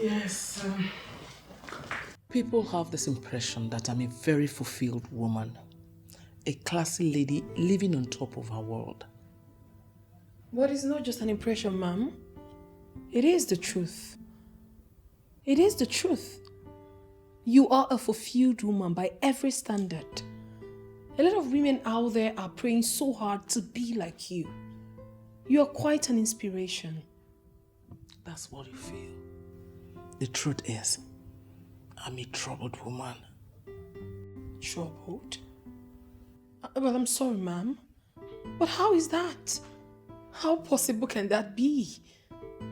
Yes. People have this impression that I'm a very fulfilled woman. A classy lady living on top of her world. But it's not just an impression, ma'am. It is the truth. It is the truth. You are a fulfilled woman by every standard. A lot of women out there are praying so hard to be like you. You are quite an inspiration. That's what you feel. The truth is, I'm a troubled woman. Troubled? Well, I'm sorry, ma'am. But how is that? How possible can that be?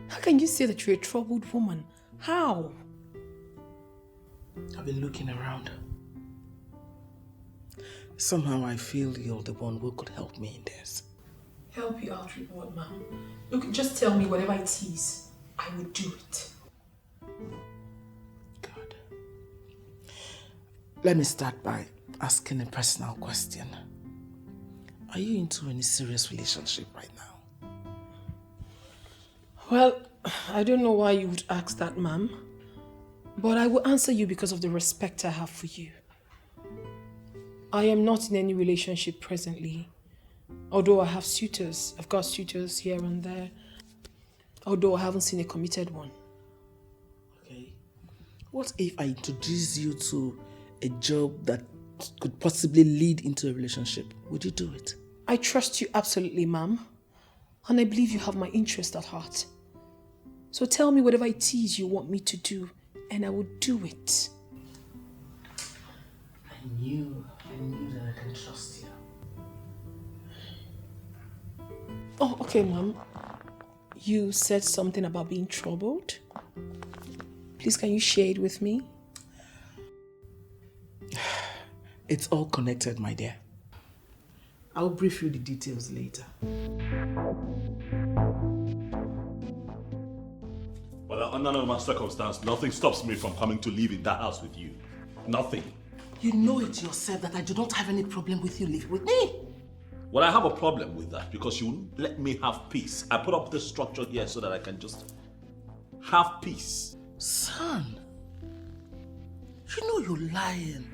How can you say that you're a troubled woman? How? I've been looking around. Somehow I feel you're the one who could help me in this. Help you out with what, ma'am? Look, just tell me whatever it is. I will do it. Good. Let me start by asking a personal question. Are you into any serious relationship right now? Well, I don't know why you would ask that, ma'am. But I will answer you because of the respect I have for you. I am not in any relationship presently. Although I have suitors. I've got suitors here and there. Although I haven't seen a committed one. Okay. What if I introduce you to a job that could possibly lead into a relationship? Would you do it? I trust you absolutely, ma'am. And I believe you have my interest at heart. So tell me whatever it is you want me to do, and I will do it. I knew that I can trust you. Oh, okay, ma'am. You said something about being troubled. Please, can you share it with me? It's all connected, my dear. I'll brief you the details later. Well, under normal circumstance, nothing stops me from coming to live in that house with you. Nothing. You know it yourself that I do not have any problem with you living with me. Well, I have a problem with that because you won't let me have peace. I put up this structure here so that I can just have peace. Son, you know you're lying.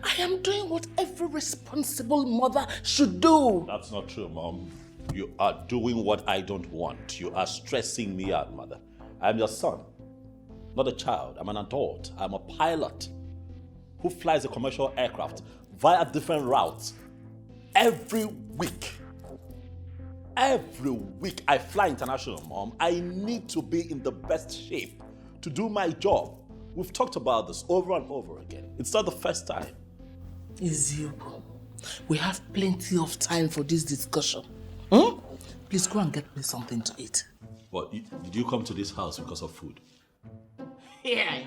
I am doing what every responsible mother should do. That's not true, Mom. You are doing what I don't want. You are stressing me out, Mother. I'm your son, not a child. I'm an adult. I'm a pilot who flies a commercial aircraft via different routes every week. Every week I fly international, Mom. I need to be in the best shape to do my job. We've talked about this over and over again. It's not the first time. Etiko, we have plenty of time for this discussion. Please go and get me something to eat. What, did you come to this house because of food? Yeah, is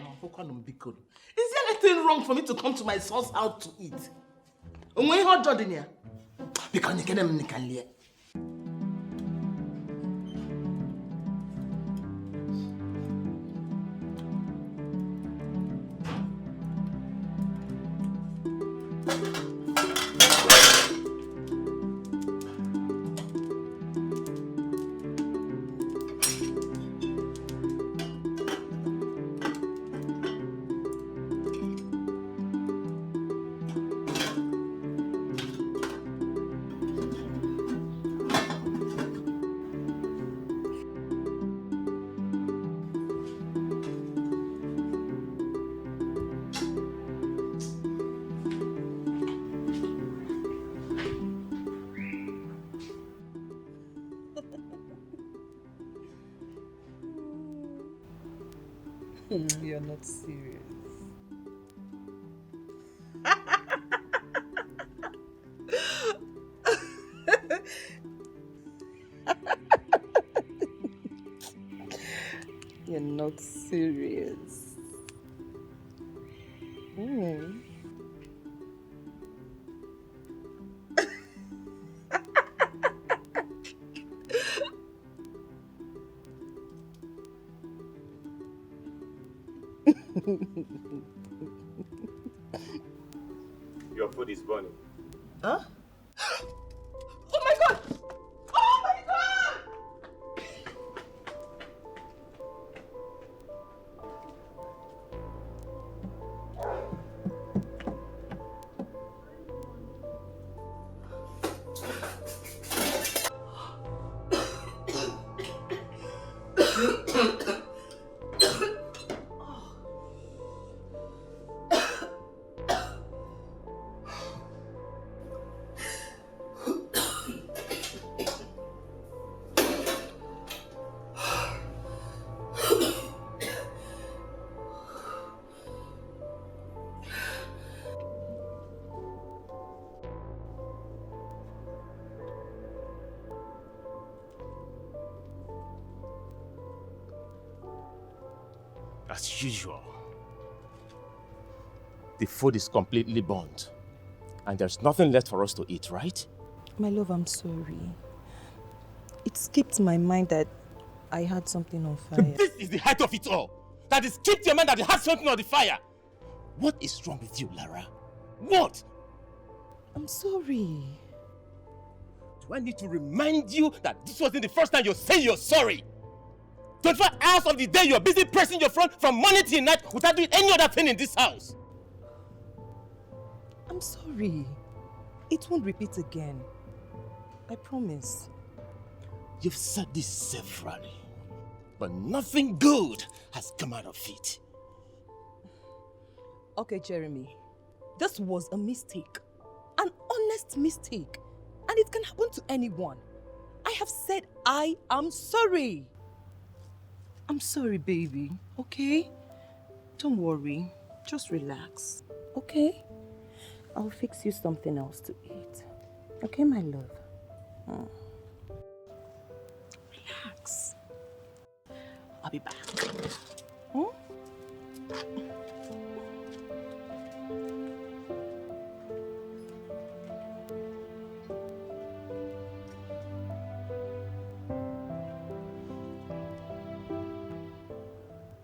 there anything wrong for me to come to my son's house to eat? Because you can You're not serious. You're not serious. Your food is burning. Huh? Oh my God! Oh my God! As usual. The food is completely burnt. And there's nothing left for us to eat, right? My love, I'm sorry. It skipped my mind that I had something on fire. This is the height of it all. That it skipped your mind that you had something on the fire. What is wrong with you, Lara? What? I'm sorry. Do I need to remind you that this wasn't the first time you're saying you're sorry? 24 hours of the day you're busy pressing your front from morning till night without doing any other thing in this house. I'm sorry. It won't repeat again. I promise. You've said this severally, but nothing good has come out of it. Okay, Jeremy. This was a mistake. An honest mistake. And it can happen to anyone. I have said I am sorry. I'm sorry, baby. Okay? Don't worry. Just relax. Okay? I'll fix you something else to eat. Okay, my love? Relax. I'll be back.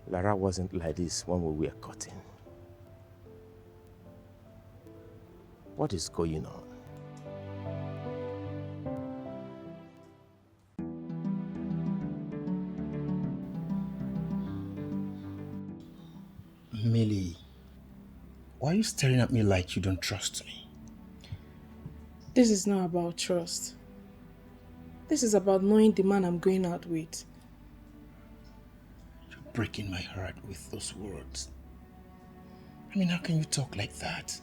Lara wasn't like this when we were cutting. What is going on? Millie, why are you staring at me like you don't trust me? This is not about trust. This is about knowing the man I'm going out with. You're breaking my heart with those words. I mean, how can you talk like that?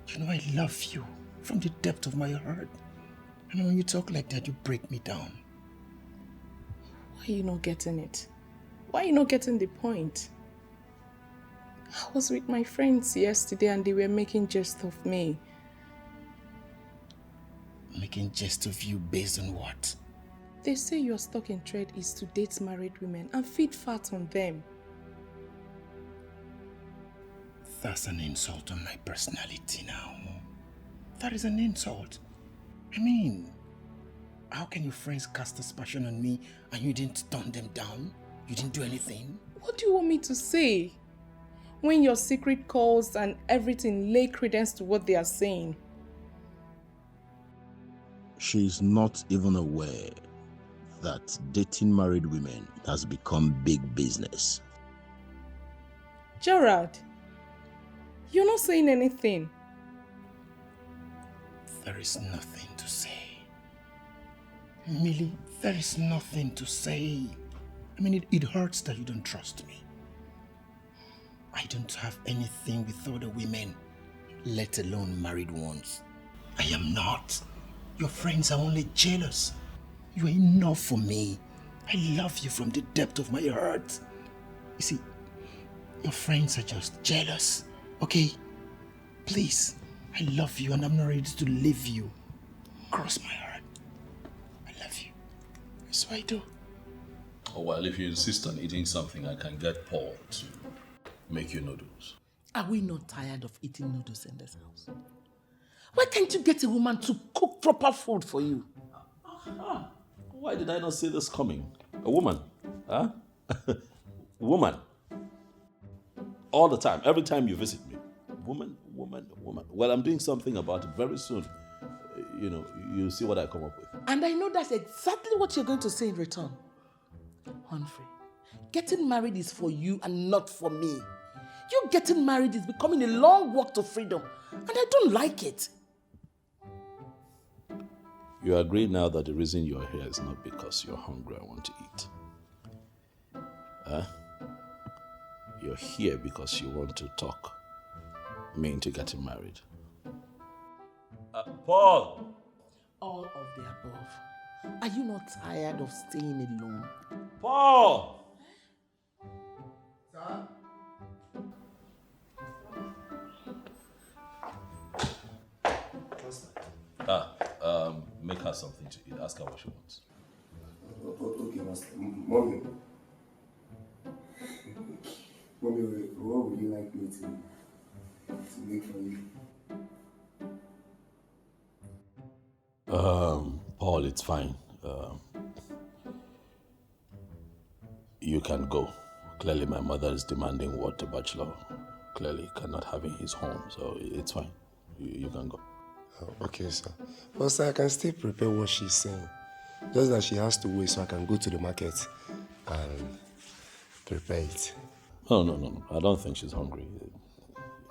You know I love you from the depth of my heart. And when you talk like that, you break me down. Why are you not getting it? Why are you not getting the point? I was with my friends yesterday and they were making jest of me. Making jest of you based on what? They say your stock in trade is to date married women and feed fat on them. That's an insult on my personality now. That is an insult. I mean, how can your friends cast aspersion on me and you didn't turn them down? You didn't do anything? What do you want me to say? When your secret calls and everything lay credence to what they are saying. She's not even aware that dating married women has become big business. Gerard, you're not saying anything. There is nothing to say. Millie, there is nothing to say. I mean, it hurts that you don't trust me. I don't have anything with other women, let alone married ones. I am not. Your friends are only jealous. You are enough for me. I love you from the depth of my heart. You see, your friends are just jealous, okay? Please, I love you and I'm not ready to leave you. Cross my heart. I love you. That's what I do. Oh, well, if you insist on eating something, I can get Paul to make you noodles. Are we not tired of eating noodles in this house? Why can't you get a woman to cook proper food for you? Why did I not see this coming? A woman, huh? Woman. All the time, every time you visit me. Woman, woman, woman. Well, I'm doing something about it very soon. You'll see what I come up with. And I know that's exactly what you're going to say in return. Humphrey, getting married is for you and not for me. You getting married is becoming a long walk to freedom, and I don't like it. You agree now that the reason you're here is not because you're hungry and want to eat. Huh? You're here because you want to talk me into getting married. Paul! All of the above. Are you not tired of staying alone? Paul! Sir? What's that? Make her something to eat. Ask her what she wants. Okay, Master. Mommy. like me to make for you? Paul, it's fine. You can go. Clearly, my mother is demanding what a bachelor clearly cannot have in his home, so it's fine. You can go. Oh, okay, sir. Well, sir, I can still prepare what she's saying. Just that she has to wait so I can go to the market and prepare it. No. I don't think she's hungry.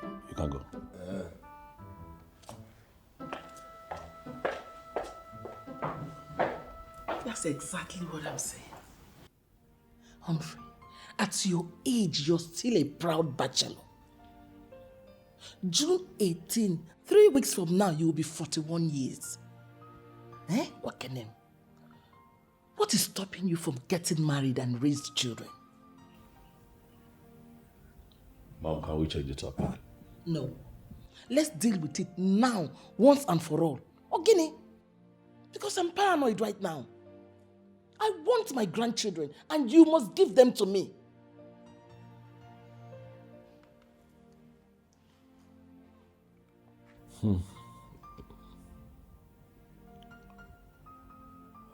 You can go. That's exactly what I'm saying. Humphrey, at your age, you're still a proud bachelor. June 18, 3 weeks from now, you will be 41 years. Wakenem? What is stopping you from getting married and raise children? Mom, can we change the topic? No. Let's deal with it now, once and for all. Ogini, because I'm paranoid right now. I want my grandchildren, and you must give them to me.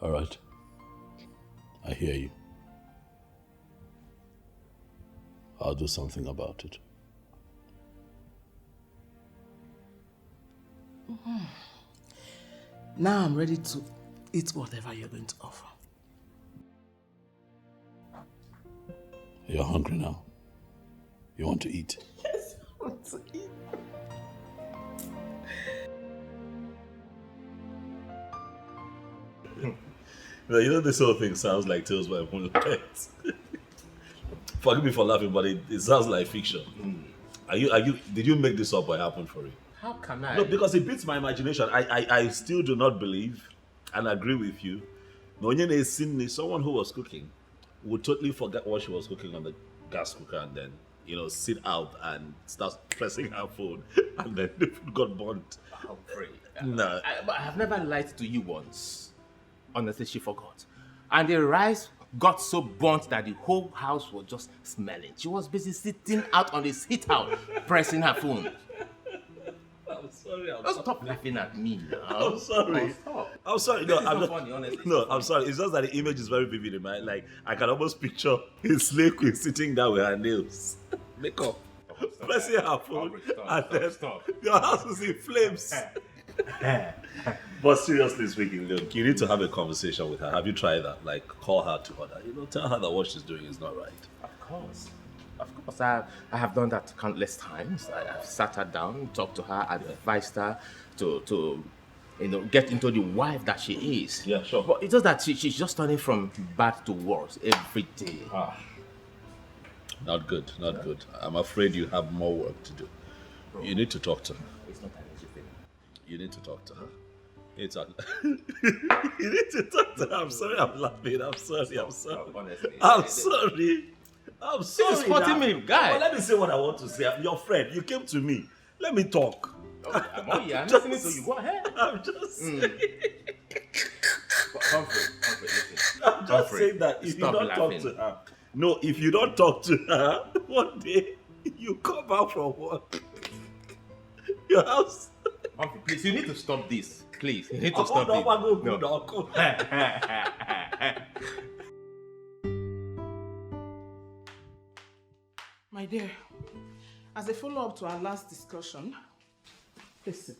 All right. I hear you. I'll do something about it. Now I'm ready to eat whatever you're going to offer. You're hungry now. You want to eat? Yes, I want to eat. You know, this whole thing sounds like Tales by Moonlight. Forgive me for laughing, but it sounds like fiction. Did you make this up or happen for you? How can I? No, because it beats my imagination. I still do not believe and agree with you. Nonyene is someone who was cooking would totally forget what she was cooking on the gas cooker and then, sit out and start pressing her phone and then the food got burnt. Humphrey. No. I have never lied to you once. Honestly, she forgot. And the rice got so burnt that the whole house was just smelling. She was busy sitting out on the sit out, pressing her phone. I'm sorry. Don't stop laughing at me now. I'm sorry. Stop. I'm sorry. This No, is I'm not not funny, honestly. No, I'm sorry. It's just that the image is very vivid in my mind. Like, I can almost picture a slave queen sitting down with her nails, makeup, pressing her phone, and then your house is in flames. But seriously speaking, look, you need to have a conversation with her. Have you tried that? Like, call her to order. Tell her that what she's doing is not right. Of course. I have done that countless times. I have sat her down, talked to her, advised her to get into the wife that she is. Yeah, sure. But it's just that she's just turning from bad to worse every day. Not good. I'm afraid you have more work to do. You need to talk to her. It's not an easy thing. You need to talk to her. You need to talk to her. I'm sorry I'm laughing. I'm sorry. Honestly. I'm sorry. This is hurting me, guy. Well, let me say what I want to say. I'm your friend. You came to me. Let me talk. I'm listening to you. Go ahead. I'm just saying. Humphrey, listen. I'm just saying that if you don't talk to her. No, if you don't talk to her, one day you come out from work. Your house. Humphrey, please, you need to stop this. Please, you need to stop this. No. My dear, as a follow-up to our last discussion, listen.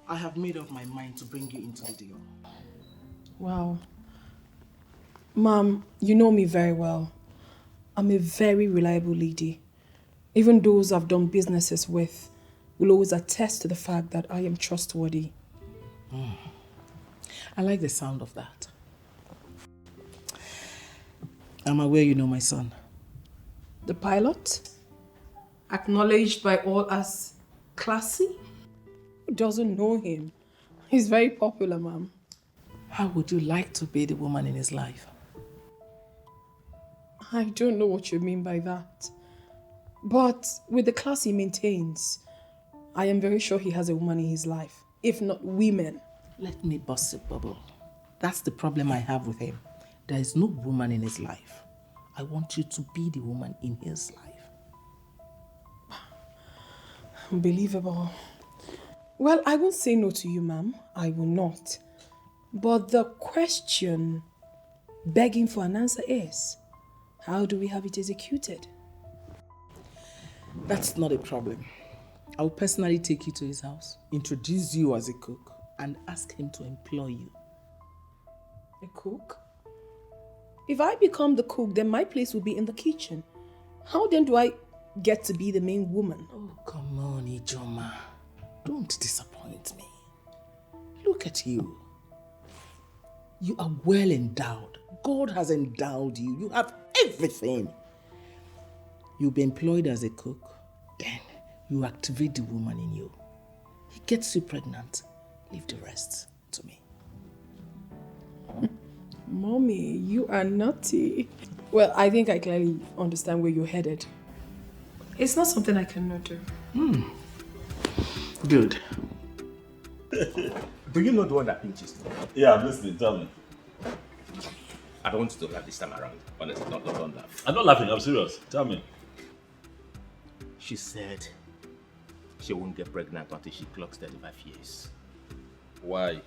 I have made up my mind to bring you into the deal. Wow. Mom, you know me very well. I'm a very reliable lady. Even those I've done businesses with will always attest to the fact that I am trustworthy. I like the sound of that. I'm aware you know my son. The pilot? Acknowledged by all as classy? Who doesn't know him? He's very popular, Mom. How would you like to be the woman in his life? I don't know what you mean by that. But with the class he maintains, I am very sure he has a woman in his life, if not women. Let me bust a bubble. That's the problem I have with him. There is no woman in his life. I want you to be the woman in his life. Unbelievable. Well, I won't say no to you, ma'am. I will not. But the question begging for an answer is, how do we have it executed? That's not a problem. I will personally take you to his house, introduce you as a cook, and ask him to employ you. A cook? If I become the cook, then my place will be in the kitchen. How then do I get to be the main woman? Oh, come on, Ijoma. Don't disappoint me. Look at you. You are well endowed. God has endowed you. You have everything. You'll be employed as a cook. Then you activate the woman in you. He gets you pregnant. Leave the rest to me. Mommy, you are naughty. Well, I think I clearly understand where you're headed. It's not something I cannot do. Good. Do you know the one that pinches me? Yeah, I'm listening. Tell me. I don't want you to laugh this time around. Honestly, don't laugh. I'm not laughing. I'm serious. Tell me. She said she won't get pregnant until she clocks 35 years. Why?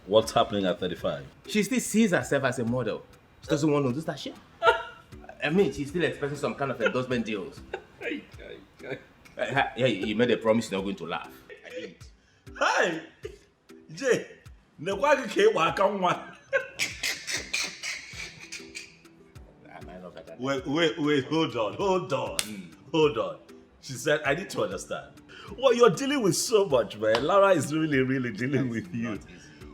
What's happening at 35? She still sees herself as a model. She doesn't want to do that shit. I mean, she's still expecting some kind of endorsement deals. Yeah, you made a promise you're not going to laugh. I didn't. Hi! Jay, nekwagi ke waka nwa. Wait, hold on. She said, I need to understand. Well, you're dealing with so much, man. Lara is really dealing with you.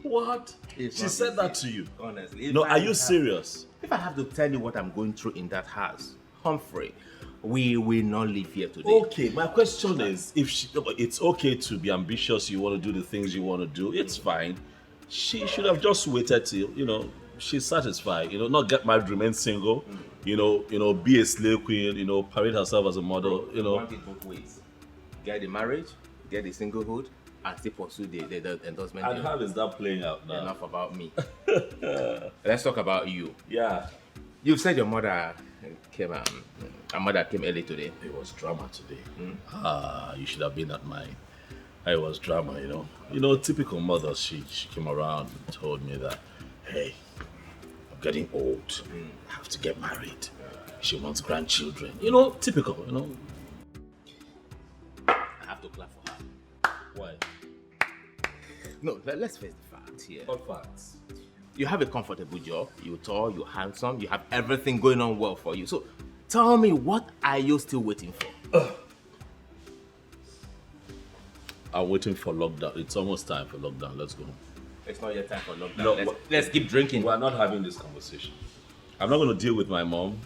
What? She said that to you? Honestly. No, are you serious? If I have to tell you what I'm going through in that house, Humphrey, we will not live here today. Okay, my question is, it's okay to be ambitious, you want to do the things you want to do, it's fine. She should have just waited till, she's satisfied, not get married, remain single, be a slave queen, parade herself as a model, You want it both ways. Get the marriage, get the singlehood, and still pursue the endorsement. And how is that playing out now? Enough about me. Let's talk about you. Yeah. You've said your mother came early today. It was drama today. You should have been at mine. It was drama, typical mother. She came around and told me that, hey, I'm getting old. I have to get married. She wants grandchildren. Typical, I have to clap for her. Why? No, let's face the facts here. What facts? You have a comfortable job, you're tall, you're handsome, you have everything going on well for you. So tell me, what are you still waiting for? I'm waiting for lockdown. It's almost time for lockdown. Let's go. It's not yet time for lockdown. No, let's keep drinking. We're not having this conversation. I'm not going to deal with my mom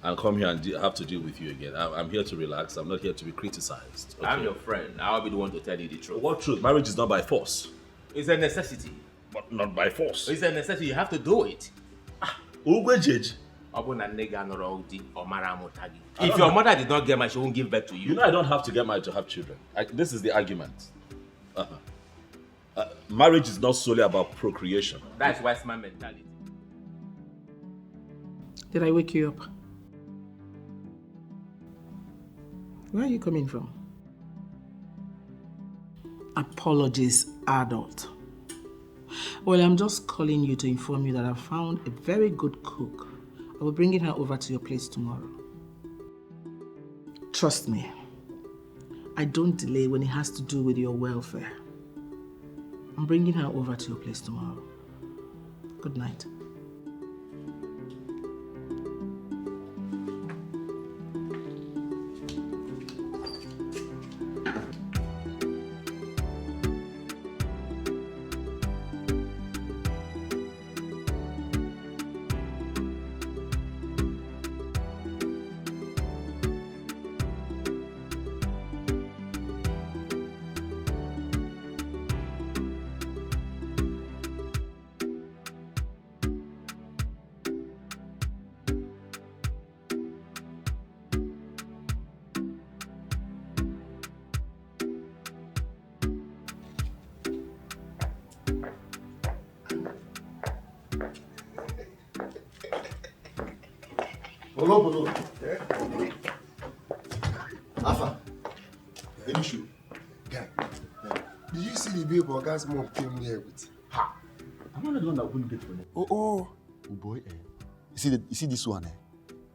and come here and have to deal with you again. I'm here to relax. I'm not here to be criticized. Okay? I'm your friend. I'll be the one to tell you the truth. What truth? Marriage is not by force. It's a necessity. But not by force. It's a necessity. You have to do it. Ugwejeji. If your mother did not get married, she won't give birth to you. I don't have to get married to have children. This is the argument. Marriage is not solely about procreation. That's wise man mentality. Did I wake you up? Where are you coming from? Apologies, adult. Well, I'm just calling you to inform you that I've found a very good cook. I will bring her over to your place tomorrow. Trust me, I don't delay when it has to do with your welfare. I'm bringing her over to your place tomorrow. Good night. Bolo. Alpha. Any shoe? Guy, did you see the babe Oga's mom came here with? Ha! I'm not the one that opened the gate for them. Oh boy, You see this one,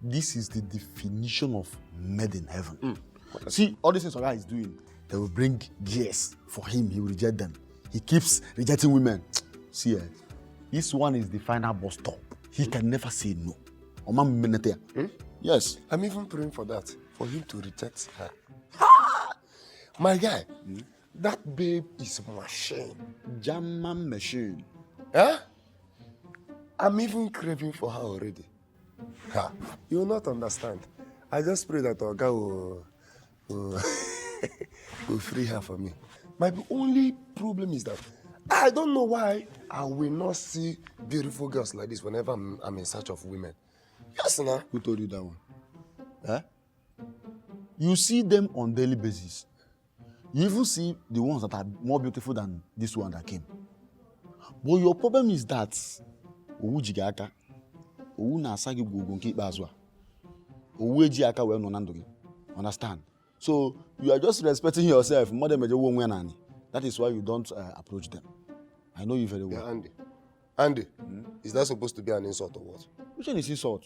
This is the definition of made in heaven. See, all these things Oga is doing, they will bring gears for him, he will reject them. He keeps rejecting women. See, this one is the final bus stop. He can never say no. Yes. I'm even praying for that, for him to reject her. My guy, that babe is a machine. German machine. Huh? I'm even craving for her already. Ha. You will not understand. I just pray that Oga will free her for me. My only problem is that I don't know why I will not see beautiful girls like this whenever I'm in search of women. Yes, nah. Who told you that one? Huh? You see them on daily basis. You even see the ones that are more beautiful than this one that came. But your problem is that owu jigaka, owu na asagi gugu nke ikpeazụ a, owu eji aka wee nọ na ndụ gị. Understand? So you are just respecting yourself. That is why you don't approach them. I know you very well. Yeah, Andy, is that supposed to be an insult or what? Which one is insult?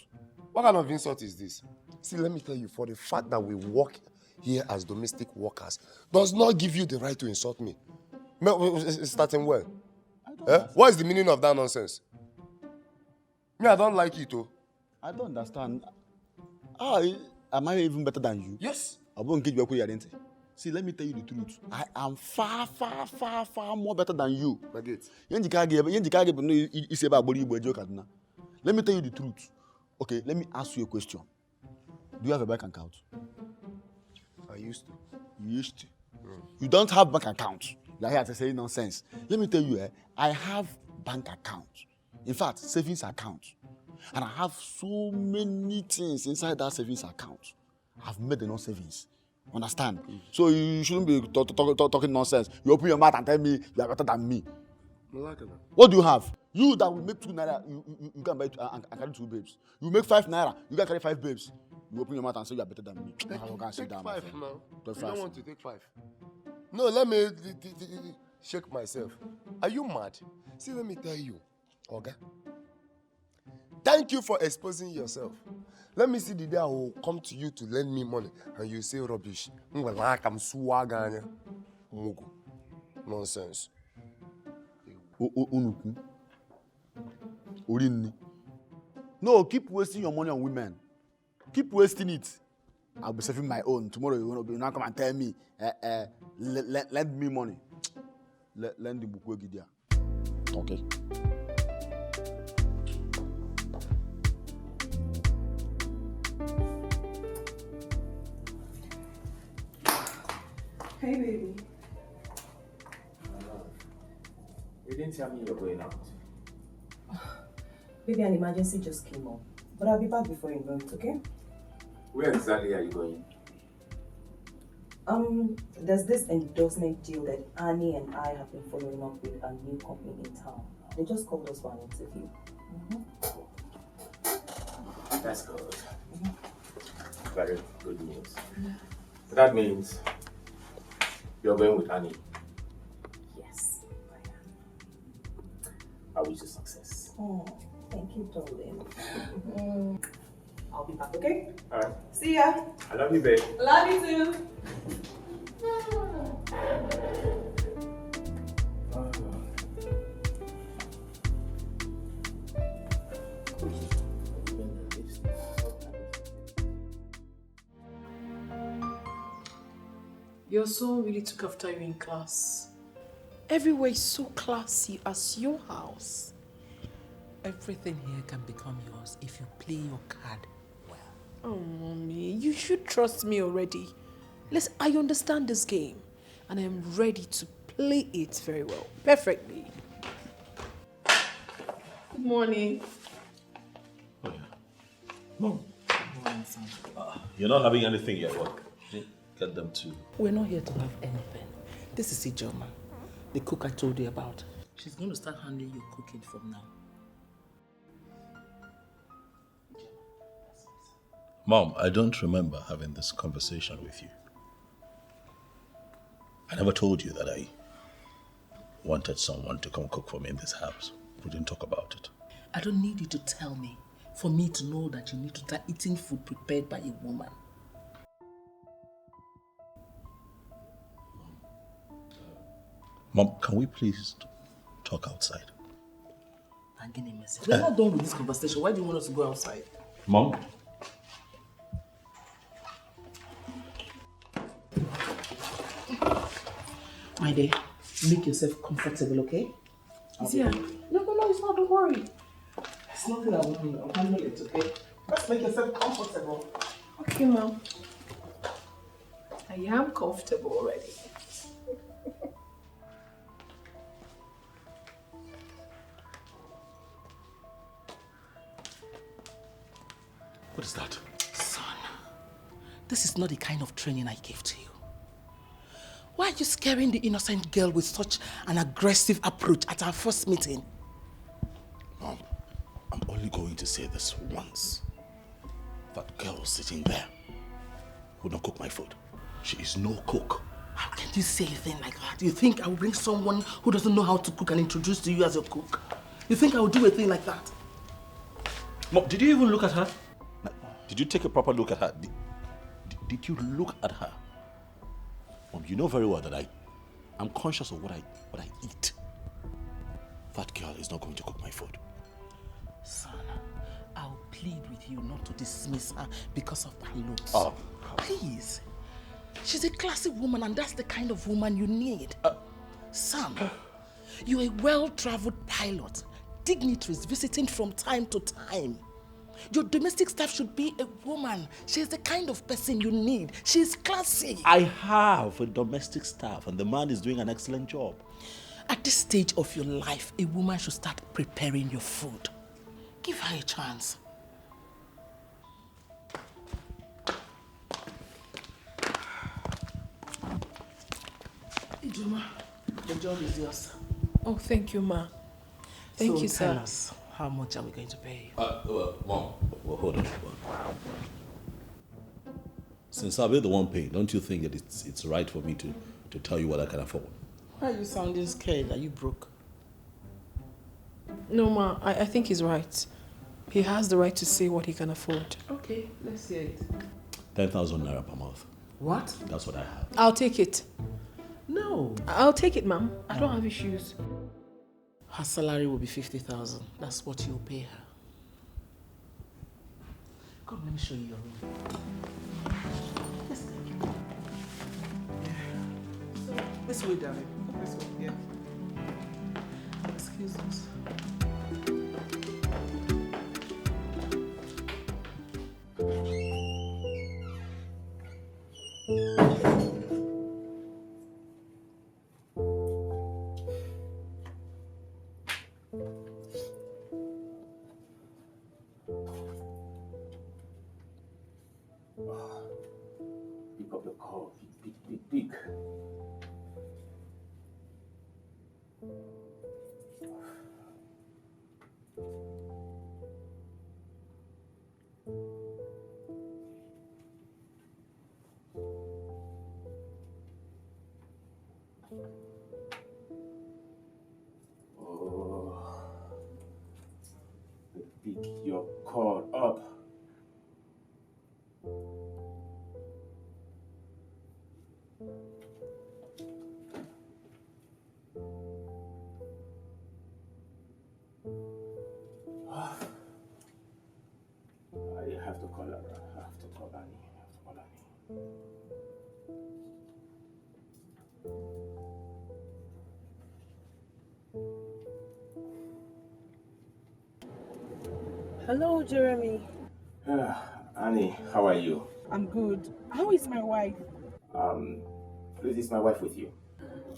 What kind of insult is this? See, let me tell you, for the fact that we work here as domestic workers does not give you the right to insult me. It's starting well. What is the meaning of that nonsense? Me, I don't like it, oh. I don't understand. Am I even better than you? Yes. I won't give you a quick identity. See, let me tell you the truth. I am far more better than you. Let me tell you the truth. Okay, let me ask you a question. Do you have a bank account? I used to. You used to? You don't have bank account. You're here to say nonsense. Let me tell you, I have bank account. In fact, savings account. And I have so many things inside that savings account. I've made enough savings. Understand? So you shouldn't be talking nonsense. You open your mouth and tell me you are better than me. What do you have? You that will make 2 naira, you can buy and carry 2 babes. You make 5 naira, you can carry 5 babes. You open your mouth and say you are better than me. Take 5 now. You don't want to take 5. No, let me shake myself. Are you mad? See, let me tell you, Oga. Thank you for exposing yourself. Let me see the day I will come to you to lend me money and you say rubbish. Nonsense. No, keep wasting your money on women. Keep wasting it. I'll be saving my own. Tomorrow you're going to come and tell me, lend me money. Lend the book. Okay. Hey, baby. You didn't tell me you were going out. Baby, an emergency just came up. But I'll be back before you know it, okay? Where exactly are you going? There's this endorsement deal that Annie and I have been following up with a new company in town. They just called us for an interview. That's good. Very good news. So that means you're going with Annie. Yes, I am. I wish you success. Oh, thank you, darling. I'll be back, okay? Alright. See ya. I love you, babe. Love you too. Your son really took after you in class. Everywhere is so classy as your house. Everything here can become yours if you play your card well. Oh, Mommy, you should trust me already. Listen, I understand this game, and I am ready to play it very well, perfectly. Good morning. Oh, yeah. Mom. You're not having anything yet, what? Get them too. We're not here to have anything. This is Ijoma, the cook I told you about. She's going to start handling your cooking from now. Mom, I don't remember having this conversation with you. I never told you that I wanted someone to come cook for me in this house. We didn't talk about it. I don't need you to tell me for me to know that you need to start eating food prepared by a woman. Mom, can we please talk outside? We're not done with this conversation. Why do you want us to go outside? Mom? My dear, make yourself comfortable, okay? Yeah. No, it's not. Don't worry. It's nothing I want. I'll handle it, okay? Just make yourself comfortable. Okay, Mom. I am comfortable already. What is that? Son, this is not the kind of training I gave to you. Why are you scaring the innocent girl with such an aggressive approach at our first meeting? Mom, I'm only going to say this once. That girl sitting there who don't cook my food. She is no cook. How can you say a thing like that? You think I will bring someone who doesn't know how to cook and introduce to you as a cook? You think I will do a thing like that? Mom, did you even look at her? Did you take a proper look at her? Did you look at her? Mom, you know very well that I'm conscious of what I eat. That girl is not going to cook my food. Son, I'll plead with you not to dismiss her because of her looks. Oh. Please. She's a classy woman and that's the kind of woman you need. Sam, you're a well-traveled pilot. Dignitaries visiting from time to time. Your domestic staff should be a woman. She's the kind of person you need. She's classy. I have a domestic staff and the man is doing an excellent job. At this stage of your life, a woman should start preparing your food. Give her a chance. Ijoma, the job is yours. Oh, thank you, Ma. Thank you, sir. Tell us, how much are we going to pay you? Mom, hold on. Since I'll be the one paying, don't you think that it's right for me to tell you what I can afford? Why are you sounding scared? Are you broke? No, Ma, I think he's right. He has the right to say what he can afford. Okay, let's hear it. 10,000 naira per month. What? That's what I have. I'll take it. No. I'll take it, Ma'am. I don't have issues. Her salary will be 50,000. That's what you'll pay her. Come, let me show you your room. Yes, thank you. So, this way, darling. This way, yeah. Excuse us. Pick up the call. Pick. Pick your call up. I have to call her. I have to call Annie. Hello, Jeremy. Annie, how are you? I'm good. How is my wife? Is my wife with you?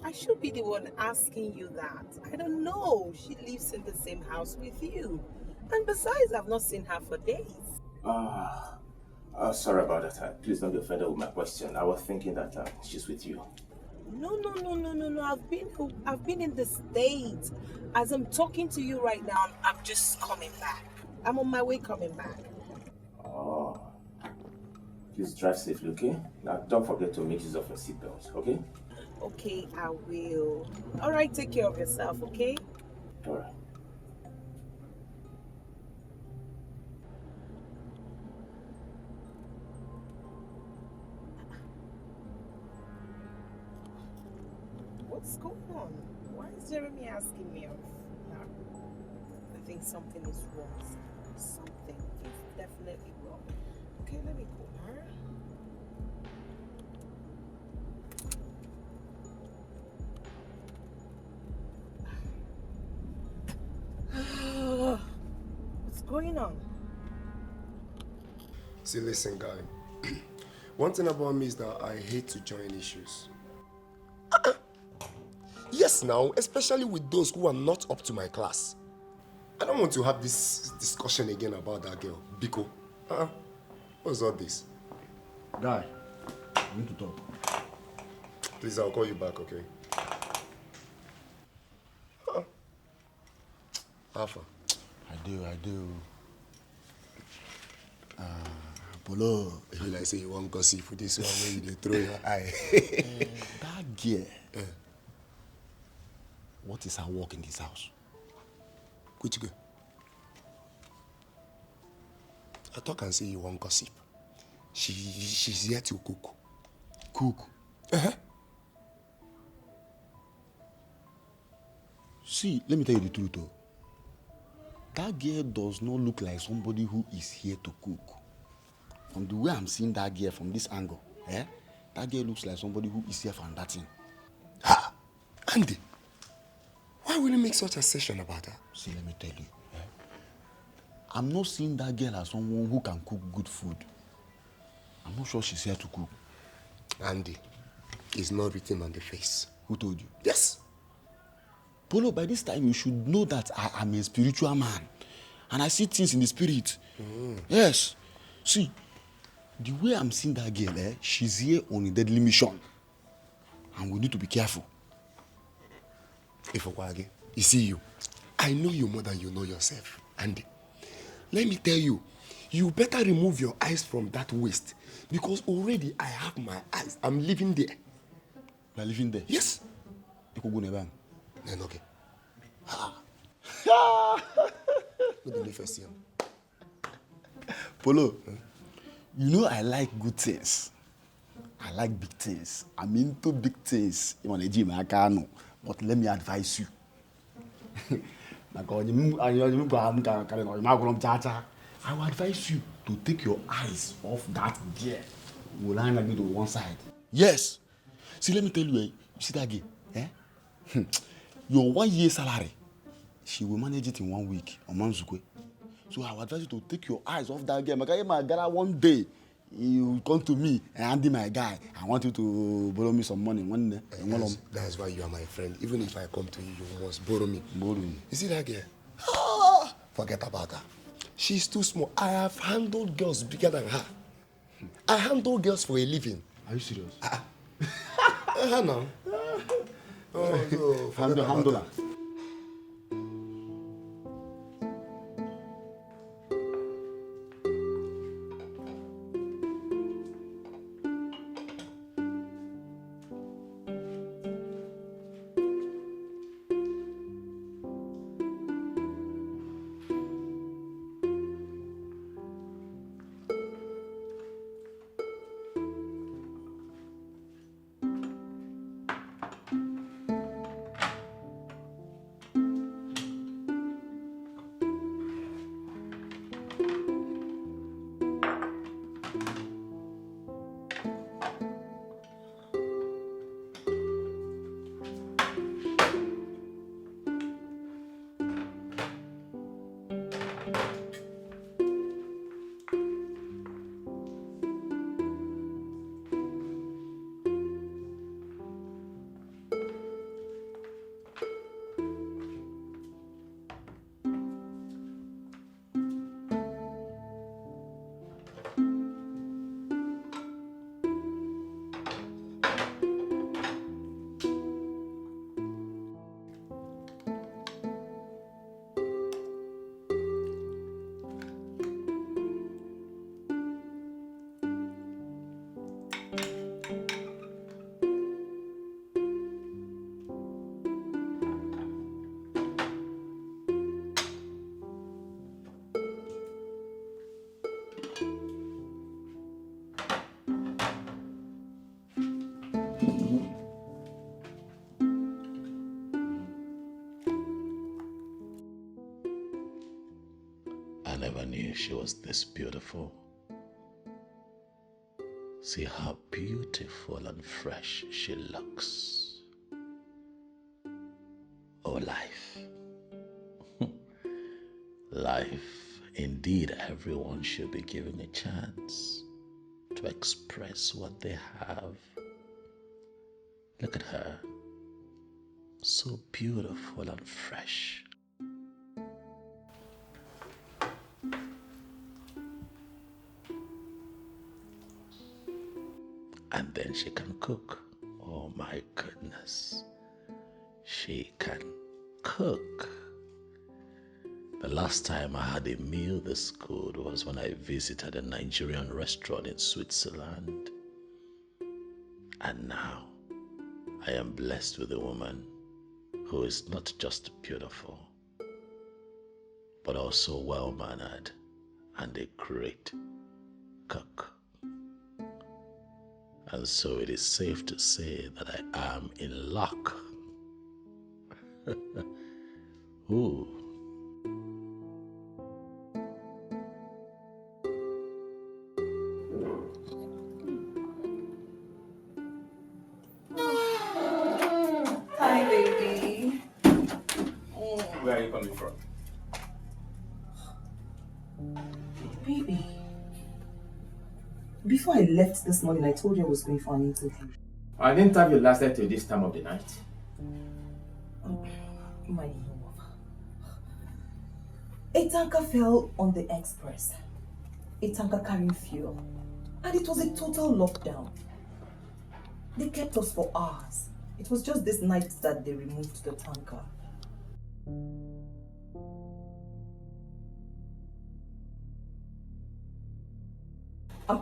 I should be the one asking you that. I don't know. She lives in the same house with you. And besides, I've not seen her for days. Sorry about that. Please don't be offended with my question. I was thinking that she's with you. No. I've been in the States. As I'm talking to you right now, I'm just coming back. I'm on my way coming back. Oh, Please drive safely, okay? Now don't forget to make use of your seatbelt, okay? Okay, I will. All right, take care of yourself, okay? All right. What's going on? Why is Jeremy asking me off now? I think something is wrong. Something is definitely wrong. Okay, let me call her. What's going on? See, listen, guy. One thing about me is that I hate to join issues. Yes, now, especially with those who are not up to my class. I don't want to have this discussion again about that girl, Biko. What's all this? Guy, we need to talk. Please, I'll call you back, okay? Alpha. I do. Polo. If you like say you want gossip for this one, where you dey throw your eye. That girl. What is her work in this house? Which girl? I talk and say you want gossip. She's here to cook. Cook? See, let me tell you the truth though. That girl does not look like somebody who is here to cook. From the way I'm seeing that girl from this angle, that girl looks like somebody who is here for that thing. Andy, why will you make such a assertion about her? See, let me tell you. I'm not seeing that girl as someone who can cook good food. I'm not sure she's here to cook. Andy, it's not written on the face. Who told you? Yes. Polo, by this time you should know that I am a spiritual man. And I see things in the spirit. Yes. See, the way I'm seeing that girl, she's here on a deadly mission. And we need to be careful. Ifokwage, you see you. I know you more than you know yourself, Andy. Let me tell you, you better remove your eyes from that waist. Because already I have my eyes. I'm living there. You are living there? Yes. You could go never. Then okay. Look at the first year. Polo, you know I like good things. I like big things. I'm into big things. But let me advise you. I will advise you to take your eyes off that girl. Will I not be to one side? Yes. See, let me tell you, you see that girl? Your 1 year salary, she will manage it in 1 week on Manzukwe. So I would advise you to take your eyes off that girl. My guy, one day, you come to me and Andy, my guy, I want you to borrow me some money. That's why you are my friend. Even if I come to you, you must borrow me. Borrow me. You see that girl? Forget about her. She's too small. I have handled girls bigger than her. I handle girls for a living. Are you serious? No. Handler. I never knew she was this beautiful. See how beautiful and fresh she looks. Oh, life. Life. Indeed, everyone should be given a chance to express what they have. Look at her. So beautiful and fresh. And then she can cook. Oh my goodness. She can cook. The last time I had a meal this good was when I visited a Nigerian restaurant in Switzerland. And now I am blessed with a woman who is not just beautiful, but also well-mannered and a great cook. And so it is safe to say that I am in luck. Ooh. Hi, baby. Where are you coming from? Baby. Before I left this morning, I told you I was going for an interview. An interview lasted till this time of the night. Oh, my love. A tanker fell on the express. A tanker carrying fuel. And it was a total lockdown. They kept us for hours. It was just this night that they removed the tanker.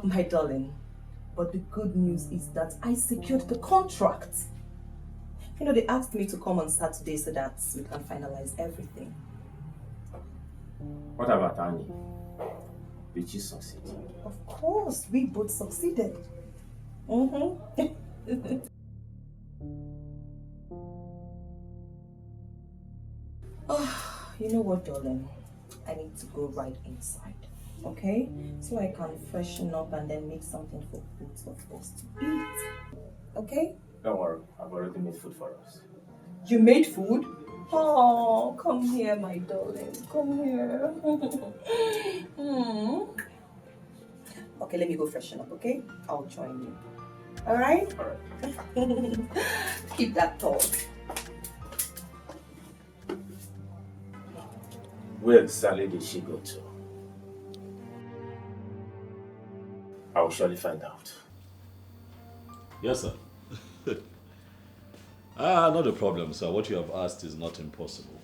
My darling, but the good news is that I secured the contract. You know, they asked me to come on Saturday so that we can finalize everything. What about Annie? Did she succeed? Of course, we both succeeded. Oh, you know what, darling? I need to go right inside, okay? So I can freshen up and then make something for both of us to eat. Okay? Don't worry, I've already made food for us. You made food? Oh, come here, my darling. Come here. Okay, let me go freshen up, okay? I'll join you. Alright? Alright. Keep that tall. Where exactly did she go to? I will surely find out. Yes, sir. Not a problem, sir. What you have asked is not impossible.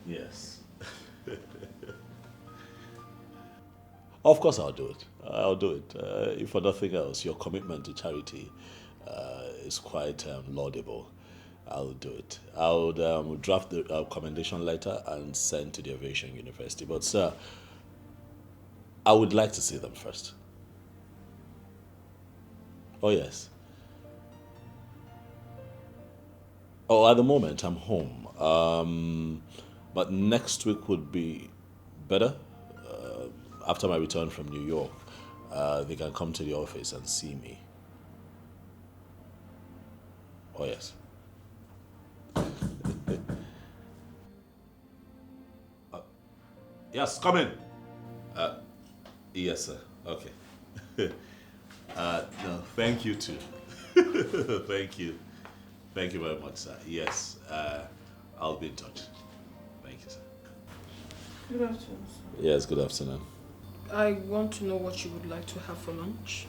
Yes. Of course I'll do it. I'll do it. If for nothing else, your commitment to charity is quite laudable. I'll do it. I'll draft the commendation letter and send to the Aviation University. But sir, I would like to see them first. Oh yes. Oh, at the moment I'm home. But next week would be better. After my return from New York, they can come to the office and see me. Oh yes. Yes, come in. Yes, sir. Okay. No, thank you too. Thank you. Thank you very much, sir. Yes, I'll be in touch. Thank you, sir. Good afternoon, sir. Yes, good afternoon. I want to know what you would like to have for lunch.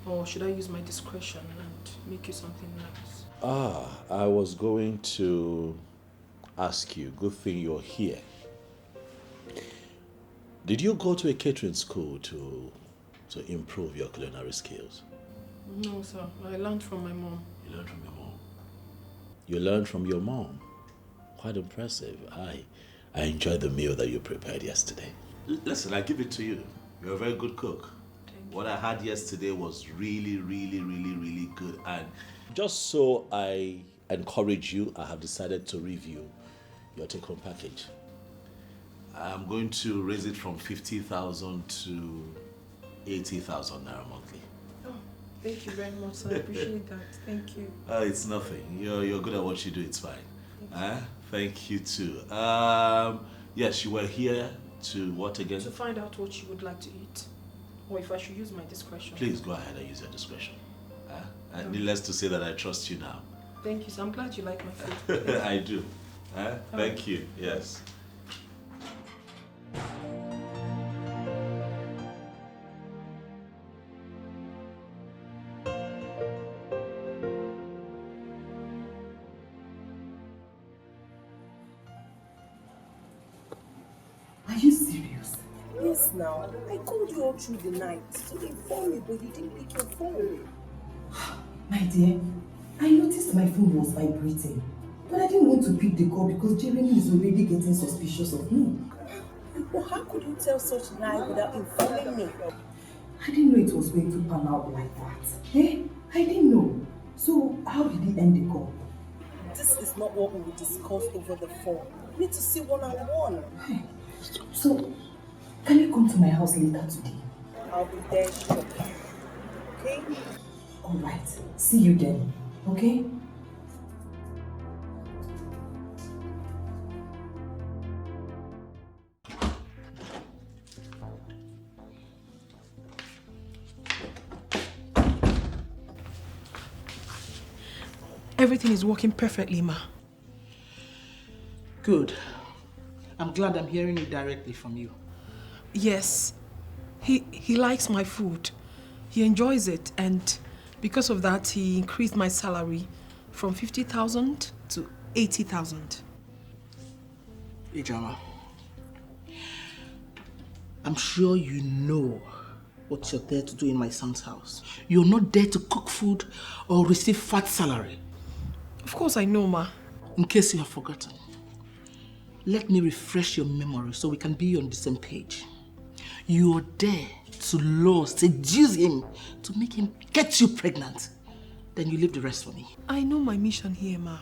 Or should I use my discretion and make you something nice? I was going to ask you, good thing you're here. Did you go to a catering school to improve your culinary skills? No, sir. I learned from my mom. You learned from your mom? You learned from your mom? Quite impressive. I enjoyed the meal that you prepared yesterday. Listen, I give it to you. You're a very good cook. What I had yesterday was really, really, really, really good. And just so I encourage you, I have decided to review your take-home package. I'm going to raise it from 50,000 to 80,000 naira monthly. Oh, thank you very much, sir. I appreciate that. Thank you. It's nothing. You're good at what you do. It's fine. Thank you too. Yes, you were here to what again? To find out what you would like to eat. Or if I should use my discretion. Please go ahead and use your discretion. Needless to say that I trust you now. Thank you, sir. I'm glad you like my food. I do. Thank you. Yes. Are you serious? Yes, now. I called you all through the night to inform you, but you didn't pick your phone. My dear, I noticed my phone was vibrating, but I didn't want to pick the call because Jeremy is already getting suspicious of me. Well, how could you tell such lie without informing me? I didn't know it was going to pan out like that. I didn't know. So how did he end the call? This is not what we will discuss over the phone. We need to see one-on-one. So, can you come to my house later today? I'll be there shortly. Okay? Alright, see you then, okay? Everything is working perfectly, ma. Good. I'm glad I'm hearing it directly from you. Yes. He likes my food. He enjoys it, and because of that, he increased my salary from 50,000 to 80,000. Ijama, I'm sure you know what you're there to do in my son's house. You're not there to cook food or receive fat salary. Of course I know, ma. In case you have forgotten, let me refresh your memory so we can be on the same page. You're there to lure, seduce him, to make him get you pregnant. Then you leave the rest for me. I know my mission here, ma.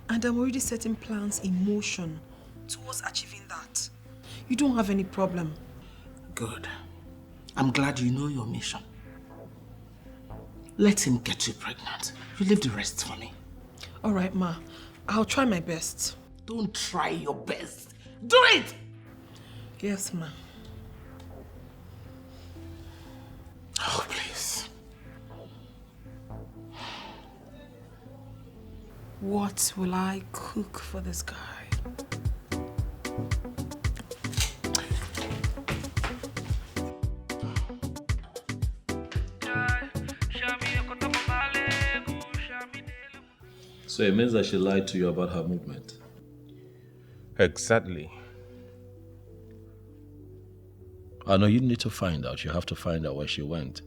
And I'm already setting plans in motion towards achieving that. You don't have any problem. Good. I'm glad you know your mission. Let him get you pregnant. You leave the rest for me. All right, ma. I'll try my best. Don't try your best. Do it! Yes, ma. Oh, please. What will I cook for this guy? So it means that she lied to you about her movement. Exactly. I know you need to find out. You have to find out where she went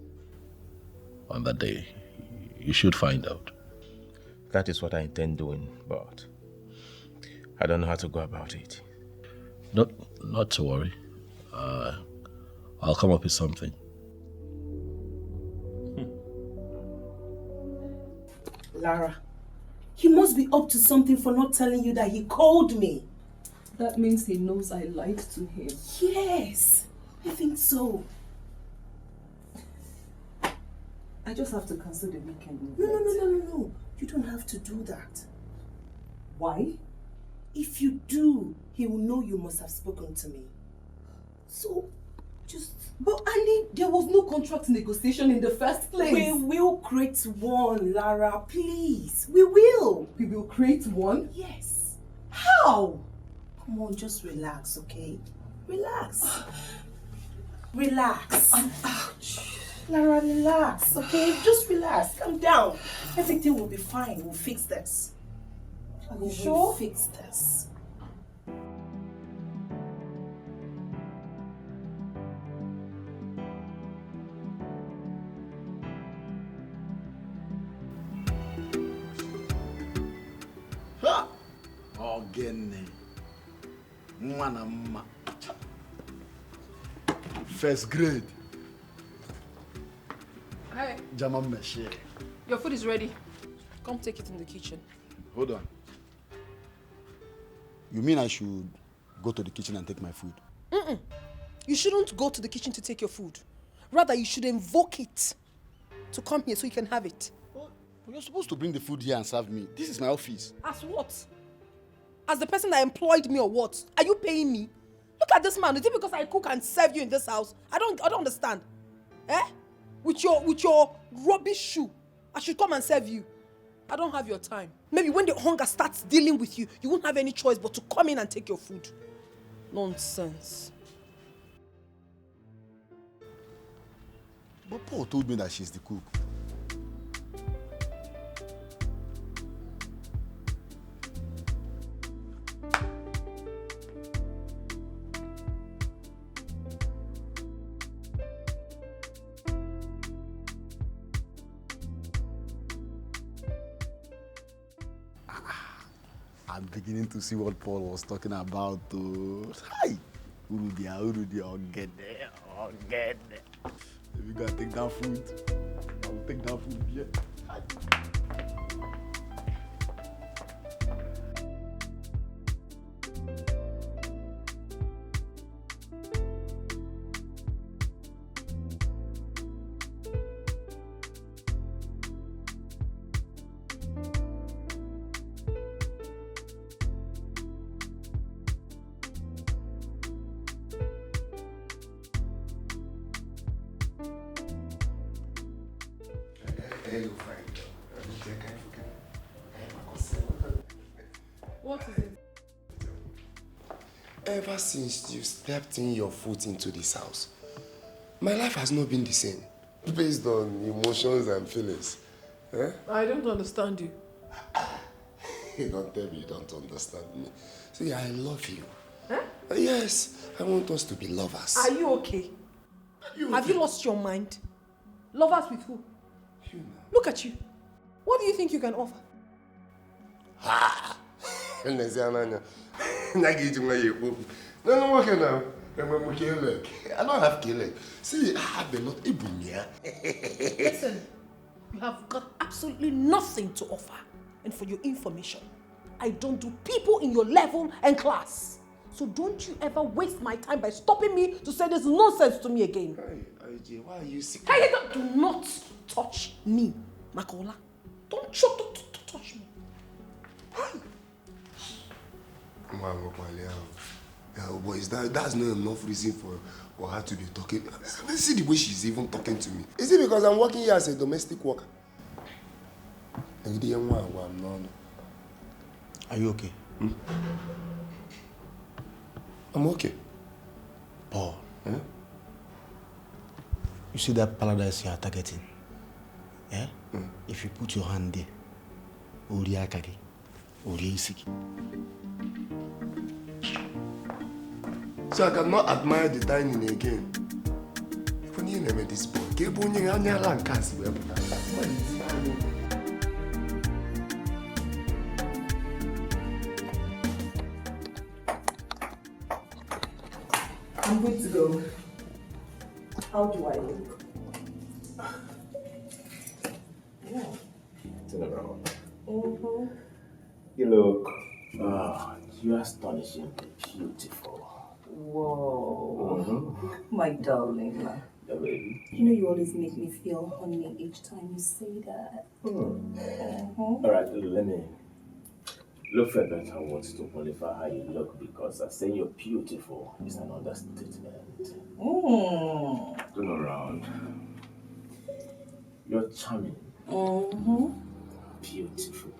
on that day. You should find out. That is what I intend doing, but I don't know how to go about it. Not to worry. I'll come up with something. Lara, he must be up to something for not telling you that he called me. That means he knows I lied to him. Yes, I think so. I just have to cancel the weekend. No. You don't have to do that. Why? If you do, he will know you must have spoken to me. So, just... But Annie, there was no contract negotiation in the first place. We will create one, Lara, please. We will. We will create one? Yes. How? Come on, just relax, okay? Relax. Relax. Ouch. Lara, relax, okay? Just relax. Calm down. Everything will be fine. We'll fix this. Are you sure? We'll fix this. Ha! Ogene. Mwana mma. First grade. Hi. Jama Meshe. Your food is ready. Come take it in the kitchen. Hold on. You mean I should go to the kitchen and take my food? You shouldn't go to the kitchen to take your food. Rather, you should invoke it to come here so you can have it. But you're supposed to bring the food here and serve me. This is my office. As what? As the person that employed me or what? Are you paying me? Look at this man. Is it because I cook and serve you in this house? I don't understand. Eh? With your rubbish shoe, I should come and serve you. I don't have your time. Maybe when the hunger starts dealing with you, you won't have any choice but to come in and take your food. Nonsense. But Paul told me that she's the cook. I'm beginning to see what Paul was talking about. Hi! Urudia, get there. If you gotta take that food, I'll take that food, yeah. Hi. What is it? Ever since you stepped in your foot into this house, my life has not been the same, based on emotions and feelings. Eh? I don't understand you. Don't tell me you don't understand me. See, I love you. Huh? Yes, I want us to be lovers. Are you okay? Have you lost your mind? Lovers with who? You know. Look at you. What do you think you can offer? Ha! I don't have killing. See, I have a lot. Listen, you have got absolutely nothing to offer. And for your information, I don't do people in your level and class. So don't you ever waste my time by stopping me to say this nonsense to me again. Hey, why are you sick? Hey, do not touch me, Makola. Don't touch me. Yeah, boys, that's not enough reason for her to be talking. See the way she's even talking to me. Is it because I'm working here as a domestic worker? Are you okay? I'm okay. Paul, you see that paradise you are targeting? Yeah? If you put your hand there, Uriakaki, Uriisiki. So I cannot admire the dining again. When you name this boy, I'm good to go. How do I look? Yeah. Turn around. Mm-hmm. You look, you're astonishingly beautiful. Whoa. My darling. Yeah, baby. You know you always make me feel honey each time you say that. All right, let me look for better words to qualify how you look, because I say you're beautiful is an understatement. Turn around. You're charming. Beautiful.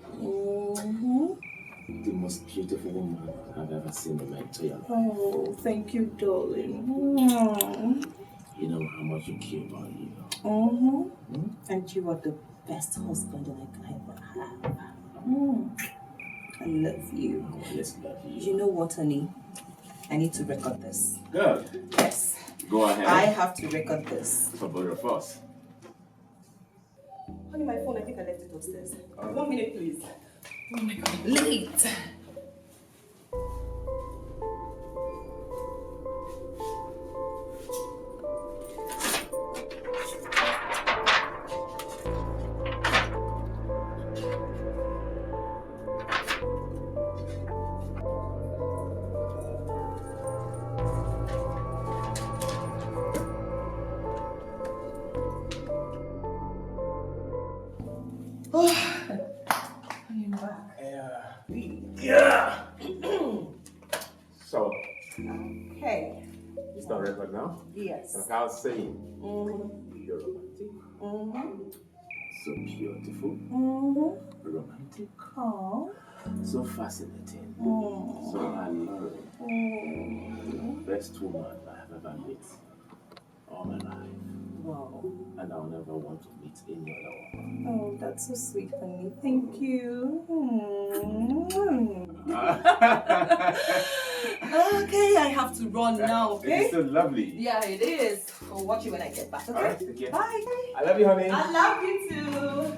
The most beautiful woman I've ever seen in my entire life. Oh, thank you, darling. You know how much you care about you. And you are the best husband that I can ever have. I love you. Oh, yes, love you. You know what, honey? I need to record this. Good. Yes. Go ahead. I have to record this. For both of us. Honey, my phone, I think I left it upstairs. 1 minute, please. Oh my God, late. It's not record now? Yes. Like I was saying, you're romantic. So beautiful. Romantic. Oh. So fascinating. So alluring. The best woman I have ever met all my life. Wow. And I'll never want to meet any other woman. Oh, that's so sweet, honey. Thank you. Okay, I have to run now, okay? It's so lovely. Yeah, it is. I'll watch you when I get back, okay? Alright, take care. Bye. I love you, honey. I love you too.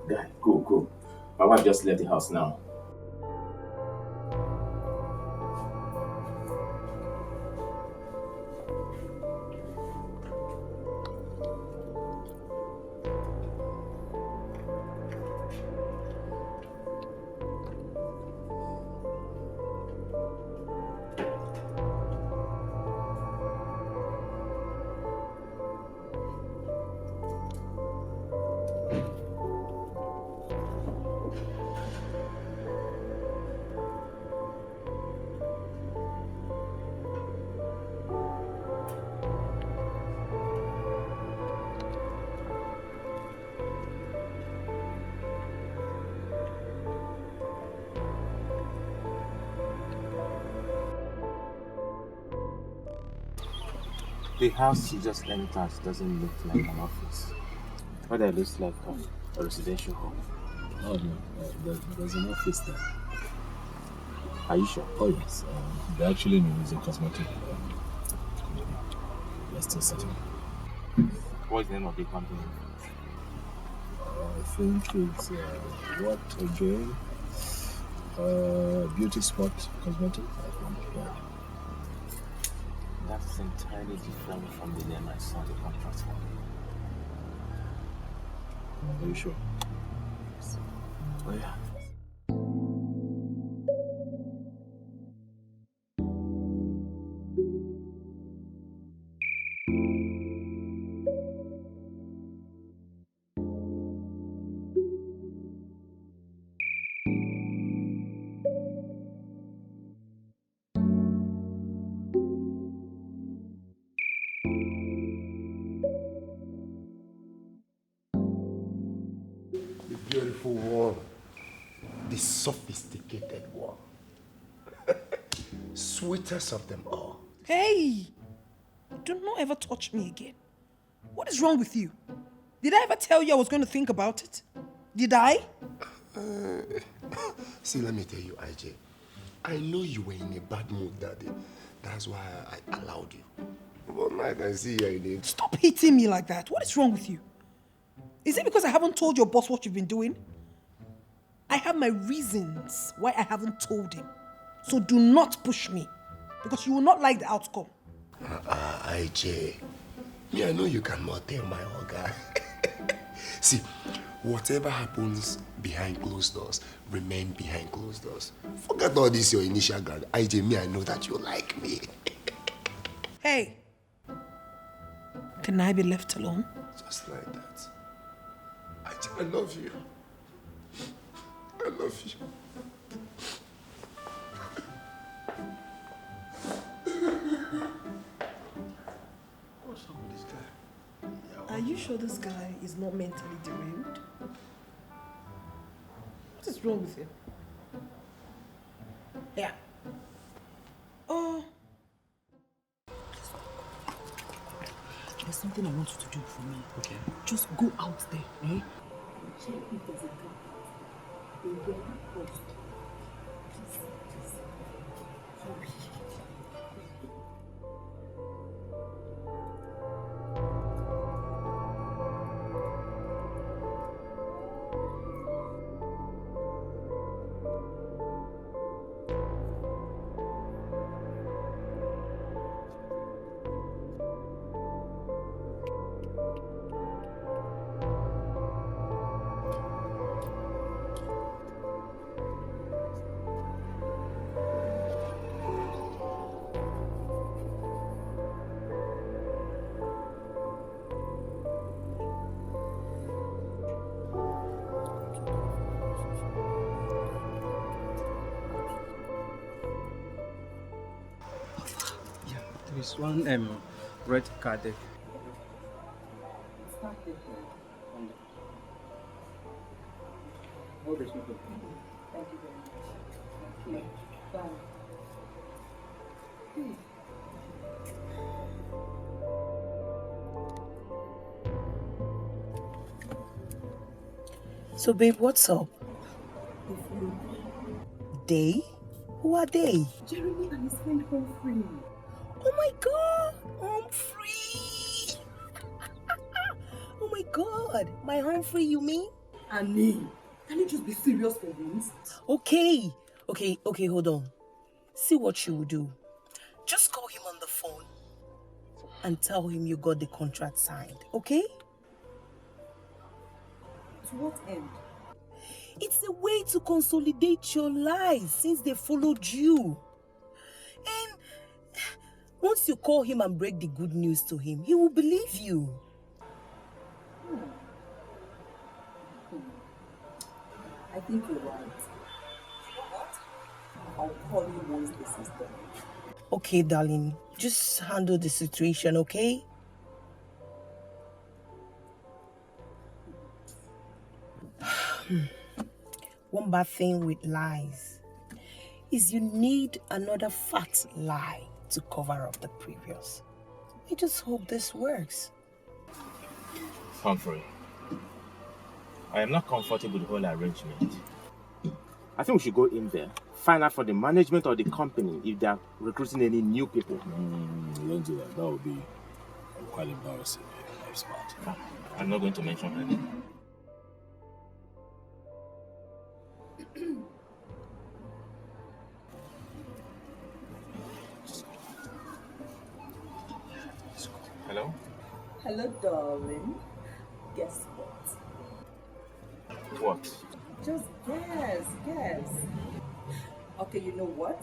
Guy, cool. My wife just left the house now. The house you just entered doesn't look like an office. What it looks like a residential home. Oh no, there's an office there. Are you sure? Oh yes, they actually know it's a cosmetic company. They're still setting up. What is the name of the company? I think it's what again? Beauty spot cosmetic, I think. Yeah. That's entirely different from the name I saw the contract for. Are you sure? Oh yeah. The beautiful one. The sophisticated one. Sweetest of them all. Hey! Do not ever touch me again. What is wrong with you? Did I ever tell you I was going to think about it? Did I? See, let me tell you, IJ. I know you were in a bad mood that day. That's why I allowed you. But now I can see you're in it. Stop hitting me like that. What is wrong with you? Is it because I haven't told your boss what you've been doing? I have my reasons why I haven't told him. So do not push me, because you will not like the outcome. IJ. Me, I know you cannot tell my Oga. See, whatever happens behind closed doors, remain behind closed doors. Forget all this, your initial ground. IJ, me, I know that you like me. Hey, can I be left alone? Just like that. I love you. I love you. What's up with this guy? Are you sure this guy is not mentally derailed? What is wrong with him? Yeah. Oh. There's something I want you to do for me. Okay. Just go out there, eh? Check if there's a gap. The weather post. Please. Hurry. There is one red card there. Oh, there's no problem. Thank you very much. Bye. So, babe, what's up? They? Who are they? Jeremy and his friend Humphrey. Oh my God, Humphrey! Oh my God, my Humphrey, you mean? Annie, can you just be serious for once? Okay, hold on. See what you will do. Just call him on the phone and tell him you got the contract signed, okay? To what end? It's a way to consolidate your lies since they followed you. And once you call him and break the good news to him, he will believe you. I think you're right. You know what? I'll call you once this is done. Okay, darling. Just handle the situation, okay? One bad thing with lies is you need another fat lie to cover up the previous. I just hope this works. Humphrey, I am not comfortable with the whole arrangement. I think we should go in there, find out from the management of the company if they are recruiting any new people. Don't do that. That would be quite embarrassing. That's smart. I'm not going to mention her name. Hello? Hello, darling. Guess what? What? Just guess. Okay, you know what?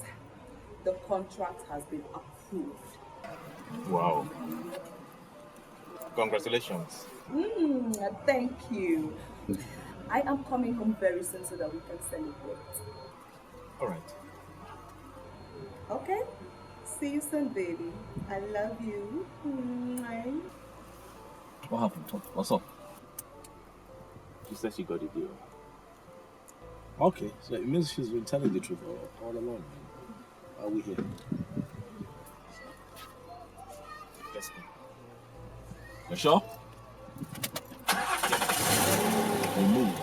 The contract has been approved. Wow. Congratulations. Thank you. I am coming home very soon so that we can celebrate. All right. Okay? See you soon, baby. I love you. Mwah. What happened? What's up? She said she got a deal. Okay, so it means she's been telling the truth all along. Are we here? Yes, ma'am. You sure? You move.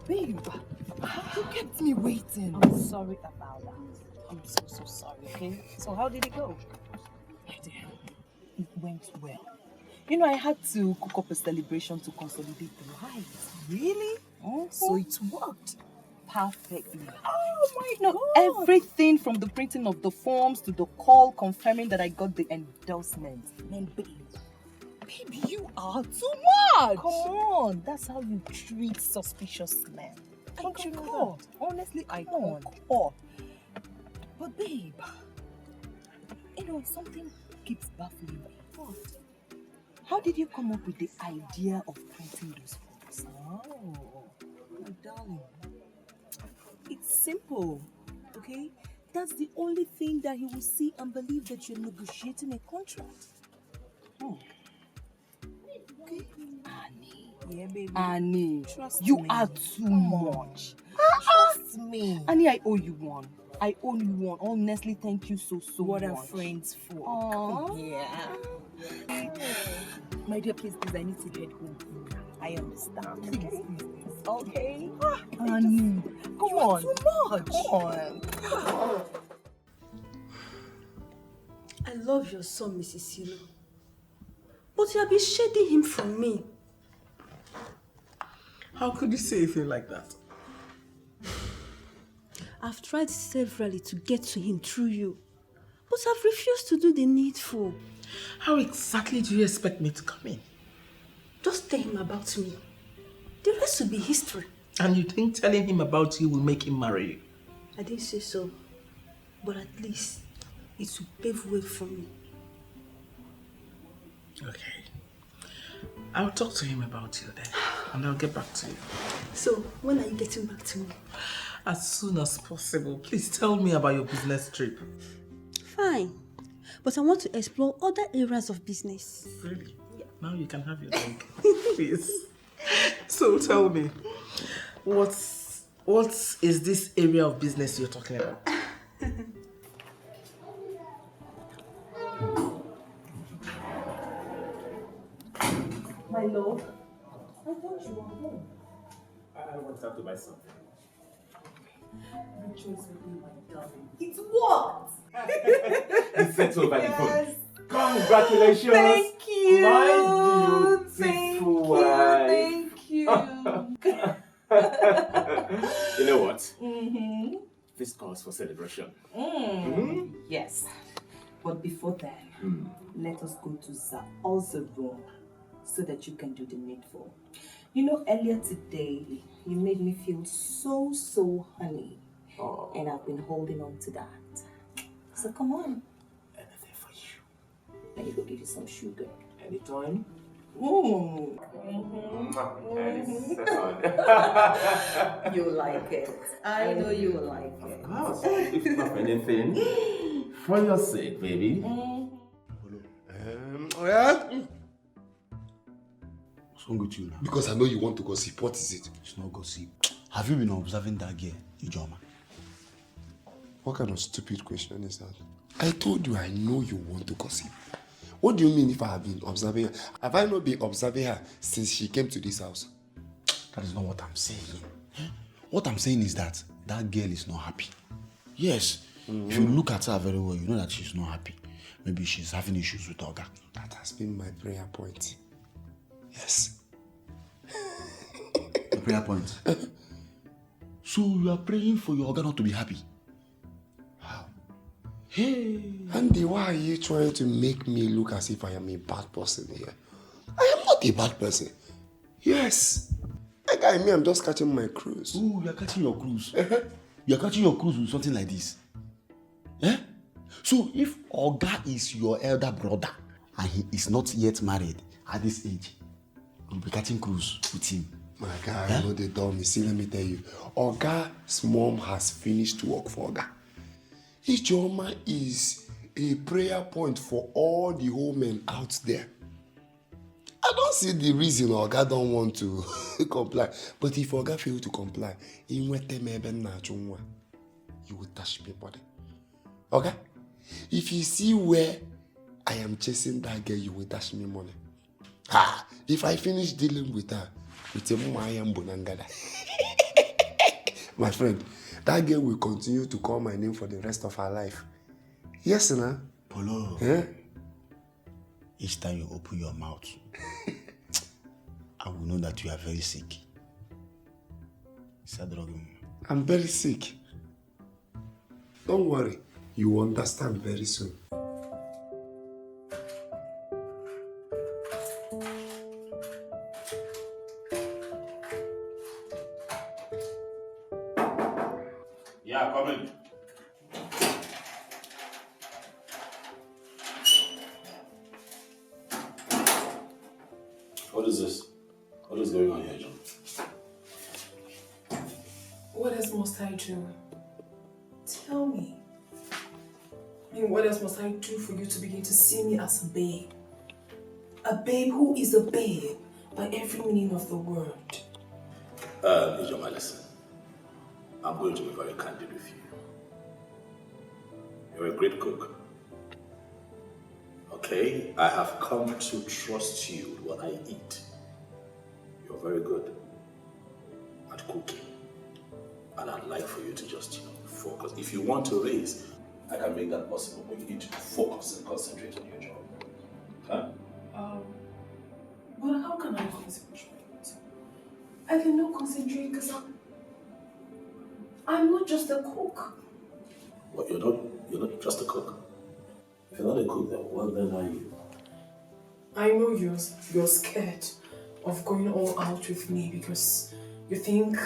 Babe, you kept me waiting. I'm sorry about that. I'm so sorry, okay? So how did it go? It went well. You know, I had to cook up a celebration to consolidate the lives. Really? So it worked perfectly. Oh my You know, everything from the printing of the forms to the call confirming that I got the endorsement. Man, babe, you are too much. Come on, that's how you treat suspicious men. Don't you know that? Honestly, I Come concur. But babe, you know, something keeps baffling me. What? How did you come up with the idea of printing those forms? Oh, My darling, it's simple, okay? That's the only thing that he will see and believe that you're negotiating a contract. Okay? Annie. Yeah, baby. Annie, Trust you me. are too much. Trust me. Annie, I owe you one. I owe you one. Honestly, thank you so What much. are friends for? Aww. Yeah. My dear, please, I need to head home. I understand. Please. Okay. Annie, Come on. too much. Come on. I love your son, Mrs. Silo. But you have been shading him from me. How could you say a thing like that? I've tried severally to get to him through you, but I've refused to do the needful. How exactly do you expect me to come in? Just tell him about me. The rest will be history. And you think telling him about you will make him marry you? I didn't say so, but at least it will pave way for me. Okay. I'll talk to him about you then, and I'll get back to you. So, when are you getting back to me? As soon as possible. Please tell me about your business trip. Fine. But I want to explore other areas of business. Really? Yeah. Now you can have your drink. Please. So tell me, what is this area of business you're talking about? My lord, I thought you were home. I want to buy something. Rejoice with me, my darling. It worked! It's settled by the phone. Congratulations! Thank you! My beautiful wife! Thank you! You know what? Mm-hmm. This calls for celebration. Yes. But before then, let us go to Zao's room so that you can do the needful. You know, earlier today, you made me feel so honey. Oh. And I've been holding on to that. So come on. Anything for you. Let me go give you some sugar. Anytime. Mm. You like it. I know you will like it. Of course. If not anything, for your sake, baby. Yeah? What's wrong with you now? Because I know you want to gossip. What is it? It's not gossip. Have you been observing that girl, Ijoma? What kind of stupid question is that? I told you I know you want to gossip. What do you mean if I have been observing her? Have I not been observing her since she came to this house? That is not what I'm saying. What I'm saying is that girl is not happy. Yes. If you look at her very well, you know that she's not happy. Maybe she's having issues with Oga. That has been my prayer point. Yes. The prayer point? So you are praying for your Oga not to be happy? How? Hey. Andy, why are you trying to make me look as if I am a bad person here? I am not a bad person. Yes. That guy, me, I'm just catching my cruise. Oh, you are catching your cruise. You are catching your cruise with something like this. Eh? So if Oga is your elder brother and he is not yet married at this age, you'll be catching cruise with him. My guy, I know they told me. See, let me tell you. Oga's mom has finished work for Oga. Ijoma is a prayer point for all the women out there. I don't see the reason Oga don't want to comply. But if Oga fail to comply, you will touch me body. Okay? If you see where I am chasing that girl, you will dash me money. If I finish dealing with her, with a Mayam Bonangada, my friend, that girl will continue to call my name for the rest of her life. Yes, sir. Polo. Each time you open your mouth, I will know that you are very sick. I'm very sick. Don't worry. You will understand very soon. Yeah, come in. What is this? What is going on here, John? What else must I do? Tell me. And what else must I do for you to begin to see me as a babe? A babe who is a babe by every meaning of the word. Ijoma, listen. I'm going to be very candid with you. You're a great cook. Okay? I have come to trust you with what I eat. You're very good at cooking. And I'd like for you to just, focus. If you want to raise, I can make that possible, but you need to focus and concentrate on your job. Huh? can I concentrate? I cannot concentrate because I'm not just a cook. What, you're not just a cook? If you're not a cook, then what then are you? I know you're scared of going all out with me because you think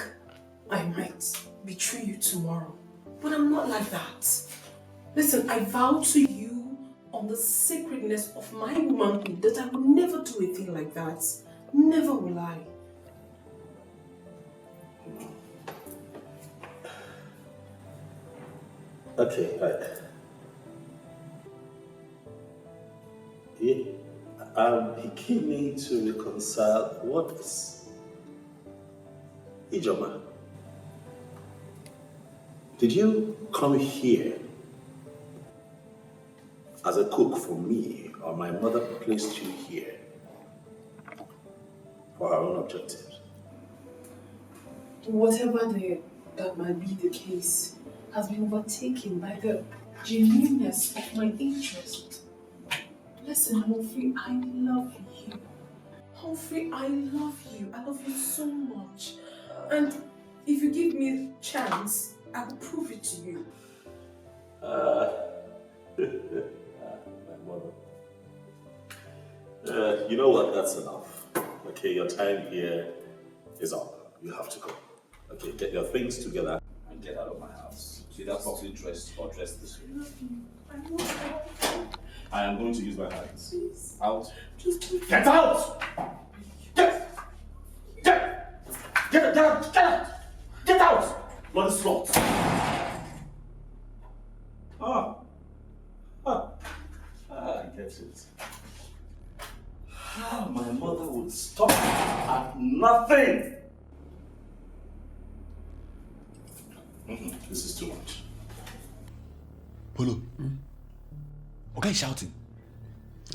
I might betray you tomorrow. But I'm not like that. Listen, I vow to you on the sacredness of my womanhood that I will never do a thing like that. Never will I. Okay, right. He came in to reconcile what is Ijoma. Did you come here as a cook for me, or my mother placed you here for her own objectives? Whatever that might be the case has been overtaken by the genuineness of my interest. Listen, Humphrey, I love you. Humphrey, I love you. I love you so much. And if you give me a chance, I will prove it to you. My mother. You know what? That's enough. Okay, your time here is up. You have to go. Okay, get your things together and get out of my house. Either properly dressed or dressed this way. I love you. I love you. I am going to use my hands. Please. Out. Just get out! Get out! Get out! Bloody slut! I get it. How my mother would stop at nothing! This is too much. Polo. Okay, shouting.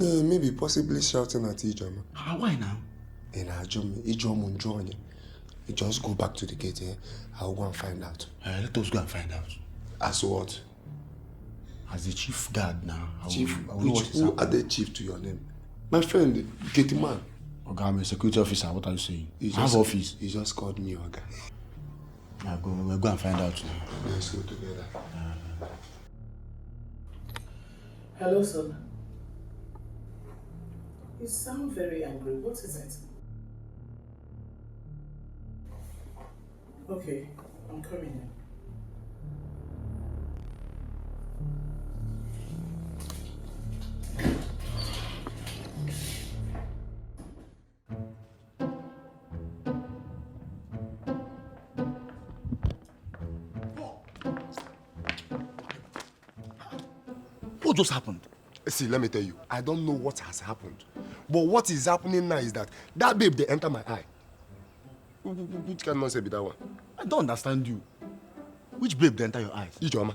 Maybe possibly shouting at Ijoma. Why now? And Ijoma, you just go back to the gate here. I'll go and find out. Let us go and find out. As what? As the chief guard now. Chief? Who are the chief to your name? My friend, Gate man. Okay, I'm a security officer. What are you saying? I have office. He just called me, Oga. We'll go and find out now. Let's go together. Hello, son. You sound very angry. What is it? Okay, I'm coming in. What just happened? See, let me tell you, I don't know what has happened. But what is happening now is that babe, they enter my eye. Which kind of nonsense be that one? I don't understand you. Which babe they enter your eyes? Ijoma.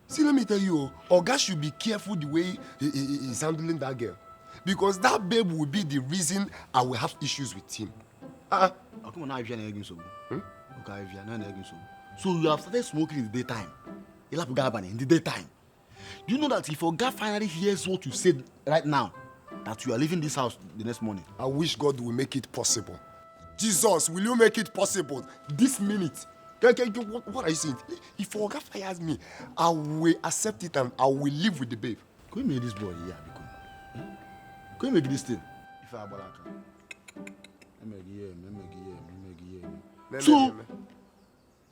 See, let me tell you, Oga should be careful the way he's handling that girl. Because that babe will be the reason I will have issues with him. Come on, now if you're not against so. Okay, if you're not against so you have started smoking in the daytime. In the daytime. Do you know that if Oga finally hears what you said right now, that you are leaving this house the next morning? I wish God will make it possible. Jesus, will you make it possible this minute? What are you saying? If Oga fires me, I will accept it and I will live with the babe. Can you make this boy here? Can you make this thing? If I so,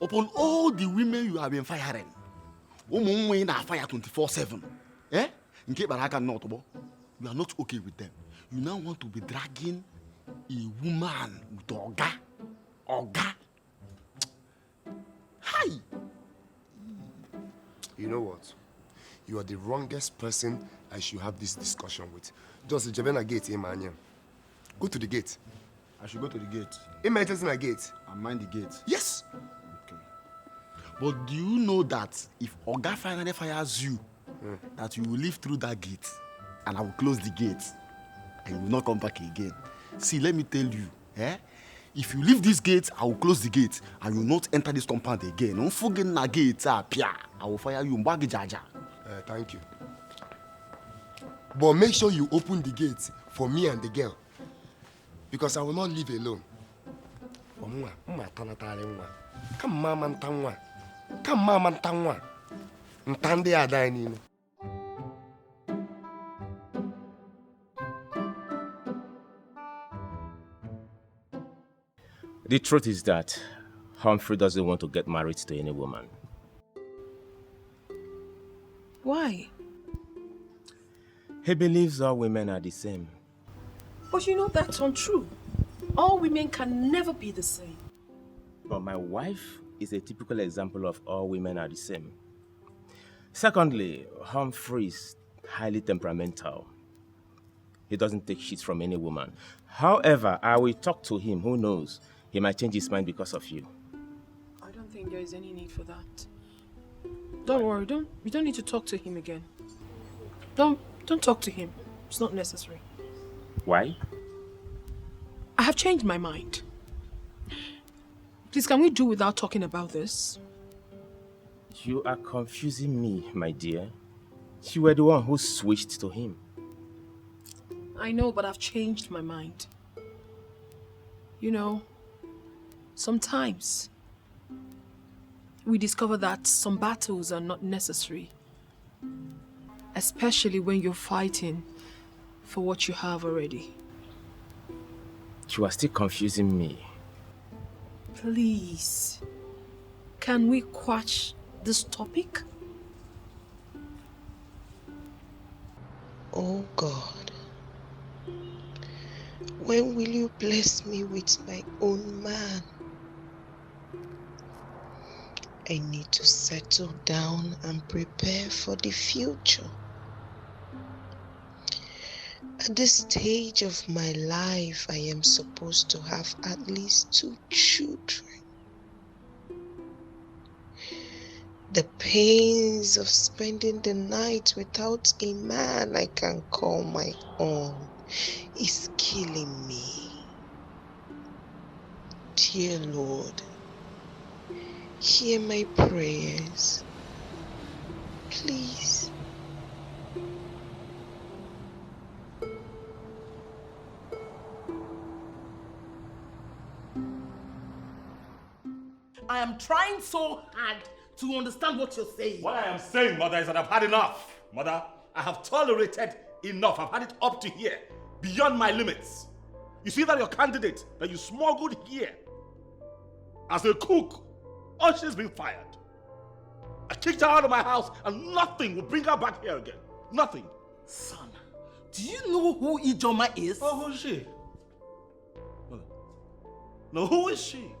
upon all the women you have been firing, women are fired 24/7. Eh? In case Baraka not, you are not okay with them. You now want to be dragging a woman with Oga. Oga. Hi. You know what? You are the wrongest person I should have this discussion with. Just Jebena gate, man. Go to the gate. I should go to the gate. Emergency na gate. And mind the gate. Yes. Okay. But do you know that if Oga finally fires you, that you will live through that gate, and I will close the gate, and you will not come back again? See, let me tell you, if you leave this gate, I will close the gate, and you will not enter this compound again. Don't forget the gate, I will fire you. Thank you. But make sure you open the gate for me and the girl. because I will not live alone. Come, Mama, Ntangwa. Come, Mama, Ntangwa. Ntande Adainino. The truth is that Humphrey doesn't want to get married to any woman. Why? He believes all women are the same. But you know that's untrue. All women can never be the same. But my wife is a typical example of all women are the same. Secondly, Humphrey is highly temperamental. He doesn't take shit from any woman. However, I will talk to him. Who knows? He might change his mind because of you. I don't think there is any need for that. Don't worry, we don't need to talk to him again. Don't talk to him. It's not necessary. Why? I have changed my mind. Please, can we do without talking about this? You are confusing me, my dear. You were the one who switched to him. I know, but I've changed my mind. You know, sometimes we discover that some battles are not necessary, especially when you're fighting for what you have already. You are still confusing me. Please, can we quash this topic? Oh God, when will you bless me with my own man? I need to settle down and prepare for the future. At this stage of my life, I am supposed to have at least 2 children. The pains of spending the night without a man I can call my own is killing me. Dear Lord, hear my prayers, please. I am trying so hard to understand what you're saying. What I am saying, Mother, is that I've had enough. Mother, I have tolerated enough. I've had it up to here, beyond my limits. You see that your candidate that you smuggled here as a cook, oh, she's been fired. I kicked her out of my house and nothing will bring her back here again. Nothing. Son, do you know who Ijoma is? Oh, who is she? Mother. No, who is she?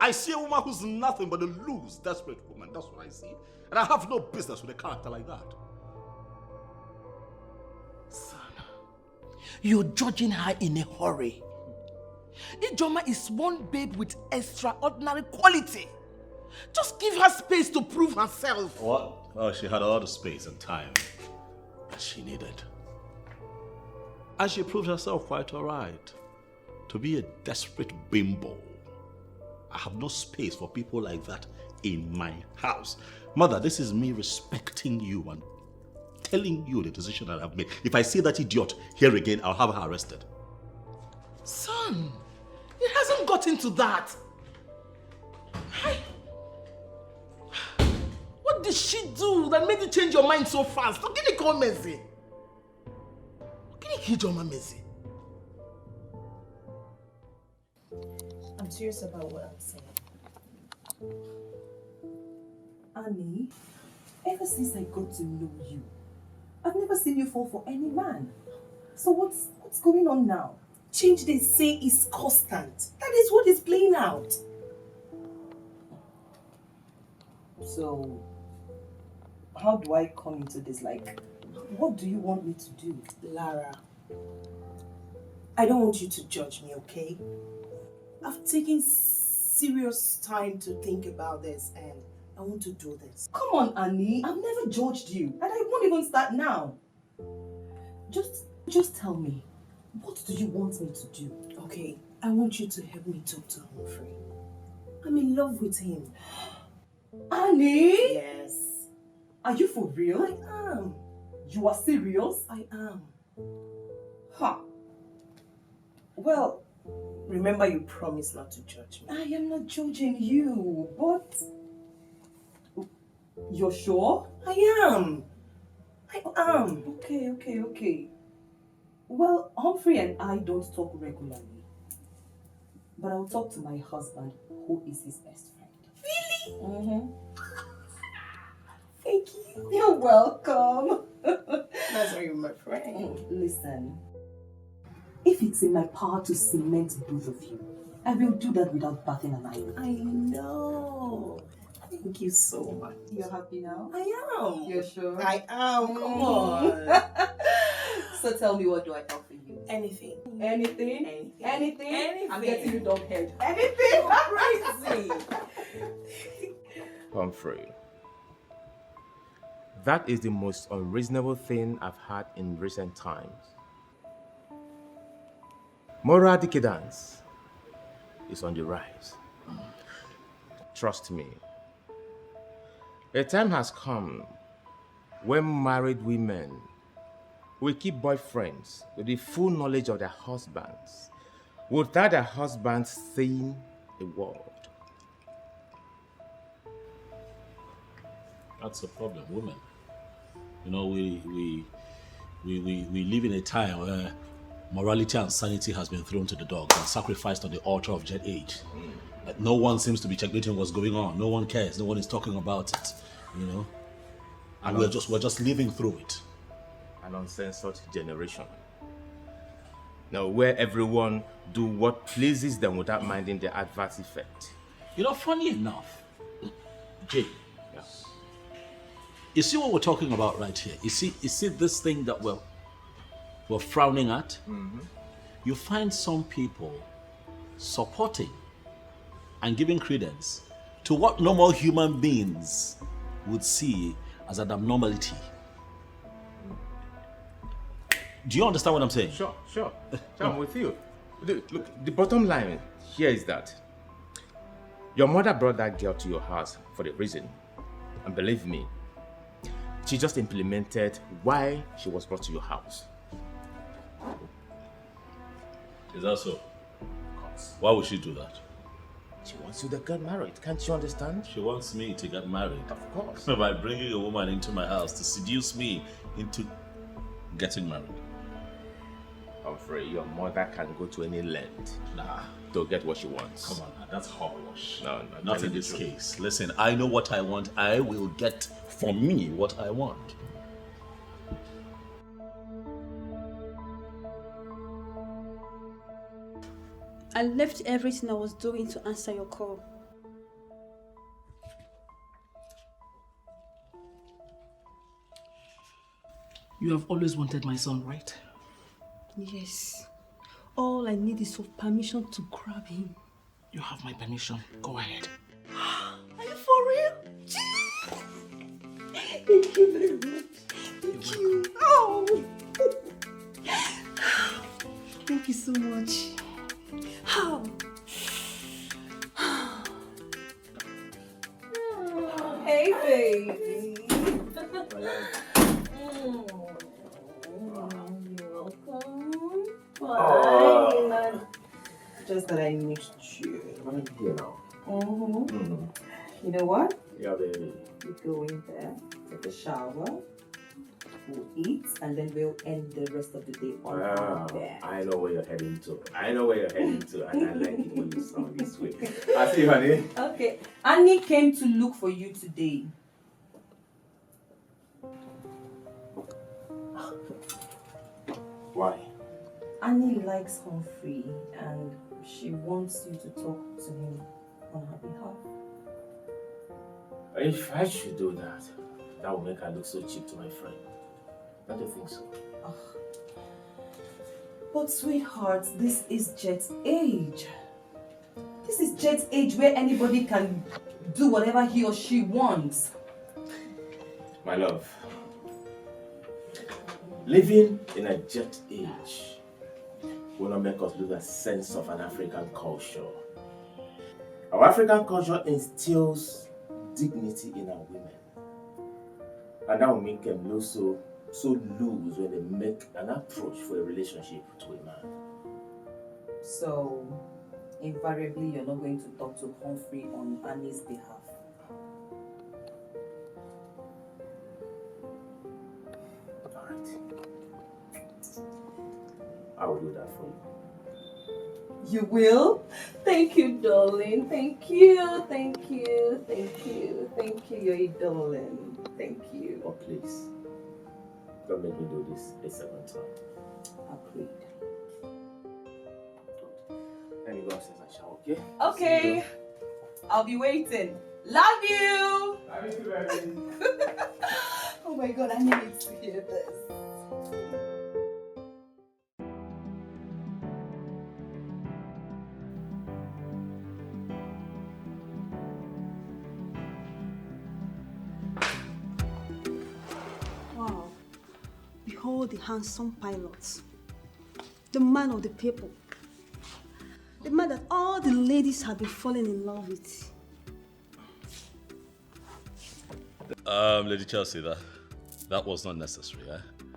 I see a woman who's nothing but a loose, desperate woman. That's what I see. And I have no business with a character like that. Son, you're judging her in a hurry. Ijoma is one babe with extraordinary quality. Just give her space to prove herself. What? Oh, she had all the space and time that she needed. And she proved herself quite all right. To be a desperate bimbo. I have no space for people like that in my house. Mother, this is me respecting you and telling you the decision that I've made. If I see that idiot here again, I'll have her arrested. Son, it hasn't gotten to that. What did she do that made you change your mind so fast? Don't get it called Messi. Get it Ijoma Messi. I'm serious about what I'm saying. Annie, ever since I got to know you, I've never seen you fall for any man. So what's going on now? Change they say is constant. That is what is playing out. So, how do I come into this? Like, what do you want me to do? Lara, I don't want you to judge me, okay? I've taken serious time to think about this and I want to do this. Come on, Annie. I've never judged you. And I won't even start now. Just tell me, what do you want me to do? Okay, I want you to help me talk to Humphrey. I'm in love with him. Annie? Yes. Are you for real? I am. You are serious? I am. Ha! Well, Remember you promised not to judge me. I am not judging you, but... You're sure? I am. Okay. Well, Humphrey and I don't talk regularly. But I'll talk to my husband, who is his best friend. Really? Mm-hmm. Thank you. You're welcome. That's why you're my friend. Listen, if it's in my power to cement both of you, I will do that without batting an eye. I know. Thank you so much. You're happy now? I am. You're sure? I am. Come on. So tell me, what do I offer you? Anything. Anything? Anything? I'm getting you dog head. Anything? Crazy. Humphrey, that is the most unreasonable thing I've had in recent times. Moral decadence is on the rise. Trust me. A time has come when married women will keep boyfriends with the full knowledge of their husbands without their husbands saying a word. That's the problem, women. You know, we live in a time where morality and sanity has been thrown to the dogs and sacrificed on the altar of jet age. No one seems to be checking what's going on. No one cares. No one is talking about it. You know, and we're just living through it. An uncensored generation. Now, where everyone do what pleases them without minding the adverse effect. You know, funny enough, Jay. You see what we're talking about right here? You see this thing that we're frowning at? Mm-hmm. You find some people supporting and giving credence to what normal human beings would see as an abnormality. Do you understand what I'm saying? Sure. I'm with you. Look, the bottom line here is that your mother brought that girl to your house for a reason. And believe me, she just implemented why she was brought to your house. Is that so? Why would she do that? She wants you to get married. Can't you understand? She wants me to get married. Of course. By bringing a woman into my house to seduce me into getting married. Humphrey, your mother can go to any length to get what she wants. Come on, that's hogwash. No, not in this case. Listen, I know what I want. I will get for me what I want. I left everything I was doing to answer your call. You have always wanted my son, right? Yes. All I need is your permission to grab him. You have my permission. Go ahead. Are you for real? Thank you very much. Thank you. Oh. Thank you so much. How? Hey, baby. You're welcome. Fine. Just that I missed you. I'm here now. You know what? Yeah, baby. We go in there, take a shower, we'll eat, and then we'll end the rest of the day on our bed. I know where you're heading to. And I like it when you sound this way. I see you, honey. Okay. Annie came to look for you today. Why? Annie likes Humphrey and she wants you to talk to him on her behalf. If I should do that, that would make her look so cheap to my friend. Don't you think so? But sweetheart, this is Jet's age. This is Jet's age where anybody can do whatever he or she wants. My love, living in a jet age will not make us lose a sense of an African culture. Our African culture instills dignity in our women. And that will make them look so loose when they make an approach for a relationship to a man. So, invariably, you're not going to talk to Humphrey on Annie's behalf. Alright. I will do that for you. You will? Thank you, darling. Thank you. Thank you. Thank you. Thank you. You're a darling. Thank you. Oh, please. Don't make me do this a second time. Agreed. Let me go upstairs and shower, okay? Okay. I'll be waiting. Love you. Love you too, baby. Oh my God, I need to hear this. Wow. Behold the handsome pilot. The man of the people. The man that all the ladies have been falling in love with. Lady Chelsea, that was not necessary.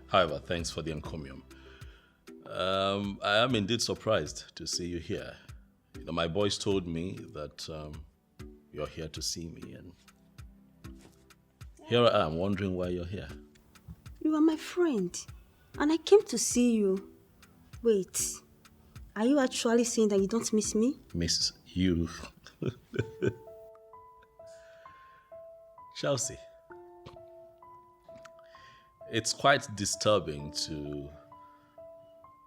However, thanks for the encomium. I am indeed surprised to see you here. You know, my boys told me that you're here to see me, and here I am wondering why you're here. You are my friend, and I came to see you. Wait, are you actually saying that you don't miss me? Miss you. Chelsea, it's quite disturbing to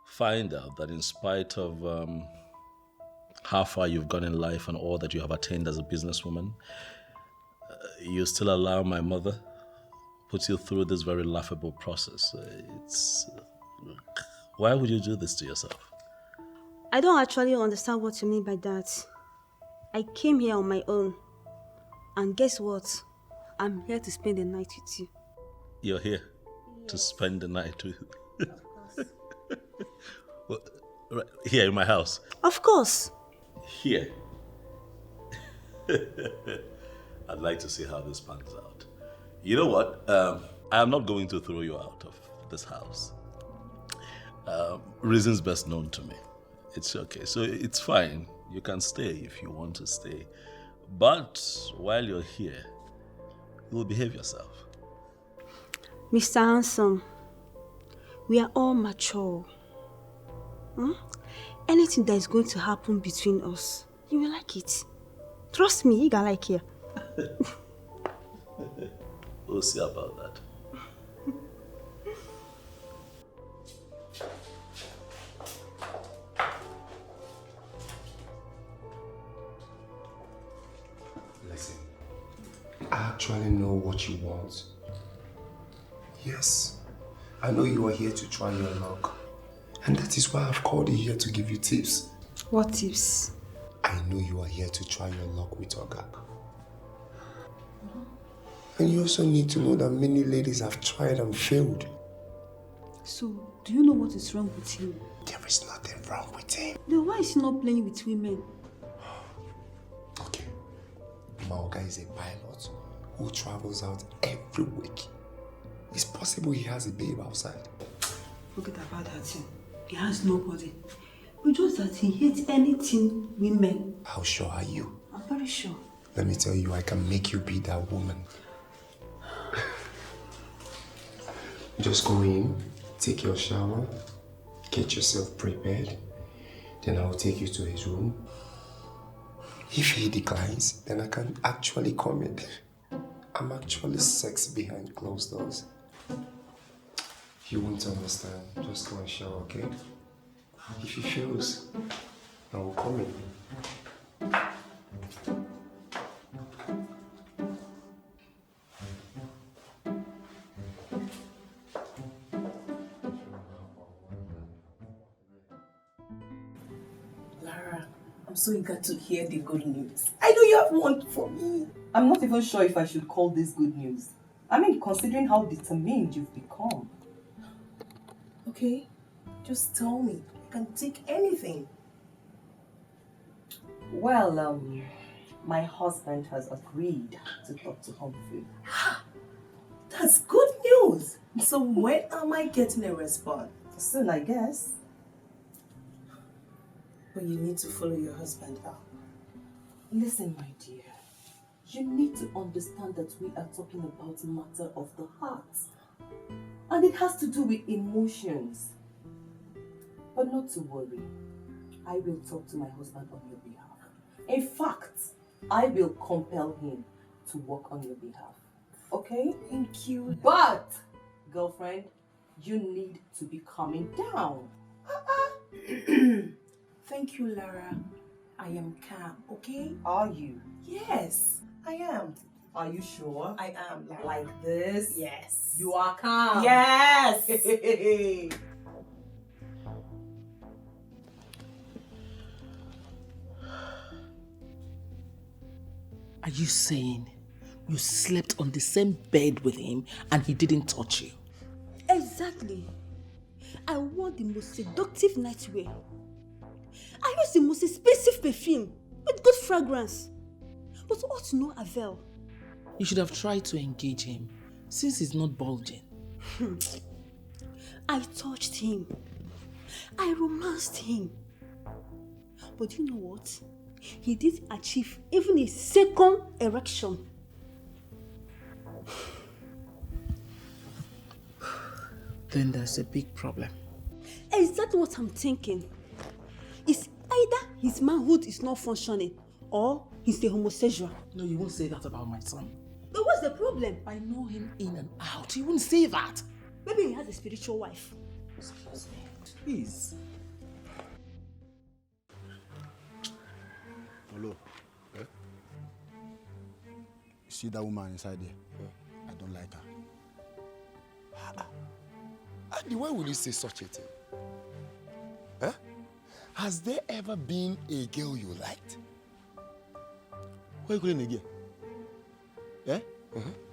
find out that in spite of how far you've gone in life and all that you have attained as a businesswoman, you still allow my mother put you through this very laughable process. Why would you do this to yourself? I don't actually understand what you mean by that. I came here on my own. And guess what? I'm here to spend the night with you. You're here to spend the night with well, right here in my house? Of course. Here? I'd like to see how this pans out. You know what? I am not going to throw you out of this house. Reasons best known to me. It's okay. So it's fine. You can stay if you want to stay. But while you're here, you will behave yourself. Mr. Handsome, we are all mature. Anything that is going to happen between us, you will like it. Trust me, you gonna like it. We'll see about that. Listen, I actually know what you want. Yes, I know you are here to try your luck. And that is why I've called you here to give you tips. What tips? I know you are here to try your luck with Okam. And you also need to know that many ladies have tried and failed. So, do you know what is wrong with him? There is nothing wrong with him. Then why is he not playing with women? Okay. Maoka is a pilot who travels out every week. It's possible he has a babe outside. Forget about that thing. He has nobody. But just that he hates anything women. How sure are you? I'm very sure. Let me tell you, I can make you be that woman. Just go in, take your shower, get yourself prepared. Then I will take you to his room. If he declines, then I can actually come in. I'm actually sexy behind closed doors. You won't understand. Just go and shower, okay? If he fails, I will come in. Lara, I'm so eager to hear the good news. I know you have one for me. I'm not even sure if I should call this good news. I mean, considering how determined you've become. Okay, just tell me. I can take anything. Well, my husband has agreed to talk to Humphrey. That's good news. So when am I getting a response? Soon, I guess. But you need to follow your husband up. Listen, my dear. You need to understand that we are talking about matter of the heart. And it has to do with emotions. But not to worry. I will talk to my husband on your behalf. In fact, I will compel him to work on your behalf. Okay? Thank you. But, girlfriend, you need to be calming down. Thank you, Lara. I am calm, okay? Are you? Yes, I am. Are you sure? I am, Lara. Like this? Yes. You are calm? Yes! Are you saying you slept on the same bed with him and he didn't touch you? Exactly. I wore the most seductive nightwear. I used the most expensive perfume with good fragrance. But all to no avail. You should have tried to engage him since he's not bulging. I touched him. I romanced him. But you know what? He did achieve even a second erection. Then there's a big problem. Exactly what I'm thinking. It's either his manhood is not functioning or he's a homosexual. No, you won't say that about my son. But what's the problem? I know him in and out. You wouldn't say that. Maybe he has a spiritual wife. Excuse me. Please. Hello. Eh? You see that woman inside there? I don't like her. Andy, why would you say such a thing? Huh? Has there ever been a girl you liked? Why are you calling a girl? Eh?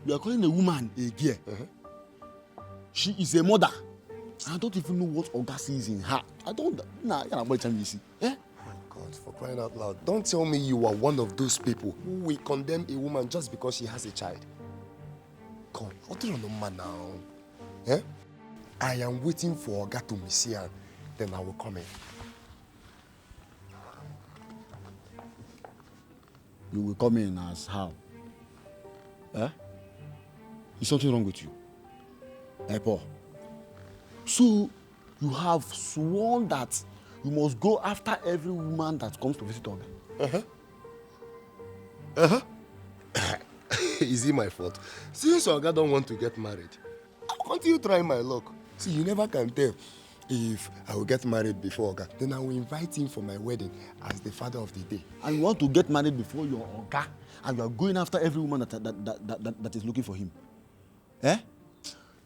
You are calling a woman a girl. She is a mother. I don't even know what Oga sees in her. I don't. Nah, you can't tell me this. Eh? My God, for crying out loud. Don't tell me you are one of those people who will condemn a woman just because she has a child. God, what do you know, man now? Eh? I am waiting for Oga to miss her, then I will come in. You will come in as how? Eh? Is something wrong with you? Eh, Paul? So, you have sworn that you must go after every woman that comes to visit Oga? Is it my fault? Since Oga don't want to get married, I'll continue trying my luck. See, you never can tell. If I will get married before Oga, then I will invite him for my wedding as the father of the day. And you want to get married before your Oga, and you are going after every woman that is looking for him. Eh?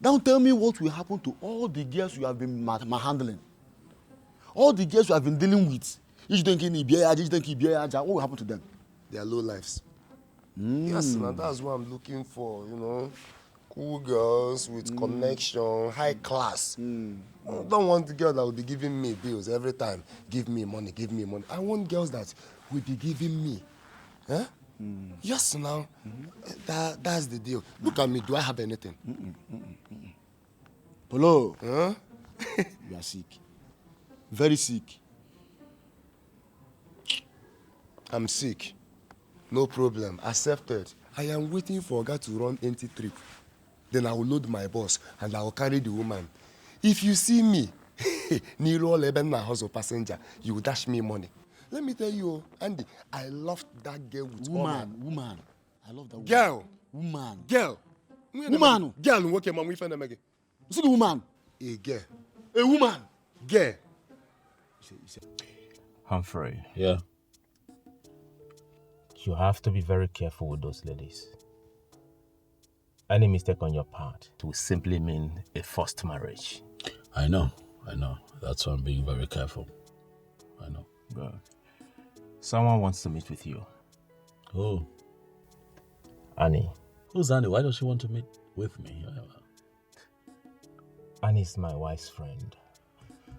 Don't tell me what will happen to all the girls you have been handling. All the girls you have been dealing with. Each thinking what will happen to them? They are low lives. Yes, now that's what I'm looking for, you know. Cool girls with connection, high class. I don't want the girl that will be giving me bills every time. Give me money, give me money. I want girls that will be giving me. Eh? Yes, now. That's the deal. Look at me. Do I have anything? Polo. Huh? You are sick. Very sick. I'm sick. No problem. Accepted. I am waiting for Oga to run empty trip. Then I will load my bus and I will carry the woman. If you see me, Niro Lebena house of passenger, you will dash me money. Let me tell you, Andy, I loved that girl with woman. I love that woman. Girl. Woman. Girl. Woman. Girl, what can we find them again? You see the woman? A girl. A woman. Girl. Humphrey. Yeah. You have to be very careful with those ladies. Any mistake on your part will simply mean a forced marriage. I know. That's why I'm being very careful. I know. Good. Someone wants to meet with you. Who? Annie. Who's Annie? Why does she want to meet with me? Annie's my wife's friend.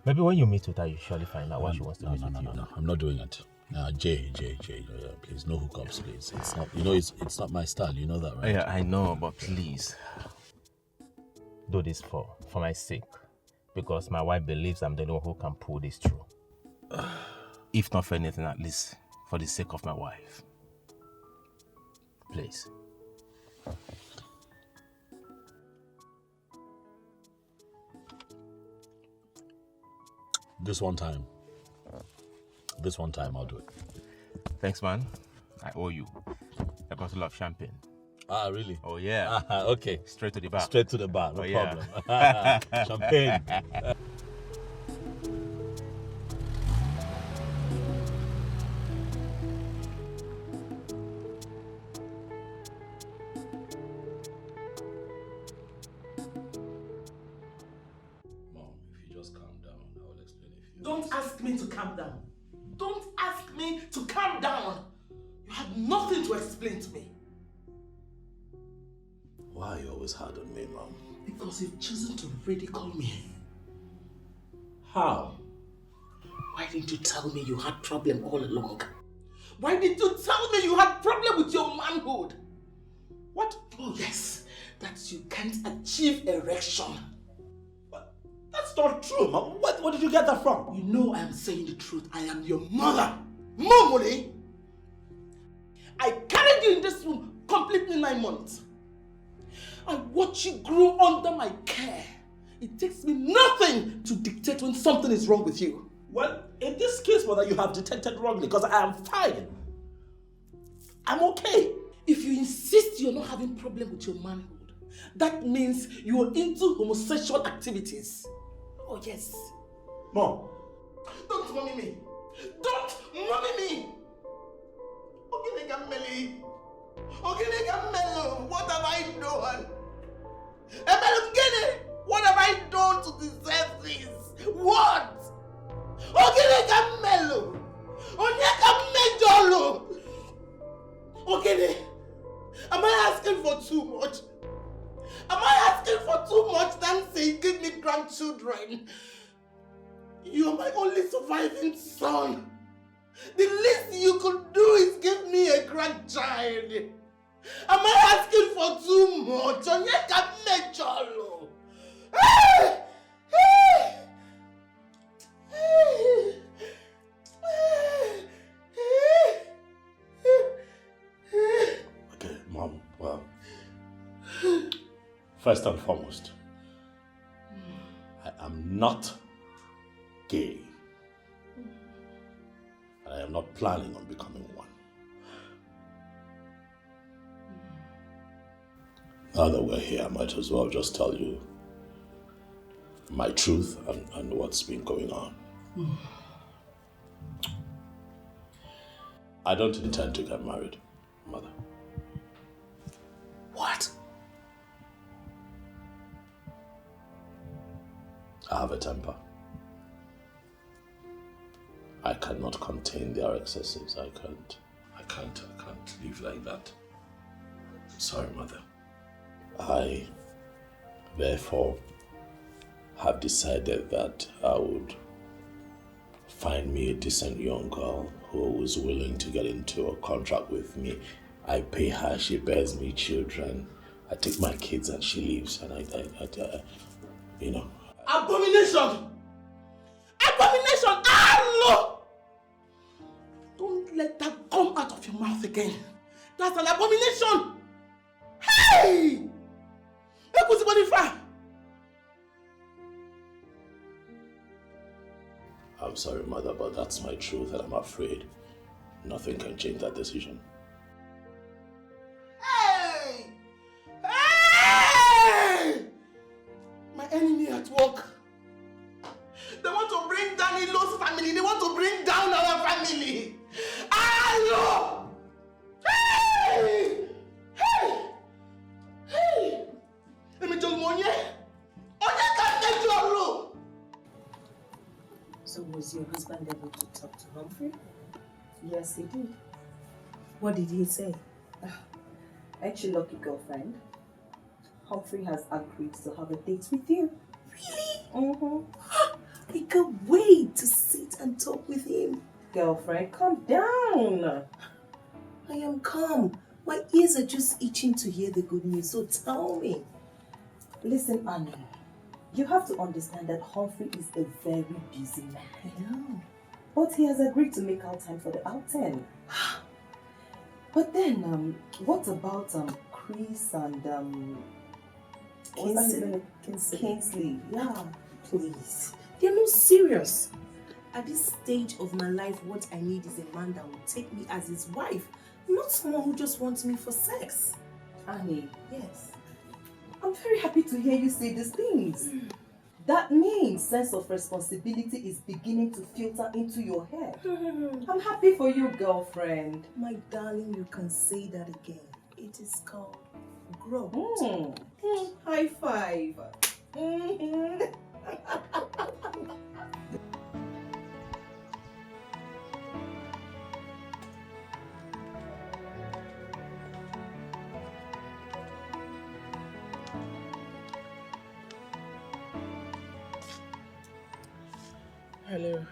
Maybe when you meet with her, you surely find out why she wants to meet with you. No, I'm not doing it. Jay, please, no hookups, please. It's not, it's not my style. You know that, right? Yeah, I know, but please do this for my sake, because my wife believes I'm the one who can pull this through. If not for anything, at least for the sake of my wife. Please. This one time I'll do it. Thanks, man. I owe you a bottle of champagne. Ah, really? Oh, yeah. Okay. Straight to the bar. Straight to the bar, no Oh, problem. Champagne. Don't ask me to calm down. Don't ask me to calm down. You have nothing to explain to me. Why are you always hard on me, Mom? Because you've chosen to ridicule me. How? Why didn't you tell me you had problem all along? Why did you tell me you had problem with your manhood? What? Oh yes, that you can't achieve erection. That's not true, Mom. What did you get that from? You know I am saying the truth. I am your mother. Momole! I carried you in this room completely 9 months. I watched you grow under my care. It takes me nothing to dictate when something is wrong with you. Well, in this case, Mother, you have detected wrongly because I am fine. I'm okay. If you insist you're not having problem with your manhood, that means you're into homosexual activities. Oh yes. Mom. Don't mommy me. Don't mommy me. What have I done? What have I done to deserve this? What? Am I asking for too much? Am I asking for too much than saying give me grandchildren? You're my only surviving son. The least you could do is give me a grandchild. Am I asking for too much? Okay, Mom, well, first and foremost, I am not gay. I am not planning on becoming one. Now that we're here, I might as well just tell you my truth and what's been going on. I don't intend to get married, Mother. What? I have a temper. I cannot contain their excesses. I can't live like that. Sorry, Mother. I, therefore, have decided that I would find me a decent young girl who is willing to get into a contract with me. I pay her, she bears me children. I take my kids and she leaves, and you know. Abomination! Abomination! Ah, no! Don't let that come out of your mouth again. That's an abomination! Hey! I'm sorry, Mother, but that's my truth, and I'm afraid nothing can change that decision. Hey! Hey! My enemy at work. They want to bring down Ilo's family. They want to bring down our family. Hello! Hey! Hey! Hey! So was your husband able to talk to Humphrey? Yes, he did. What did he say? Ain't you lucky, girlfriend? Humphrey has agreed to have a date with you. Really? I can't wait to sit and talk with him. Girlfriend, calm down. I am calm. My ears are just itching to hear the good news, so tell me. Listen, Annie. You have to understand that Humphrey is a very busy man. I know. But he has agreed to make out time for the outing. But then, what about Chris and Kingsley? Yeah. Please. They're not serious. At this stage of my life, what I need is a man that will take me as his wife, not someone who just wants me for sex. Annie, Yes. I'm very happy to hear you say these things. That means sense of responsibility is beginning to filter into your head. I'm happy for you, girlfriend. My darling, you can say that again. It is called growth. High five. Hello.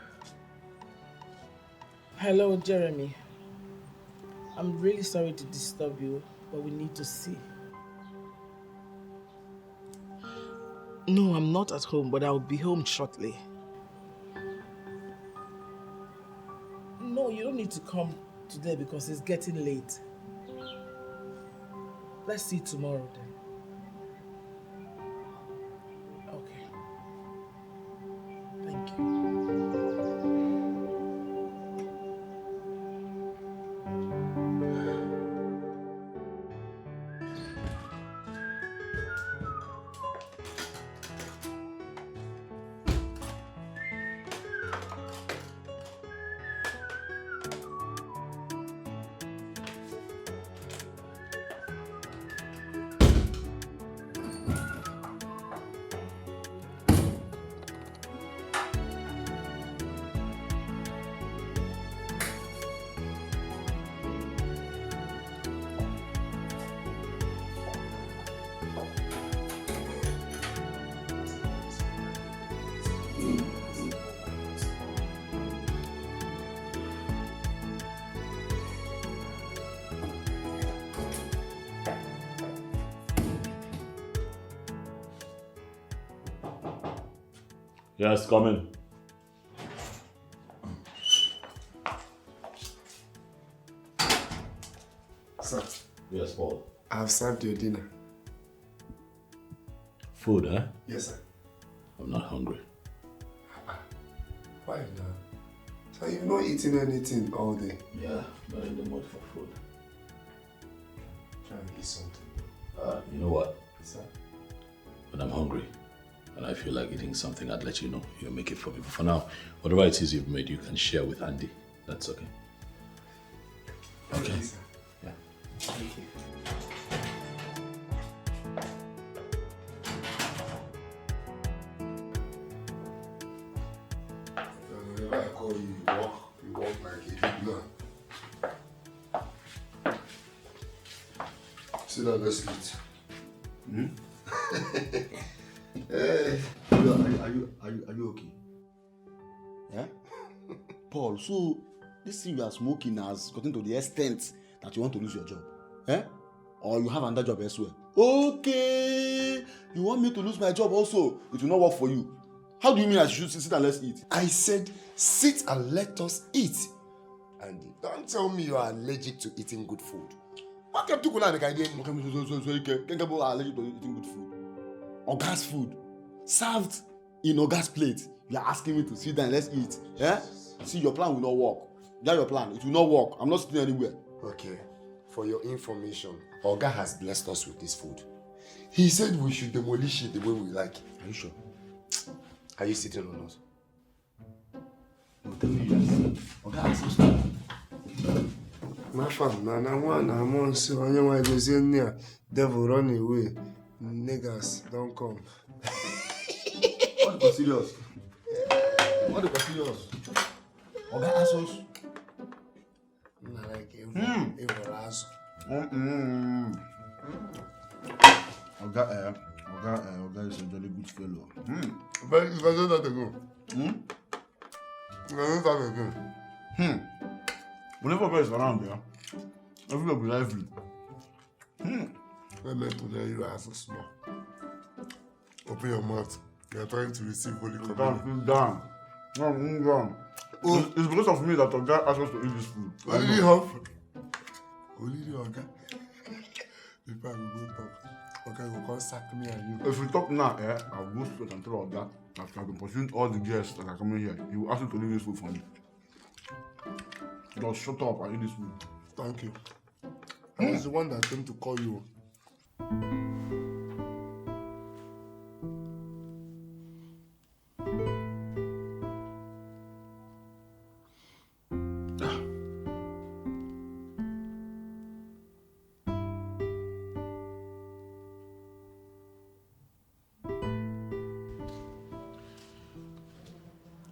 Hello, Jeremy. I'm really sorry to disturb you, but we need to see. No, I'm not at home, but I'll be home shortly. No, you don't need to come today because it's getting late. Let's see tomorrow then. Okay. Thank you. Yes, come in. Sir. Yes, Paul. I've served your dinner. Food, eh? Yes, sir. I'm not hungry. Why now? So you've not eaten anything all day? Yeah, not in the mood for food. Try and eat something. You know what? Sir? When I'm hungry and I feel like eating something, I'd let you know. You'll make it for me. But for now, whatever it is you've made, you can share with Andy. That's okay. Okay. Sir. Yeah. Thank you. Whenever I call you, you walk like a big man. Sit down, let's eat. Hey, are you okay? Yeah? Paul, so this thing you are smoking has gotten to the extent that you want to lose your job. Eh? Or you have another job elsewhere. Okay. You want me to lose my job also? It will not work for you. How do you mean I should sit and let's eat? I said sit and let us eat. And don't tell me you are allergic to eating good food. What kept you going to allergic to eating good food? Oga's food. Served in Oga's plate. You are asking me to sit down and let's eat. Yeah? See, your plan will not work. That's your plan. It will not work. I'm not sitting anywhere. Okay. For your information, Oga has blessed us with this food. He said we should demolish it the way we like. Are you sure? Are you sitting or not? No, tell me yes. Oga has us to. My fam, na one, I'm on so I know I go say near devil run away. Niggas don't come. What the serious? What the serious? Oga has us. Na like evil ass. Oga is a jolly good fellow. But if I say that again. I don't that again. Whenever Oga is around there, everybody will be lively. Let me put you as a small. Open your mouth. You are trying to receive Holy Communion. Down. It's because of me that Oga asked us to eat this food. Only Humphrey. Only Oga. If I will go talk, Oga will come sack me and you. If we talk now, I'll go straight and tell Oga that I've been pursuing all the guests that are coming here. He will ask you to leave this food for me. Just shut up and eat this food. Thank you. I was the one that came to call you.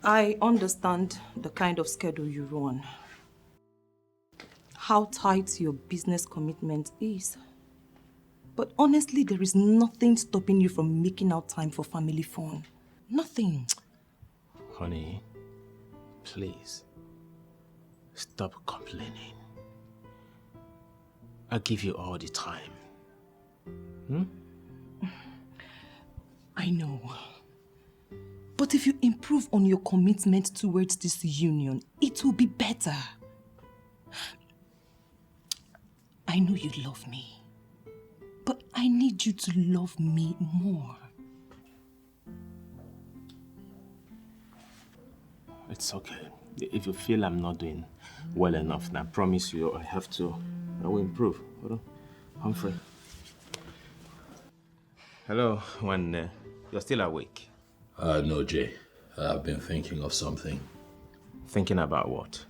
I understand the kind of schedule you run, how tight your business commitment is. But honestly, there is nothing stopping you from making out time for family fun. Nothing. Honey, please, stop complaining. I'll give you all the time. I know. But if you improve on your commitment towards this union, it will be better. I know you love me, but I need you to love me more. It's okay. If you feel I'm not doing well enough, then I promise you I will improve. Hold on. Humphrey. Hello, when you're still awake. No, Jay. I've been thinking of something. Thinking about what?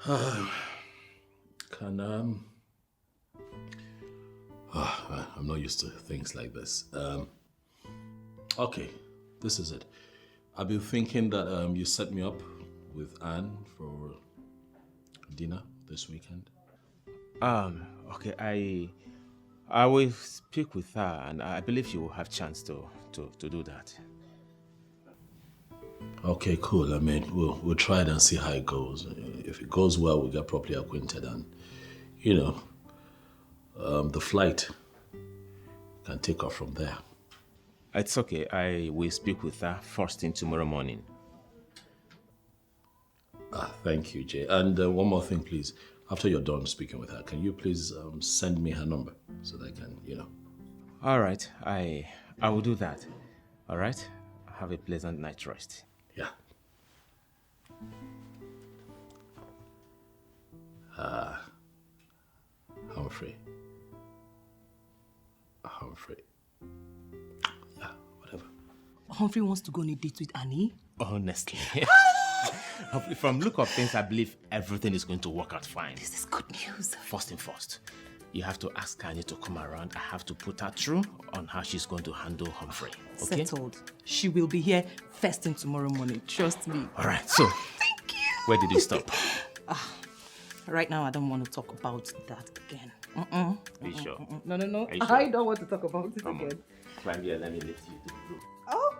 I'm not used to things like this. Okay, this is it. I've been thinking that you set me up with Anne for dinner this weekend. Okay, I will speak with her, and I believe she will have chance to do that. Okay, cool. I mean, we'll try it and see how it goes. If it goes well, we'll get properly acquainted, and the flight can take off from there. It's okay. I will speak with her first thing tomorrow morning. Thank you, Jay. And one more thing, please. After you're done speaking with her, can you please send me her number so that I can, All right. I will do that. All right? Have a pleasant night rest. Yeah. Humphrey. Yeah, whatever. Humphrey wants to go on a date with Annie? Honestly. From look of things, I believe everything is going to work out fine. This is good news. First thing first, you have to ask Annie to come around. I have to put her through on how she's going to handle Humphrey. Okay? Settled. She will be here first thing tomorrow morning. Trust me. All right, so thank you. Where did you stop? Right now, I don't want to talk about that again. Are you sure? No. Are you sure? I don't want to talk about it again. Climb here, let me lift you to the roof. Oh.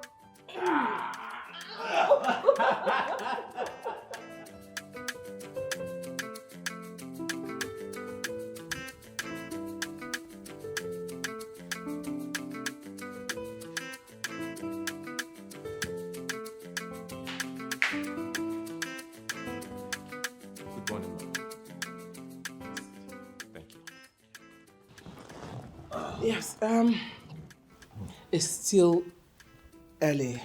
Good morning, ma'am. Thank you. Yes, it's still early.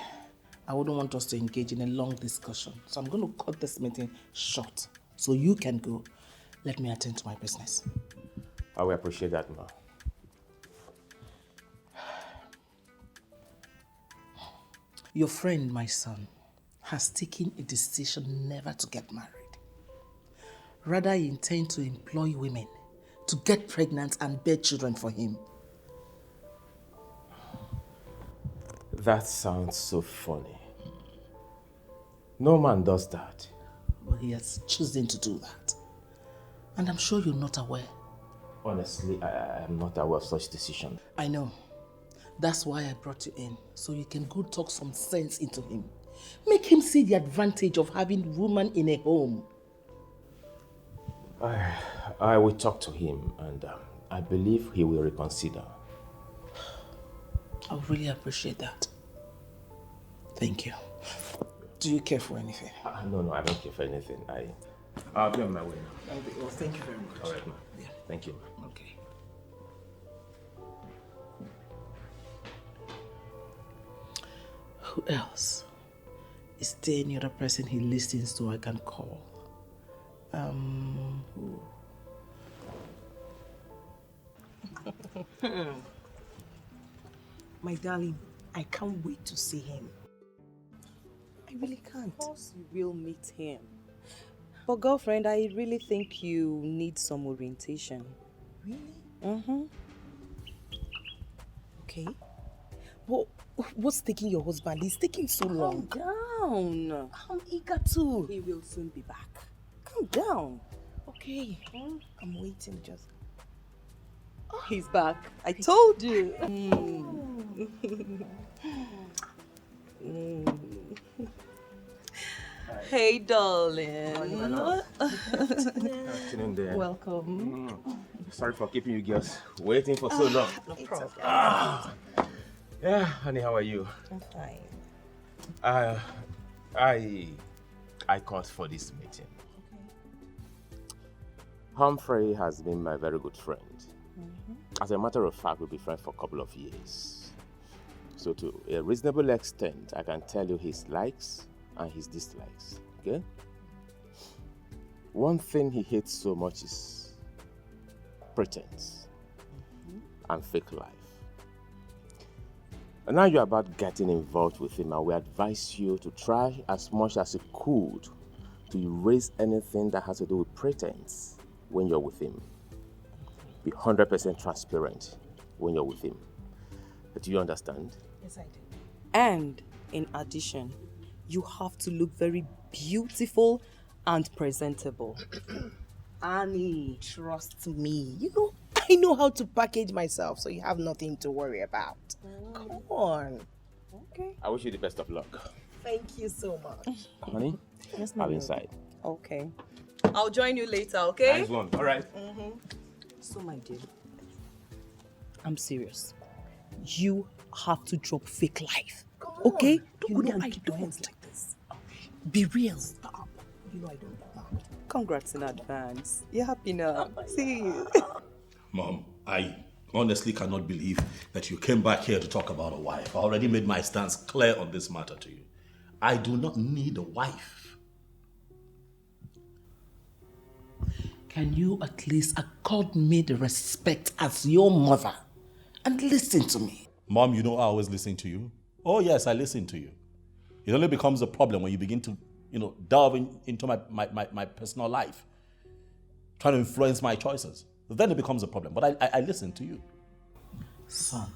I wouldn't want us to engage in a long discussion. So I'm going to cut this meeting short. So you can go. Let me attend to my business. I will appreciate that, ma'am. Your friend, my son, has taken a decision never to get married. Rather, he intends to employ women to get pregnant and bear children for him. That sounds so funny. No man does that. But he has chosen to do that. And I'm sure you're not aware. Honestly, I am not aware of such decision. I know. That's why I brought you in, so you can go talk some sense into him. Make him see the advantage of having woman in a home. I will talk to him, and I believe he will reconsider. I really appreciate that. Thank you. Do you care for anything? No, I don't care for anything. I'll be on my way now. Well, thank you very much. All right, ma. Yeah. Thank you, ma. Okay. Who else? Is there any other person he listens to I can call? Who? My darling, I can't wait to see him. I really can't. Of course you will meet him. But girlfriend, I really think you need some orientation. Really? Mm-hmm. Okay. Well, what's taking your husband? He's taking so long. Calm down. I'm eager to. He will soon be back. Calm down. Okay. I'm waiting just. Oh, he's back. I told you. Hey, darling. Afternoon there. Welcome. Sorry for keeping you girls waiting for so long. No problem. Yeah, honey, how are you? I'm fine. I called for this meeting. Humphrey has been my very good friend. As a matter of fact, we'll be friends for a couple of years. So to a reasonable extent, I can tell you his likes and his dislikes, okay? One thing he hates so much is pretense and fake life. And now you're about getting involved with him, and we advise you to try as much as you could to erase anything that has to do with pretense when you're with him. Be 100% transparent when you're with him. Do you understand? Yes, I do. And in addition, you have to look very beautiful and presentable. Annie, trust me. I know how to package myself, so you have nothing to worry about. Come on. Okay. I wish you the best of luck. Thank you so much. Honey, Yes, I'm ma'am. inside. Okay. I'll join you later, okay? Nice one. All right. So, my dear, I'm serious. You have to drop fake life. Okay? Don't go there and keep your hands like this. Be real. Stop. You know I don't do that. Congrats in advance. You're happy now. See you. Mom, I honestly cannot believe that you came back here to talk about a wife. I already made my stance clear on this matter to you. I do not need a wife. Can you at least accord me the respect as your mother and listen to me? Mom, you know I always listen to you. Oh yes, I listen to you. It only becomes a problem when you begin to, delve into my personal life, trying to influence my choices. Then it becomes a problem. But I listen to you. Son,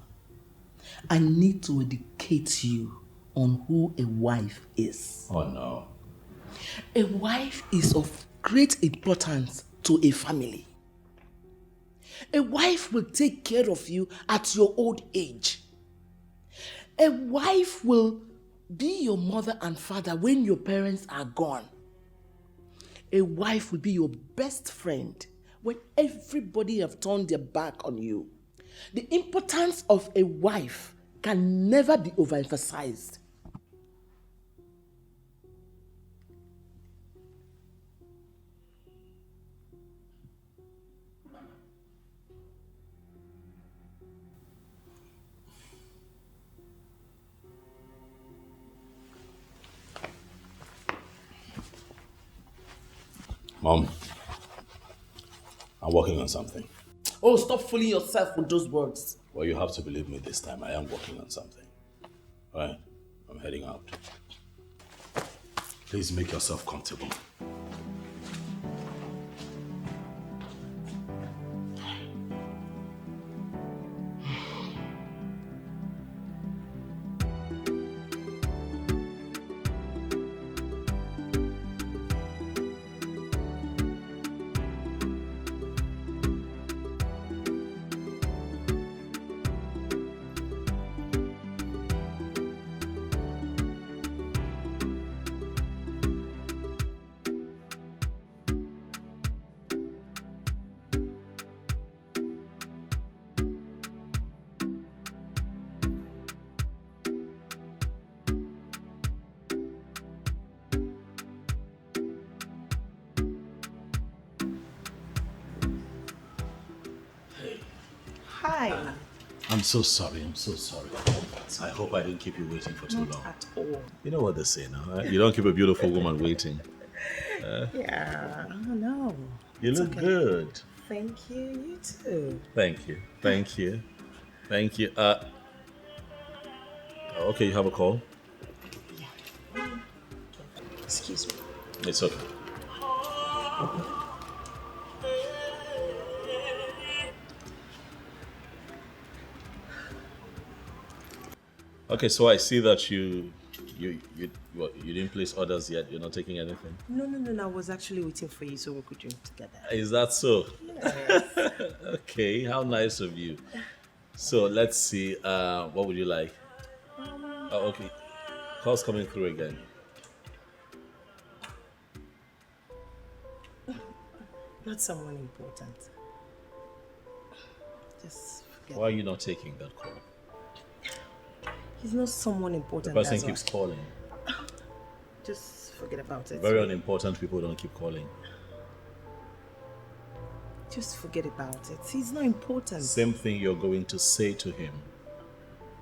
I need to educate you on who a wife is. Oh no. A wife is of great importance to a family. A wife will take care of you at your old age. A wife will be your mother and father when your parents are gone. A wife will be your best friend when everybody have turned their back on you. The importance of a wife can never be overemphasized. Mom, I'm working on something. Oh, stop fooling yourself with those words. Well, you have to believe me this time. I am working on something. All right, I'm heading out. Please make yourself comfortable. Hi. I'm so sorry. I hope I didn't keep you waiting for too long. Not at all. You know what they say now, right? You don't keep a beautiful woman waiting. Yeah, no. You look good. Thank you, you too. Thank you. Okay, you have a call? Excuse me. It's okay. Okay, so I see that you didn't place orders yet. You're not taking anything. No. I was actually waiting for you so we could drink together. Is that so? Yes. Okay, how nice of you. So let's see. What would you like? Oh, okay. Call's coming through again. Not someone important. Just forget. Why are you not taking that call? He's not someone important. The person keeps calling. Just forget about it. Very unimportant people don't keep calling. Just forget about it. He's not important. Same thing you're going to say to him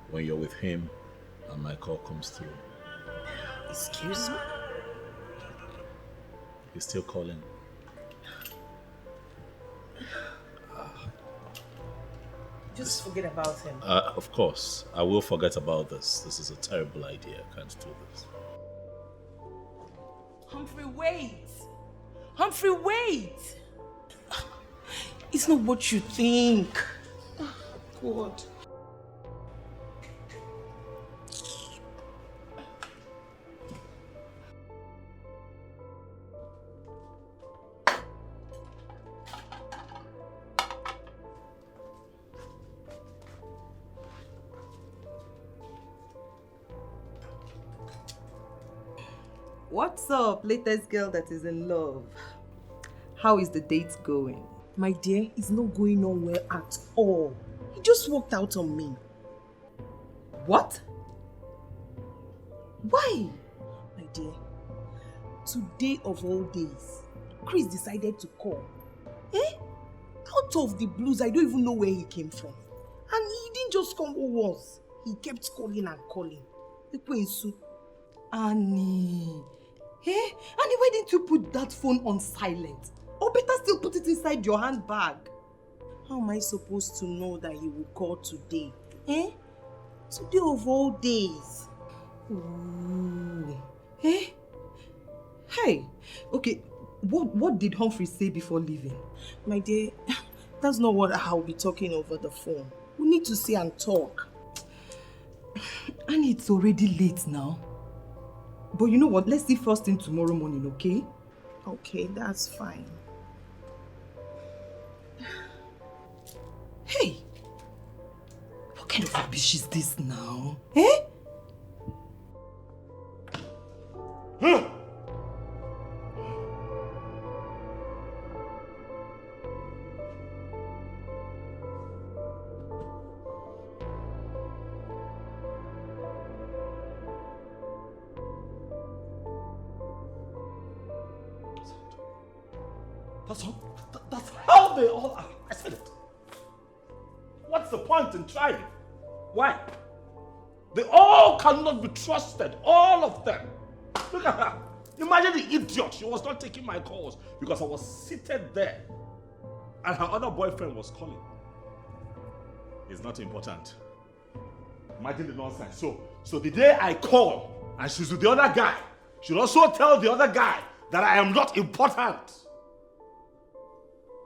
when you're with him and my call comes through. Excuse me? He's still calling. Just forget about him. Of course, I will forget about this. This is a terrible idea. I can't do this. Humphrey, wait! Humphrey, wait! It's not what you think. God. What's up, latest girl that is in love? How is the date going? My dear, it's not going on well at all. He just walked out on me. What? Why? My dear, today of all days, Chris decided to call. Out of the blues, I don't even know where he came from. And he didn't just come once. He kept calling and calling. Annie. Annie, why didn't you put that phone on silent? Or better still put it inside your handbag. How am I supposed to know that he will call today? Today of all days. Ooh. Hey, okay, what did Humphrey say before leaving? My dear, that's not what I'll be talking over the phone. We need to see and talk. And it's already late now. But you know what? Let's see first thing tomorrow morning, okay? Okay, that's fine. Hey! What kind of rubbish is this now? That's how they all are. I said it. What's the point in trying? Why? They all cannot be trusted. All of them. Look at her. Imagine the idiot. She was not taking my calls because I was seated there and her other boyfriend was calling. It's not important. Imagine the nonsense. So the day I call and she's with the other guy, she'll also tell the other guy that I am not important.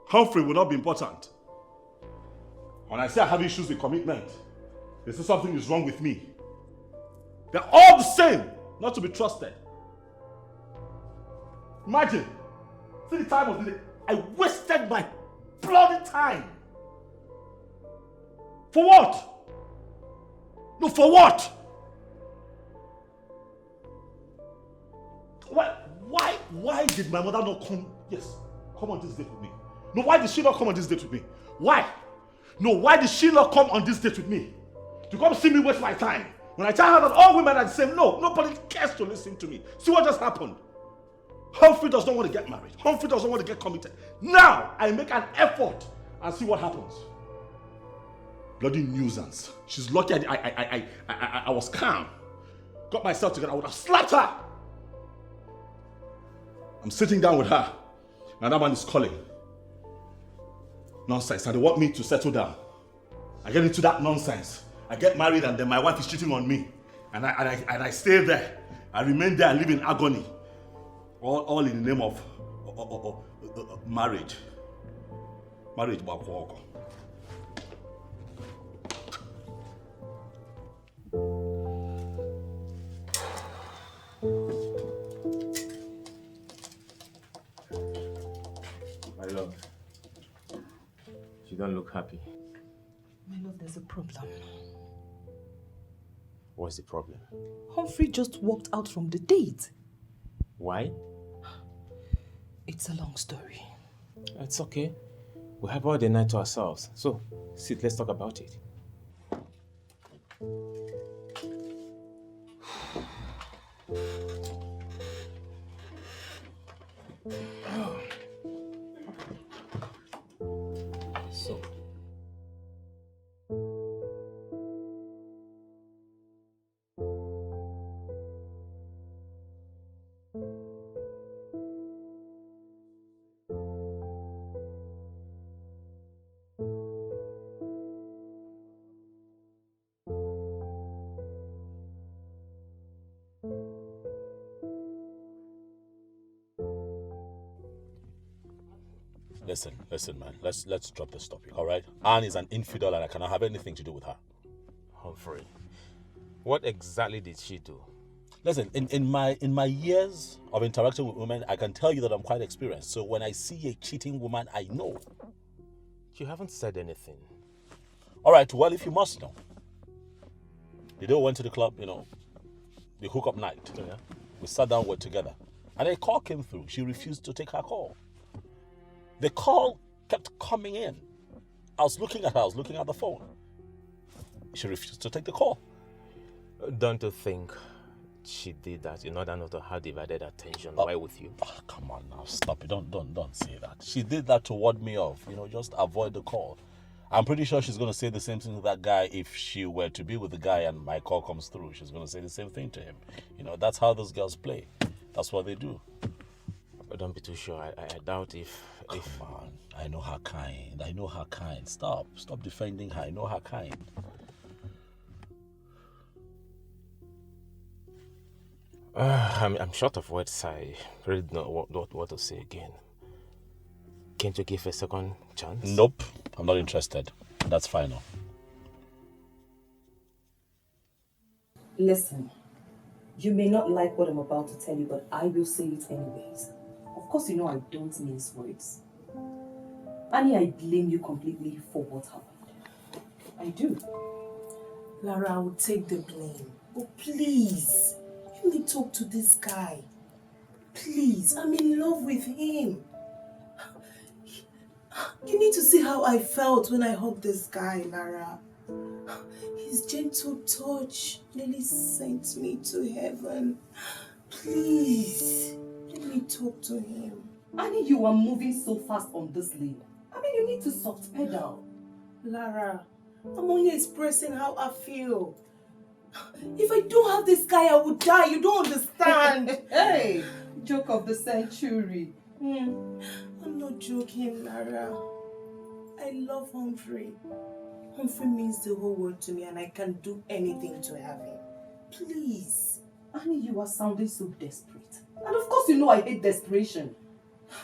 Humphrey will not be important. When I say I have issues with commitment, they say something is wrong with me. They're all the same, not to be trusted. Imagine, see the time of the day. I wasted my bloody time. For what? No, for what? Why did my mother not come on this date with me? No, why did she not come on this date with me? Why? No, why did she not come on this date with me? To come see me waste my time. When I tell her that all women are the same, no, nobody cares to listen to me. See what just happened? Humphrey does not want to get married. Humphrey doesn't want to get committed. Now, I make an effort and see what happens. Bloody nuisance. She's lucky I was calm. Got myself together, I would have slapped her. I'm sitting down with her. And that man is calling. Nonsense. And they want me to settle down. I get into that nonsense. I get married and then my wife is cheating on me. And I stay there. I remain there and live in agony. All in the name of marriage. Marriage, Bakwoko. My love, you don't look happy. My love, there's a problem. What's the problem? Humphrey just walked out from the date. Why? It's a long story. It's okay. We have all the night to ourselves. So, sit, let's talk about it. So, Listen, man. Let's drop this topic, all right? Anne is an infidel and I cannot have anything to do with her. Humphrey, what exactly did she do? Listen, in my years of interacting with women, I can tell you that I'm quite experienced. So when I see a cheating woman, I know. You haven't said anything. All right, well, if you must know. The day we went to the club, the hookup night. Yeah. We sat down, we're together. And a call came through. She refused to take her call. The call kept coming in. I was looking at her, I was looking at the phone. She refused to take the call. Don't you think she did that in order not to have divided attention while with you? Oh, come on now, stop it. Don't say that. She did that to ward me off. Just avoid the call. I'm pretty sure she's going to say the same thing to that guy if she were to be with the guy and my call comes through. She's going to say the same thing to him. That's how those girls play. That's what they do. But don't be too sure. I doubt if... Come on. I know her kind. Stop defending her. I know her kind. I'm short of words. I really don't know what to say again. Can't you give a second chance? Nope. I'm not interested. That's final. Listen, you may not like what I'm about to tell you, but I will say it anyways. Of course, you know I don't mince words. Annie, I blame you completely for what happened. I do. Lara, I will take the blame. But please, let me talk to this guy. Please, I'm in love with him. You need to see how I felt when I hugged this guy, Lara. His gentle touch nearly sent me to heaven. Please, let me talk to him. Annie, you are moving so fast on this lane. You need to soft pedal. Lara, I'm only expressing how I feel. If I don't have this guy, I would die. You don't understand. Hey, joke of the century. I'm not joking, Lara. I love Humphrey. Humphrey means the whole world to me and I can do anything to have him. Please. Annie, you are sounding so desperate. And of course you know I hate desperation.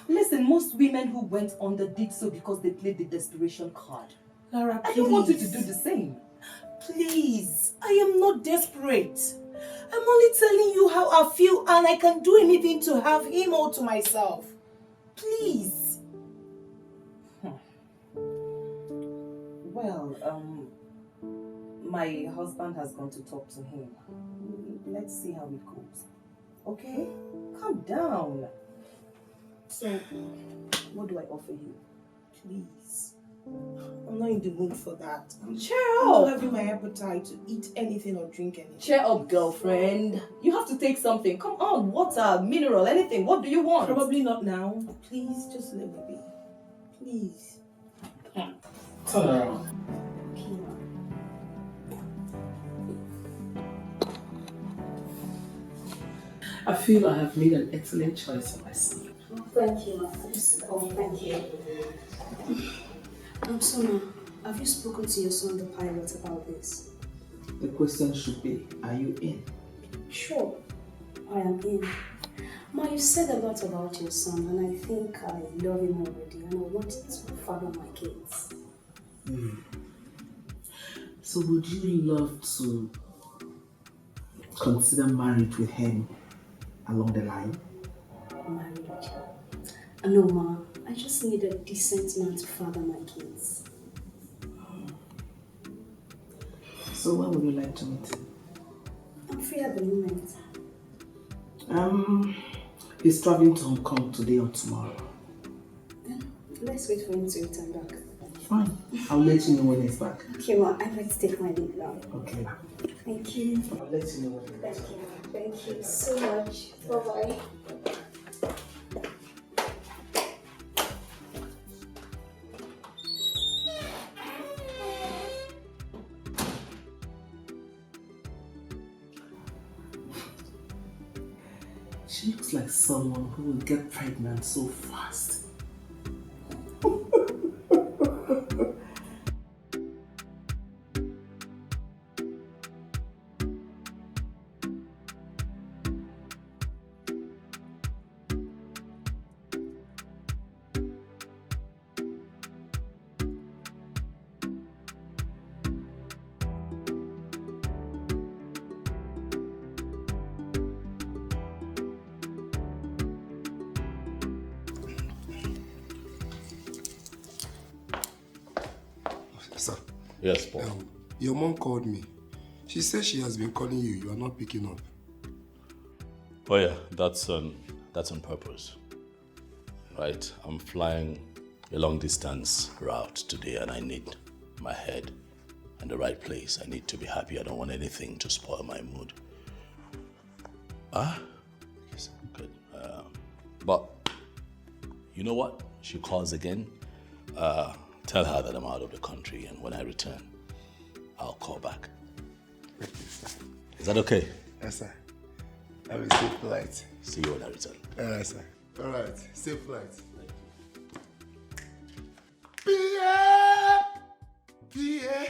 Listen, most women who went under did so because they played the desperation card. Lara, please. I don't want you to do the same. Please, I am not desperate. I'm only telling you how I feel and I can do anything to have him all to myself. Please. Well, my husband has gone to talk to him. Let's see how it goes. Okay? Calm down. So, what do I offer you? Please. I'm not in the mood for that. Cheer I'm up! not having my appetite to eat anything or drink anything. Cheer up, girlfriend. You have to take something. Come on, water, mineral, anything. What do you want? Probably not now. Please, just let me be. Please. Turn around. I feel I have made an excellent choice for my son. Oh, thank you, ma. Thank you. So, ma, have you spoken to your son, the pilot, about this? The question should be, are you in? Sure, I am in. Ma, you said a lot about your son, and I think I love him already, and I want to father my kids. So would you love to consider marriage with him along the line? Marriage? No, ma. I just need a decent man to father my kids. So when would you like to meet him? I'm free at the moment. He's traveling to Hong Kong today or tomorrow. Let's wait for him to return back. Fine. I'll let you know when he's back. Okay, ma. I'd like to take my leave now. Okay. Thank you. I'll let you know when he's back. Thank you. Thank you so much. Bye-bye. She looks like someone who will get pregnant so fast. Sir. Yes, Paul. Your mom called me. She says she has been calling you. You are not picking up. Oh yeah, that's on purpose. Right? I'm flying a long distance route today and I need my head in the right place. I need to be happy. I don't want anything to spoil my mood. Yes, good. But you know what? She calls again. Tell her that I'm out of the country and when I return, I'll call back. Is that okay? Yes, sir. Have a safe flight. See you when I return. All right, sir. All right. Safe flight. Pierre! Pierre!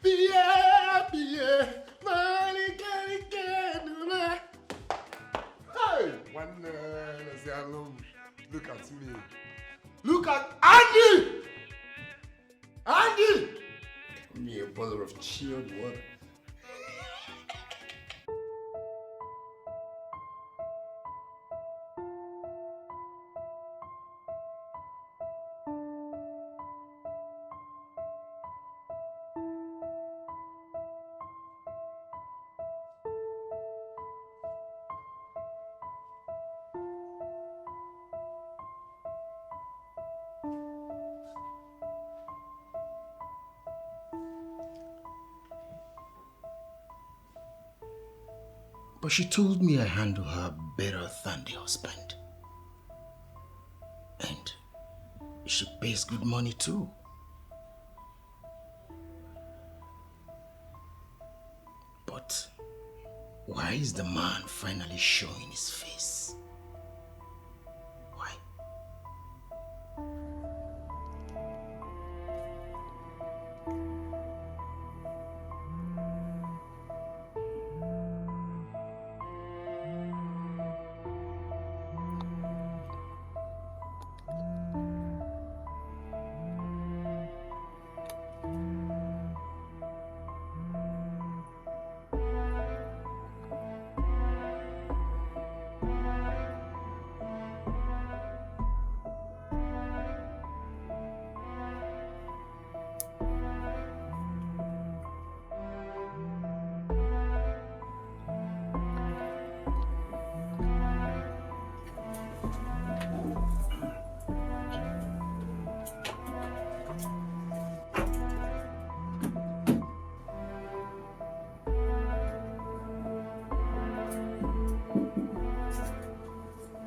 Pierre! Pierre! Hey! Look at me. Look at Andy! Andy! Give me a bottle of chilled water. But she told me I handle her better than the husband. And she pays good money too. But why is the man finally showing his face? Why?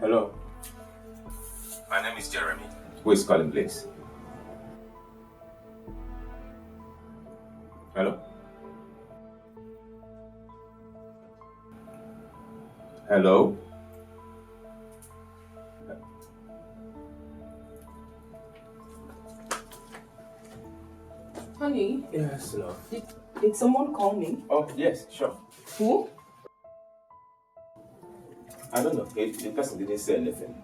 Hello. My name is Jeremy. Who is calling, please? Hello? Hello? Honey, Yes, love. did someone call me? Oh, yes, sure. Who? I don't know. The person didn't say anything.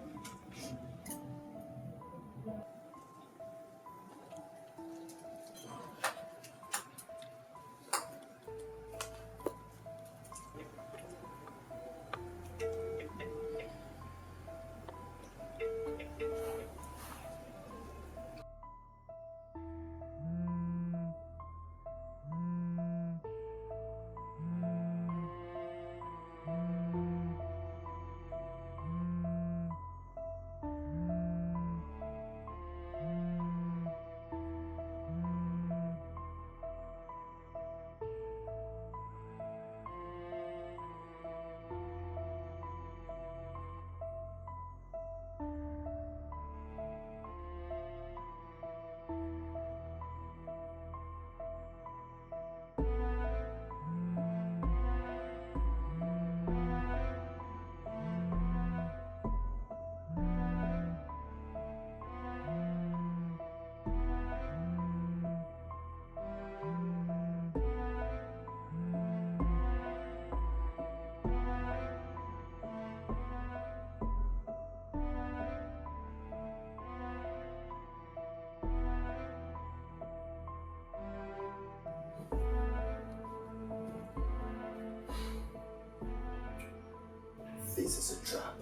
This is a trap.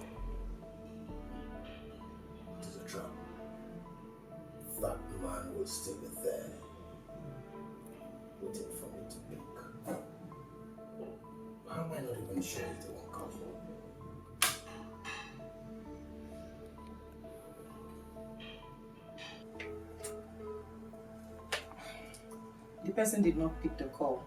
It is a trap. That man will still be there, waiting for me to pick. How am I not even sure if they won't come home? The person did not pick the call.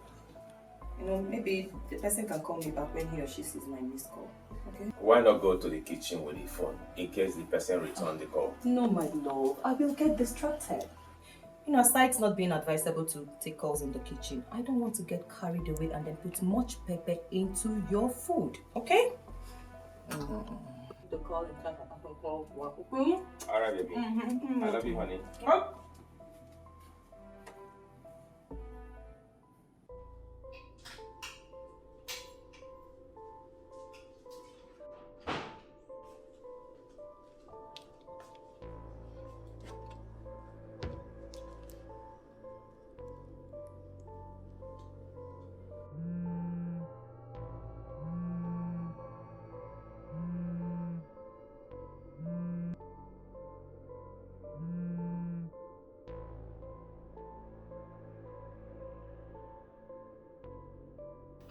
You know, maybe the person can call me back when he or she sees my missed call. Okay? Why not go to the kitchen with the phone in case the person returns the call? No, my love. I will get distracted. You know, aside it's not being advisable to take calls in the kitchen, I don't want to get carried away and then put much pepper into your food. Okay? The call and call. Alright, baby. I love you, honey.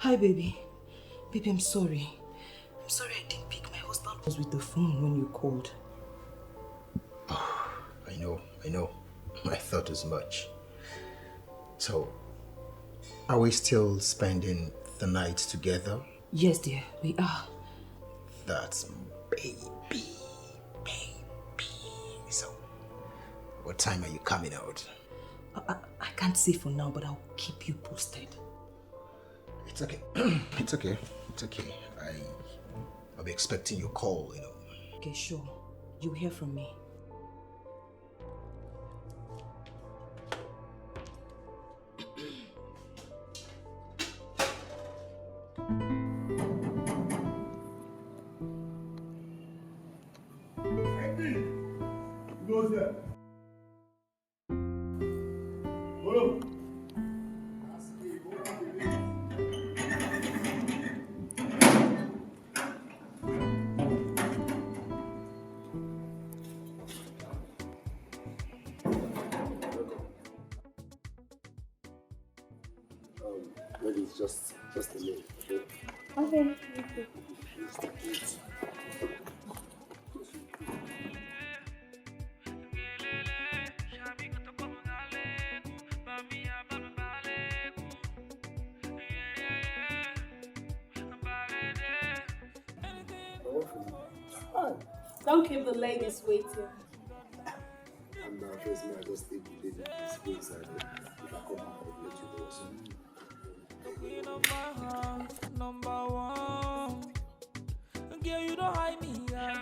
Hi, baby. Baby, I'm sorry. I'm sorry I didn't pick. My husband was with the phone when you called. Oh, I know. I thought as much. So, are we still spending the night together? Yes, dear, we are. That's baby. So, what time are you coming out? I can't say for now, but I'll keep you posted. It's okay. It's okay. I'll be expecting your call, you know. Okay, sure. You'll hear from me. Maybe it's just a minute, okay? Okay. Don't keep the ladies waiting. And first, I just take the baby to school inside. If I come back, I'll let you know. So. Queen of my heart, number one. Girl, you don't hide me. Yeah.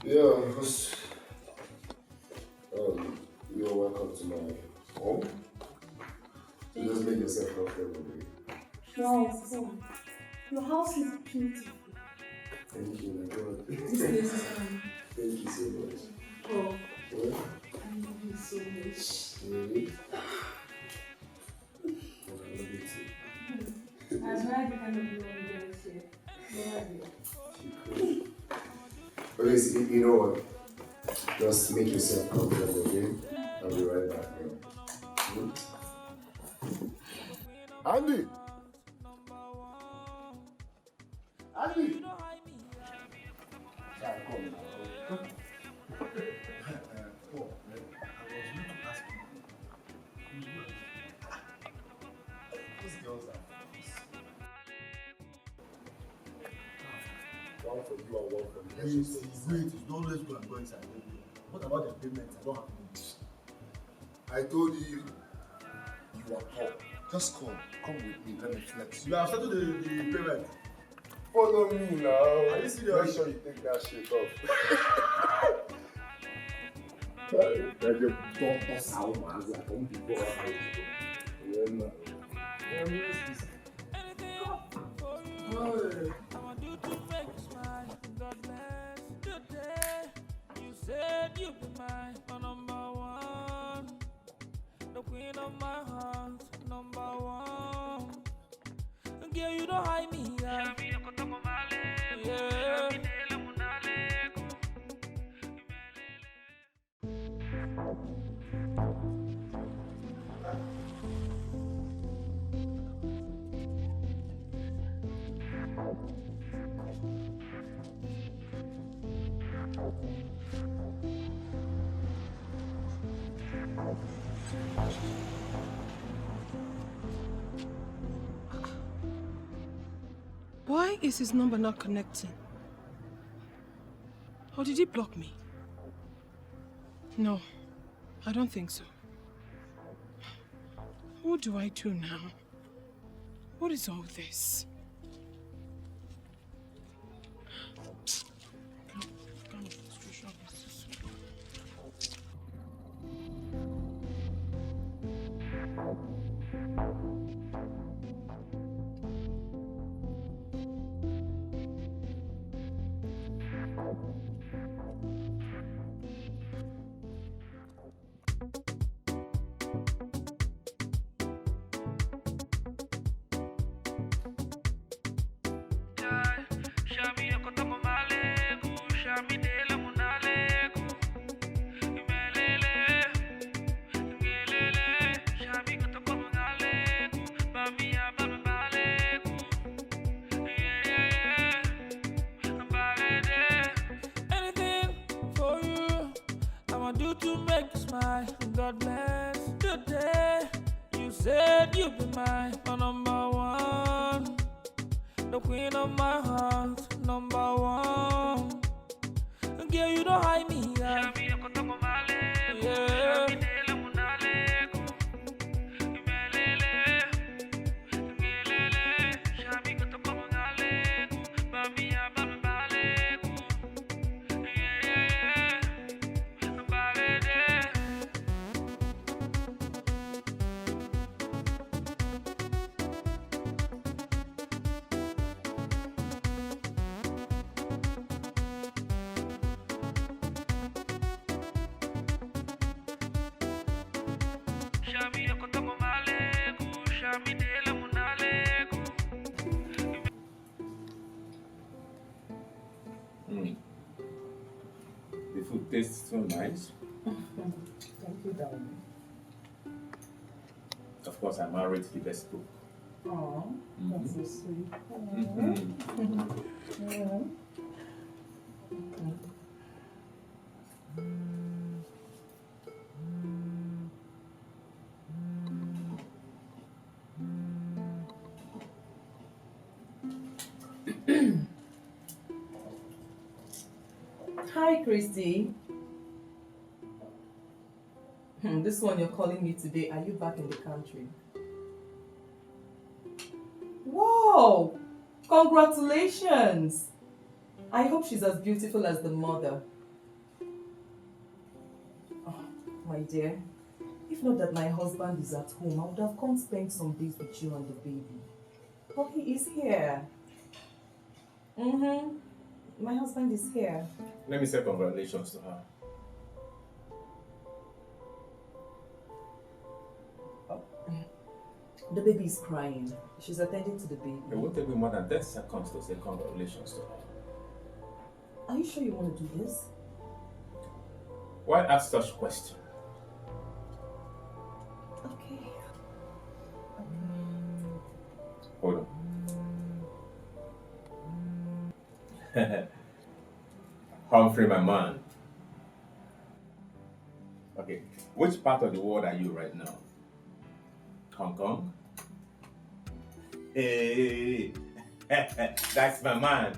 Yeah, because you're welcome to my home. So just make yourself comfortable. Wow, your house is beautiful. Thank you, my God. This place is fun. Thank you so much. Oh, Yeah? I love you so much. Really? I'm glad you kind of know this shit. No idea. Okay, so you know what? Just make yourself comfortable, okay? I'll be right back now. Andy! Andy! Sorry, come now. One for you and one for me. Wait, don't let's go and go inside. What about the payment? I don't have money. I told you, you are poor. Just come with me, let me flex. You have started the payment. Follow me now. Are you serious? Make sure you take that shit off. That your daughter sounds like some people are You said you'd be my number one, the queen of my heart, number one. Girl, you don't hide me, yeah. Yeah. Why is his number not connecting? Or did he block me? No, I don't think so. What do I do now? What is all this? Anything for you, I'ma do to make you smile. God bless the day you said you'd be my number one, the queen of my heart, number one. Girl, you don't hide me, yeah. Yeah. The food tastes so nice. Thank you, darling. Of course, I married the best cook. Oh, that's so sweet. Hi, Christy. This one you're calling me today. Are you back in the country? Wow! Congratulations! I hope she's as beautiful as the mother. my dear. If not that my husband is at home, I would have come spend some days with you and the baby. But he is here. My husband is here. Let me say congratulations to her. The baby is crying. She's attending to the baby. It won't take me more than 10 seconds to say congratulations to her. Are you sure you want to do this? Why ask such question? Okay. Hold on. Humphrey, my man. Okay, which part of the world are you right now? Hong Kong? Hey, that's my man.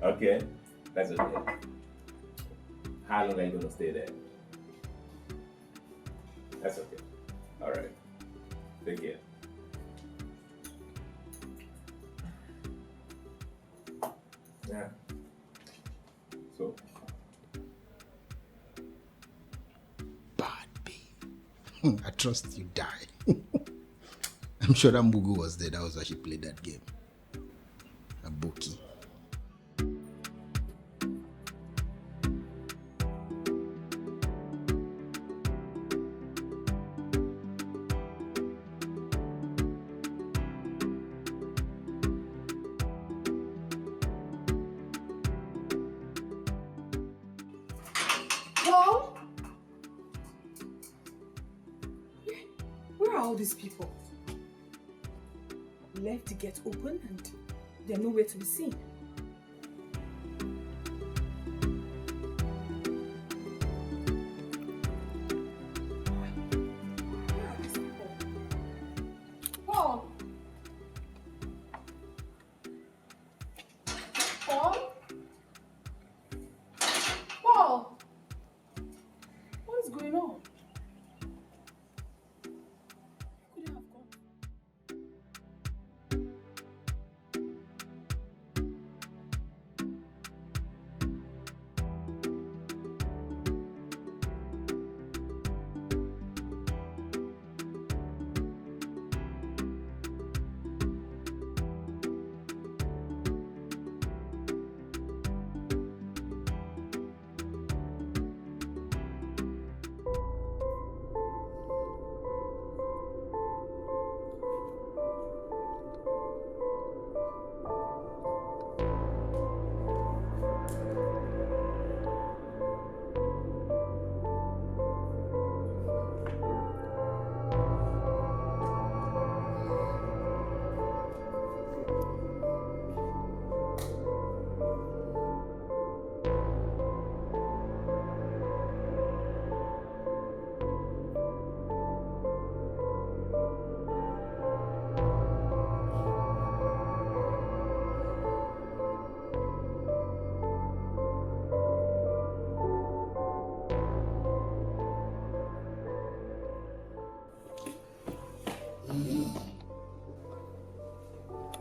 Okay, that's okay. How long are you gonna stay there? That's okay. All right. Take care. Yeah. So. I trust you die. I'm sure that Mugu was there. That was why she played that game. A bookie. Paul? Where are all these people? Left the gate open and they're nowhere to be seen. Paul? Paul? Paul? What is going on?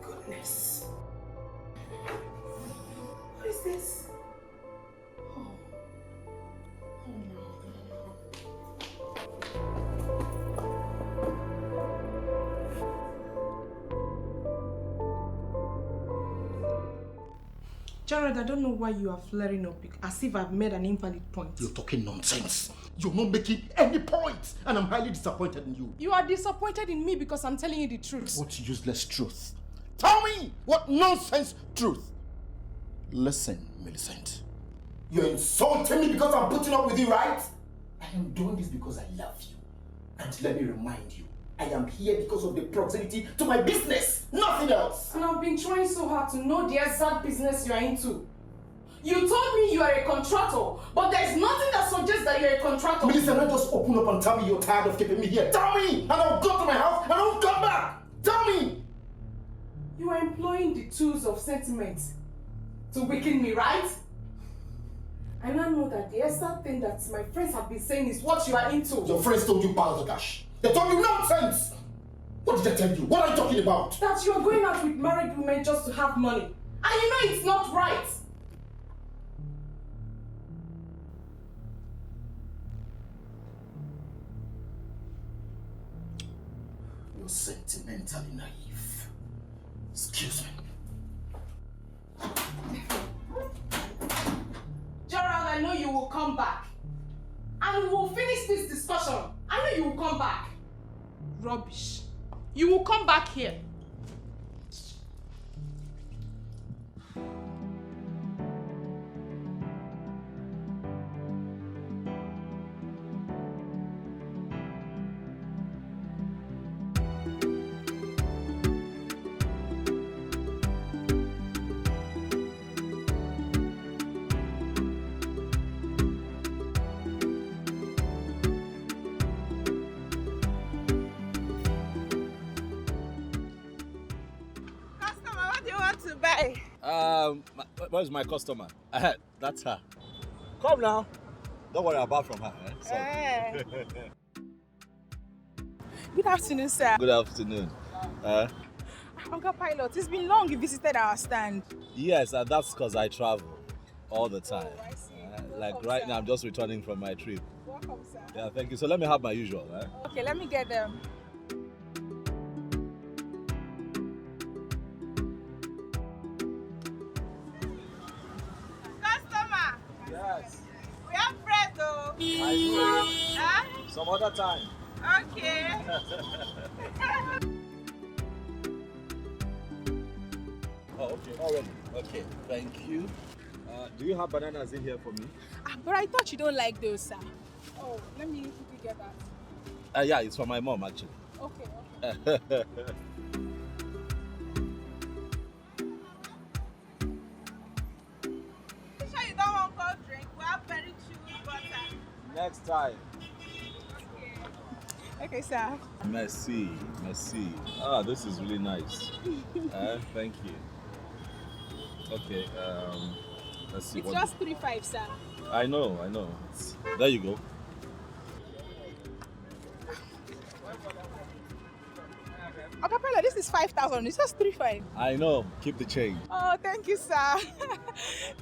Goodness. What is this? Oh. Jared, I don't know why you are flaring up as if I've made an invalid point. You're talking nonsense. You're not making any point, and I'm highly disappointed in you. You are disappointed in me because I'm telling you the truth. What useless truth? Tell me what nonsense truth. Listen, Millicent. You're insulting me because I'm putting up with you, right? I am doing this because I love you. And let me remind you, I am here because of the proximity to my business, nothing else. And I've been trying so hard to know the exact business you are into. You told me you are a contractor, but there's nothing that suggests that you're a contractor. Millicent, not just open up and tell me you're tired of keeping me here. Tell me, and I'll go to my house and I won't come back. Tell me. You are employing the tools of sentiment to weaken me, right? And I know that the exact thing that my friends have been saying is what you are into. Your friends told you piles of cash. They told you nonsense. What did they tell you? What are you talking about? That you are going out with married women just to have money. And you know it's not right. mentally naive. Excuse me. Gerald, I know you will come back. And we will finish this discussion. I know you will come back. Rubbish. You will come back here. Where's my customer? That's her. Come now. Don't worry about from her. Sorry. Good afternoon, sir. Good afternoon. Uncle Pilot, it's been long you visited our stand. Yes, that's because I travel all the time. Like right now, I'm just returning from my trip. Welcome, sir. Yeah, thank you. So let me have my usual. Okay, let me get them. Customer! Yes. We have bread though. I do. Huh? Some other time. Okay. Oh, okay, already. Okay, thank you. Do you have bananas in here for me? But I thought you don't like those, sir. Oh, let me quickly get that. Yeah, it's for my mom actually. Okay. You sure you don't want cold drink? We have very chewy butter. Next time. Okay, sir. Merci. This is really nice. Thank you. Okay, let's see. It's just 3.5, sir. I know. There you go. Acapella, this is 5,000. It's just 3.5. I know. Keep the change. Oh, thank you, sir.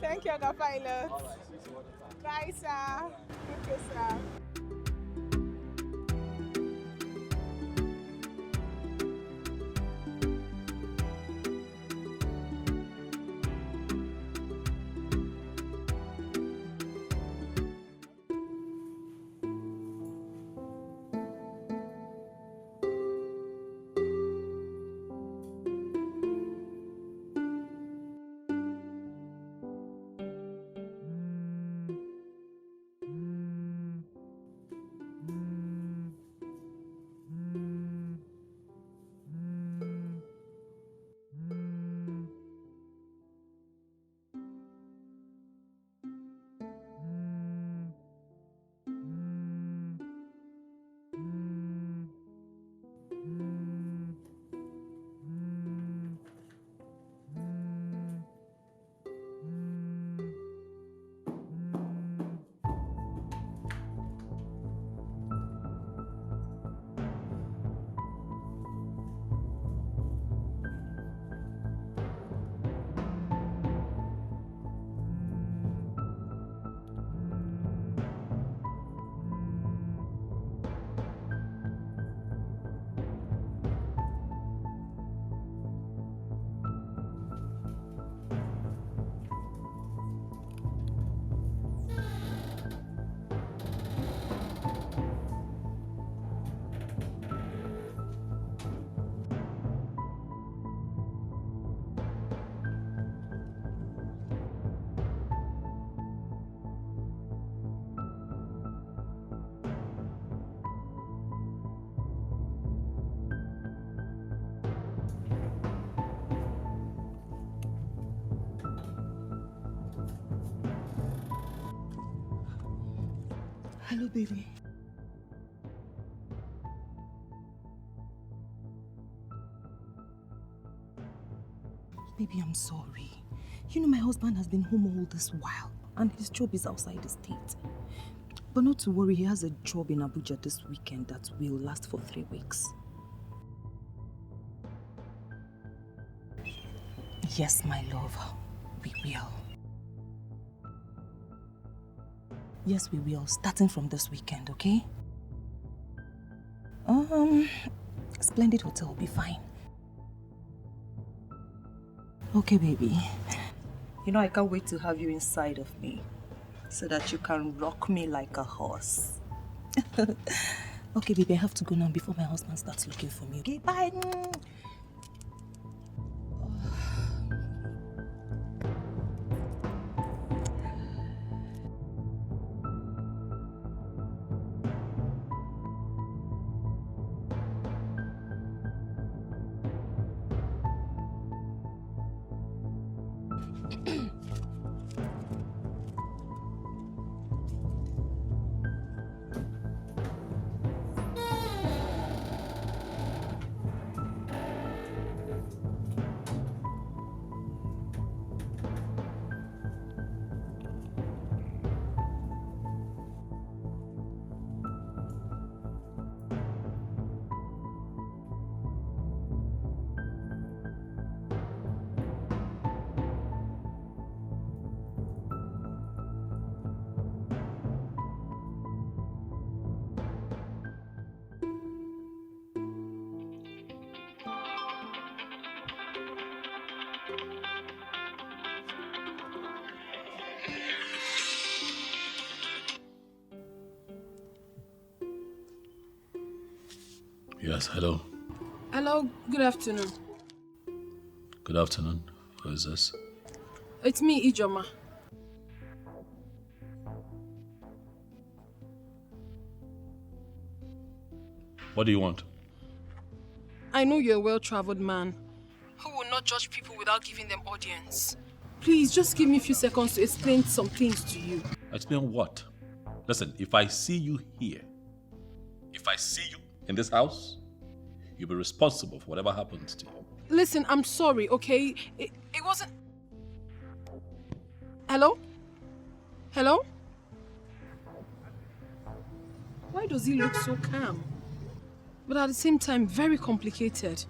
Thank you, Acapella. Bye, sir. Okay, sir. Hello, baby. Baby, I'm sorry. You know my husband has been home all this while and his job is outside the state. But not to worry, he has a job in Abuja this weekend that will last for 3 weeks. Yes, my love, we will. Yes, we will, starting from this weekend, okay? splendid hotel will be fine. Okay, baby. You know, I can't wait to have you inside of me so that you can rock me like a horse. Okay, baby, I have to go now before my husband starts looking for me. Okay, bye. Yes, hello. Hello, good afternoon. Good afternoon. Who is this? It's me, Ijoma. What do you want? I know you're a well-traveled man who will not judge people without giving them audience. Please, just give me a few seconds to explain some things to you. Explain what? Listen, if I see you here, if I see you in this house, you'll be responsible for whatever happens to you. Listen, I'm sorry, okay? It wasn't... Hello? Hello? Why does he look so calm? But at the same time, very complicated.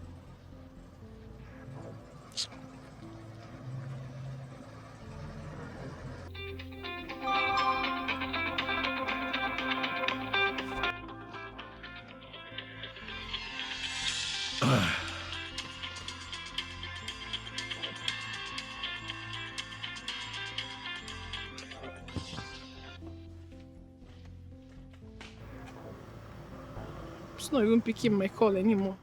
It's not even picking my call anymore.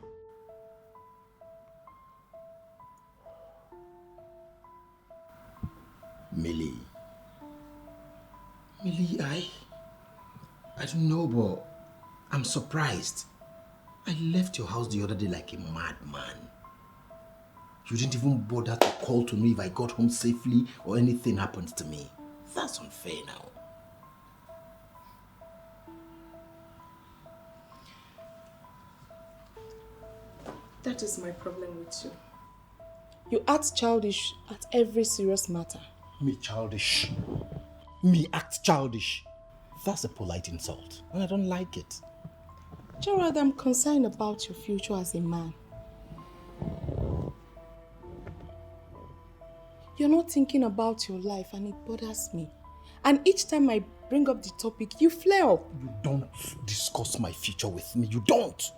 Millie, I don't know, but I'm surprised. I left your house the other day like a madman. You didn't even bother to call to know if I got home safely or anything happened to me. That's unfair now. That is my problem with you. You act childish at every serious matter. Me childish. Me act childish. That's a polite insult, and I don't like it. Gerald, I'm concerned about your future as a man. You're not thinking about your life, and it bothers me. And each time I bring up the topic, you flare up. You don't discuss my future with me. You don't.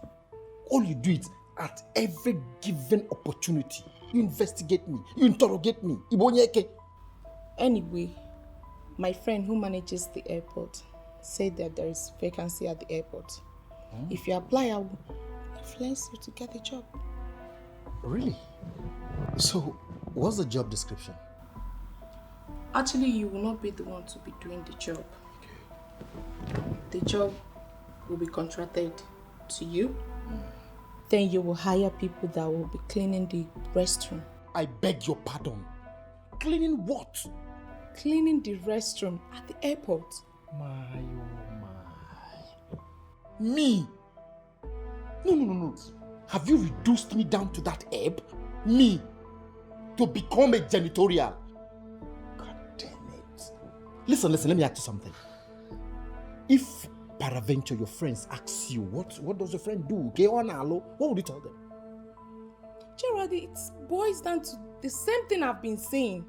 All you do is at every given opportunity, you investigate me, you interrogate me. Anyway, my friend who manages the airport said that there is vacancy at the airport. If you apply, I will influence you to get a job. Really? So, what's the job description? Actually, you will not be the one to be doing the job. The job will be contracted to you. Then you will hire people that will be cleaning the restroom. I beg your pardon. Cleaning what? Cleaning the restroom at the airport. My, oh my. Me? No. Have you reduced me down to that ebb? Me? To become a janitorial? God damn it. Listen, let me ask you something. If peradventure your friends ask you, what does your friend do? What would you tell them? Gerald, it boils down to the same thing I've been saying.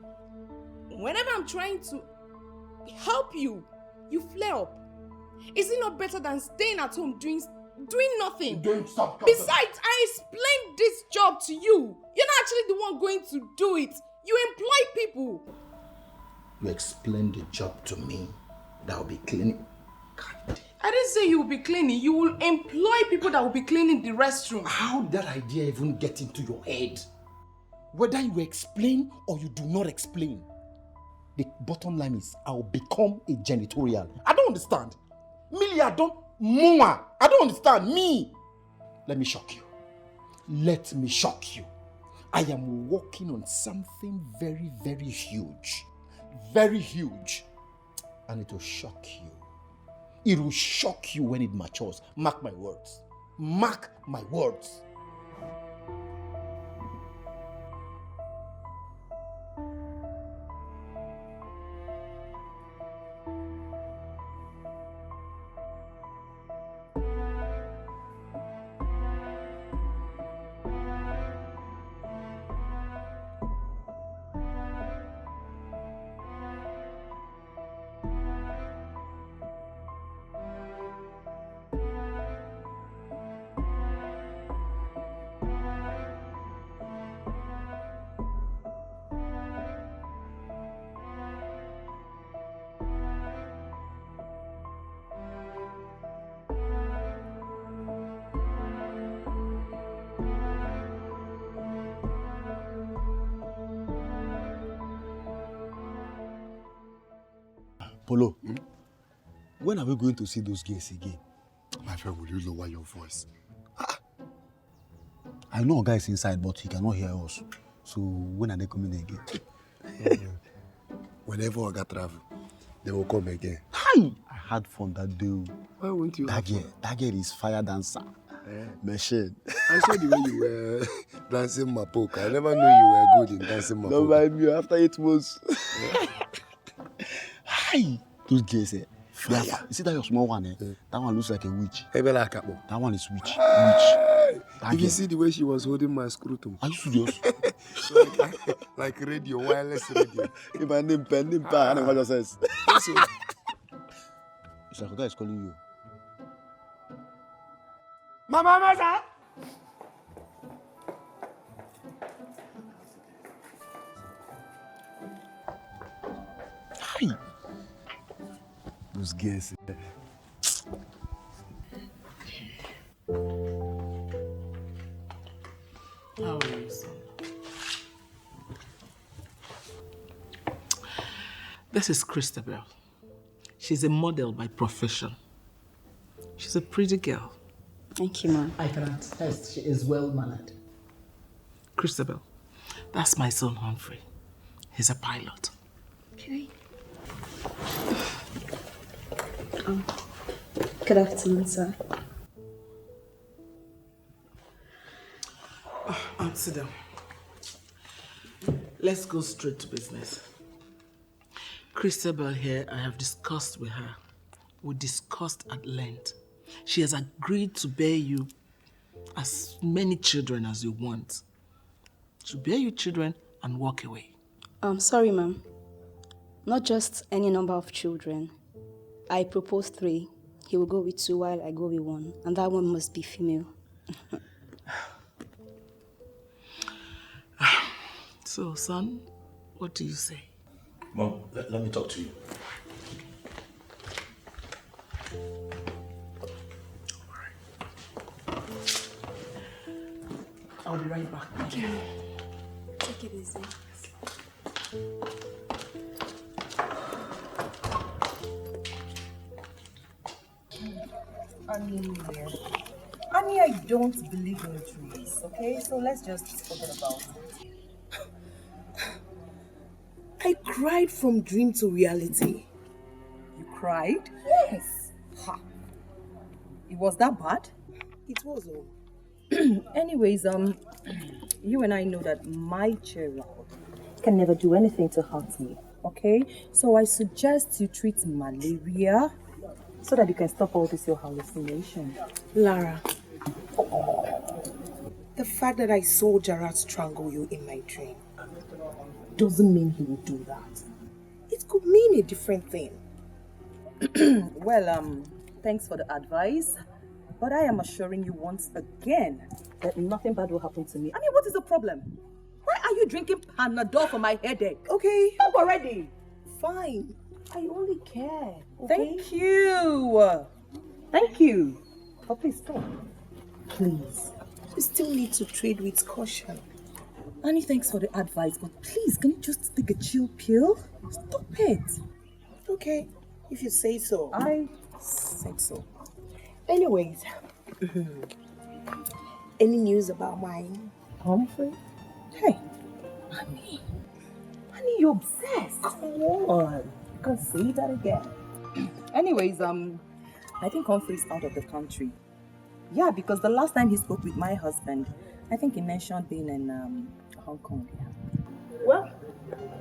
Whenever I'm trying to help you, you flare up. Is it not better than staying at home doing doing nothing. Don't stop. Besides, I explained this job to you. You're not actually the one going to do it. You employ people. You explained the job to me that will be cleaning. I didn't say you will be cleaning. You will employ people that will be cleaning the restroom. How did that idea even get into your head? Whether you explain or you do not explain, the bottom line is I'll become a janitorial. I don't understand. Millie, I don't understand. Me. Let me shock you. Let me shock you. I am working on something very, very huge. Very huge. And it will shock you. It will shock you when it matures. Mark my words. Mark my words. Polo, when are we going to see those girls again? My friend, will you lower your voice? I know a guy is inside, but he cannot hear us. So when are they coming again? Whenever Oga travel, they will come again. Hi! I had fun that day. Why won't you? That girl is fire dancer. Machine. I saw the way you were dancing mapoka. I never knew you were good in dancing mapoka. Don't mind me after 8 months. Hi! Those girls, fire. You see that your small one, That one looks like a witch. That one is witch. If you see the way she was holding my scrotum. Are you serious? like radio, wireless radio. If my name pen, I don't know what that says. It's like a guy is calling you. Mama, sir. Hi! Those girls. How are you, son? This is Christabel. She's a model by profession. She's a pretty girl. Thank you, Mom. I can attest she is well-mannered. Christabel, that's my son Humphrey. He's a pilot. Okay. Good afternoon, sir. Sit down. Let's go straight to business. Christabel here, I have discussed with her. We discussed at length. She has agreed to bear you as many children as you want. To bear you children and walk away. Sorry, ma'am. Not just any number of children. I propose 3. He will go with 2 while I go with 1. And that one must be female. So, son, what do you say? Mom, let me talk to you. I'll be right back. Okay. Take it easy. Annie, I don't believe in trees, okay? So let's just forget about it. I cried from dream to reality. You cried? Yes. Ha. It was that bad? It was all. Anyways, you and I know that my child can never do anything to hurt me, okay? So I suggest you treat malaria so that you can stop all this your hallucination. Lara, the fact that I saw Gerard strangle you in my dream doesn't mean he will do that. It could mean a different thing. Well, thanks for the advice. But I am assuring you once again that nothing bad will happen to me. I mean, what is the problem? Why are you drinking Panadol for my headache? Okay. Stop already. Fine. I only care. Okay? Thank you. Thank you. But please stop. Please. You still need to trade with caution. Annie, thanks for the advice, but please, can you just take a chill pill? Stop it. Okay, if you say so. I said so. Anyways, any news about my Humphrey? Hey, Annie, you're obsessed. Come on. You can say that again. Anyways, I think Humphrey's out of the country. Yeah, because the last time he spoke with my husband, I think he mentioned being in Hong Kong. Yeah. Well,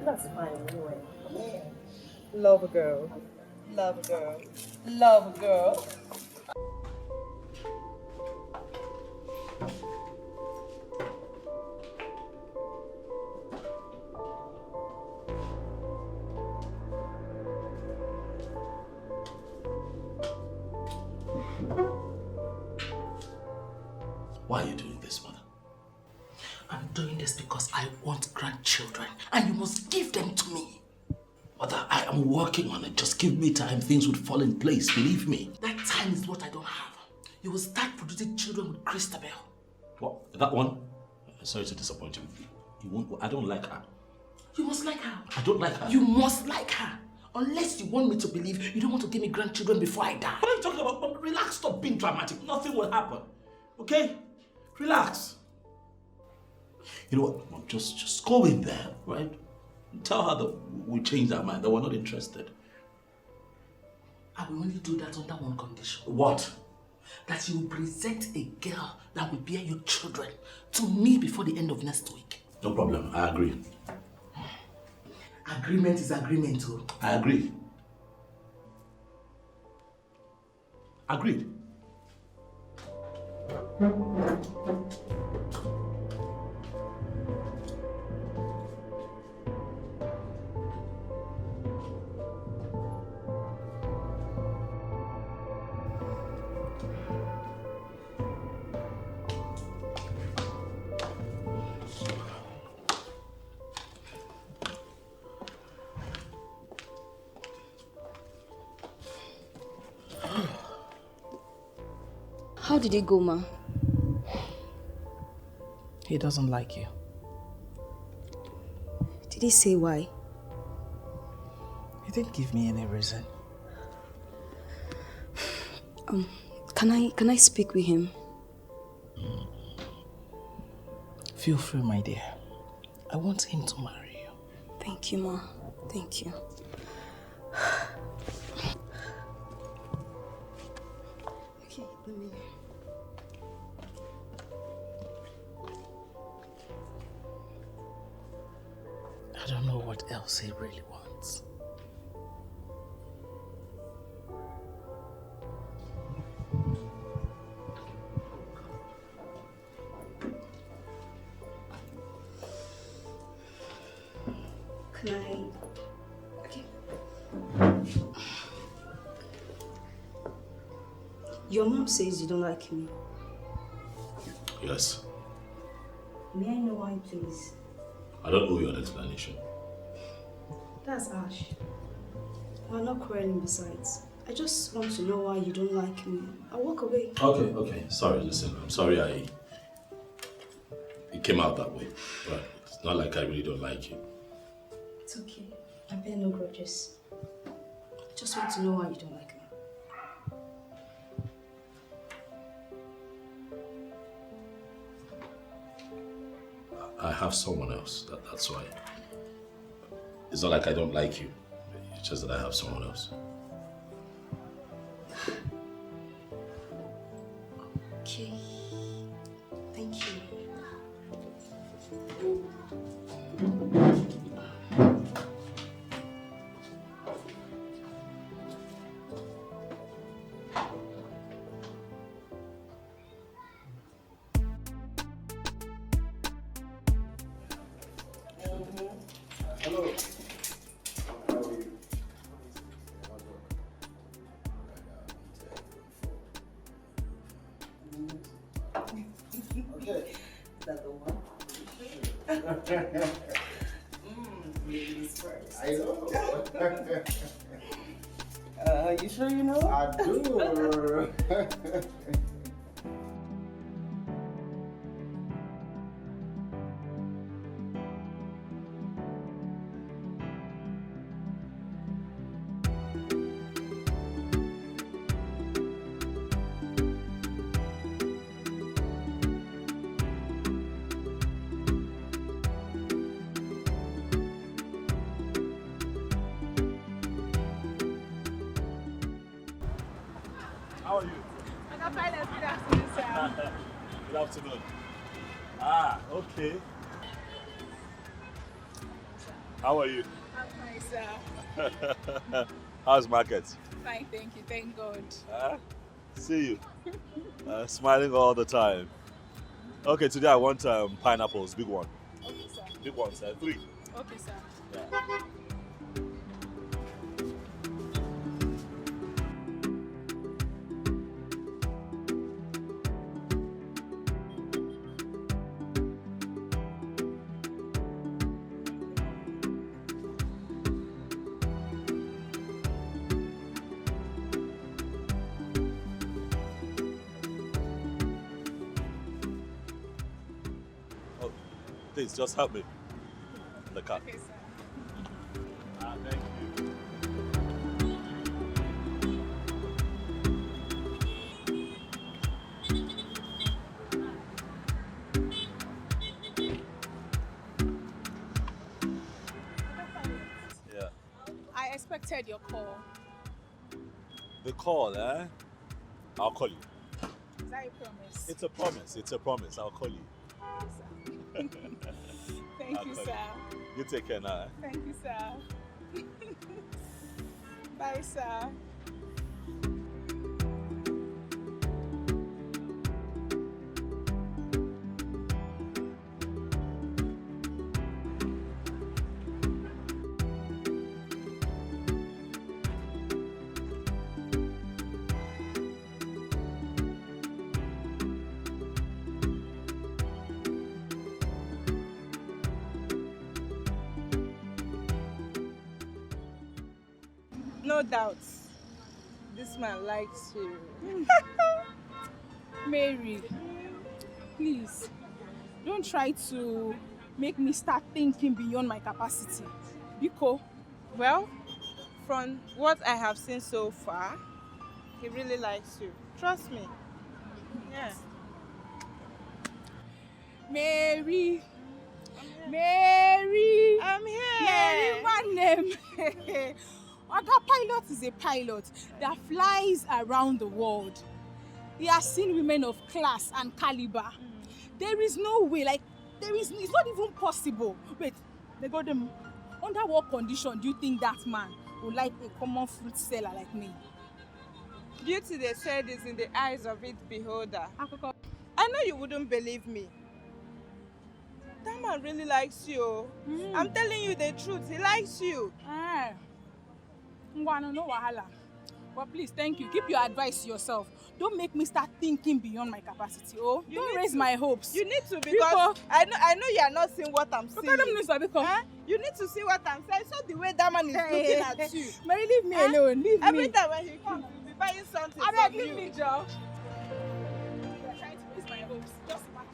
that's fine anyway. Yeah. Love a girl. Love a girl. Love a girl. Why are you doing this, mother? I'm doing this because I want grandchildren and you must give them to me. Mother, I am working on it. Just give me time. Things would fall in place. Believe me. That time is what I don't have. You will start producing children with Christabel. What? That one? Sorry to disappoint you. You won't. I don't like her. You must like her. I don't like her. You must like her. Unless you want me to believe you don't want to give me grandchildren before I die. What are you talking about? Relax. Stop being dramatic. Nothing will happen. Okay? Relax. You know what? Mom, just go in there, right? Tell her that we changed our mind, that we're not interested. I will only do that under one condition. What? That you will present a girl that will bear your children to me before the end of next week. No problem. I agree. Agreement is agreement, too. I agree. Agreed. How did it go, Ma? He doesn't like you. Did he say why? He didn't give me any reason. Can I speak with him? Feel free, my dear. I want him to marry you. Thank you, Ma. Thank you. Okay, let me... I don't know what else he really wants. Can I... Okay. Your mom says you don't like me. Yes. May I know why, please? I don't owe you an explanation. That's harsh. We're not quarreling besides. I just want to know why you don't like me. I'll walk away. Okay. Sorry, listen. I'm sorry it came out that way. But it's not like I really don't like you. It's okay. I bear no grudges. I just want to know why you don't like me. I have someone else. That's why. It's not like I don't like you. It's just that I have someone else. Okay. Thank you. Hello. How are you? Ladies first. I know. You sure you know? I do. How are you? Good afternoon, sir. Good afternoon. Ah, okay. How are you? I'm fine, sir. How's market? Fine, thank you. Thank God. See you. Smiling all the time. Okay, today I want pineapples, big one. Okay, sir. Big ones, 3. Okay, sir. Yeah. Please, just help me. In the car. Okay, sir. Thank you. Yeah. I expected your call. The call, eh? I'll call you. Is that a promise? It's a promise. It's a promise. I'll call you. Thank I'll you, call sir. You take care now. Eh? Thank you, sir. Bye, sir. No doubt, this man likes you. Mary, please, don't try to make me start thinking beyond my capacity. Biko. Well, from what I have seen so far, he really likes you. Trust me. Yeah. Mary. Mary. I'm here. Mary, one name. Oga Pilot is a pilot that flies around the world. He has seen women of class and caliber. There is no way, it's not even possible. Wait, they got them. Under what condition do you think that man would like a common fruit seller like me? Beauty, they said, is in the eyes of its beholder. I know you wouldn't believe me. That man really likes you. I'm telling you the truth. He likes you. No wahala. But please, thank you. Keep your advice to yourself. Don't make me start thinking beyond my capacity. Oh, don't raise my hopes. You need to, because I know you are not seeing what I'm seeing. You need to see what I'm saying. I saw the way that man is looking at you. Mary, leave me alone. Leave Every me. time when he comes, he'll be buying something I from beg, you. leave me, Joe. You're trying to raise my hopes. Just imagine.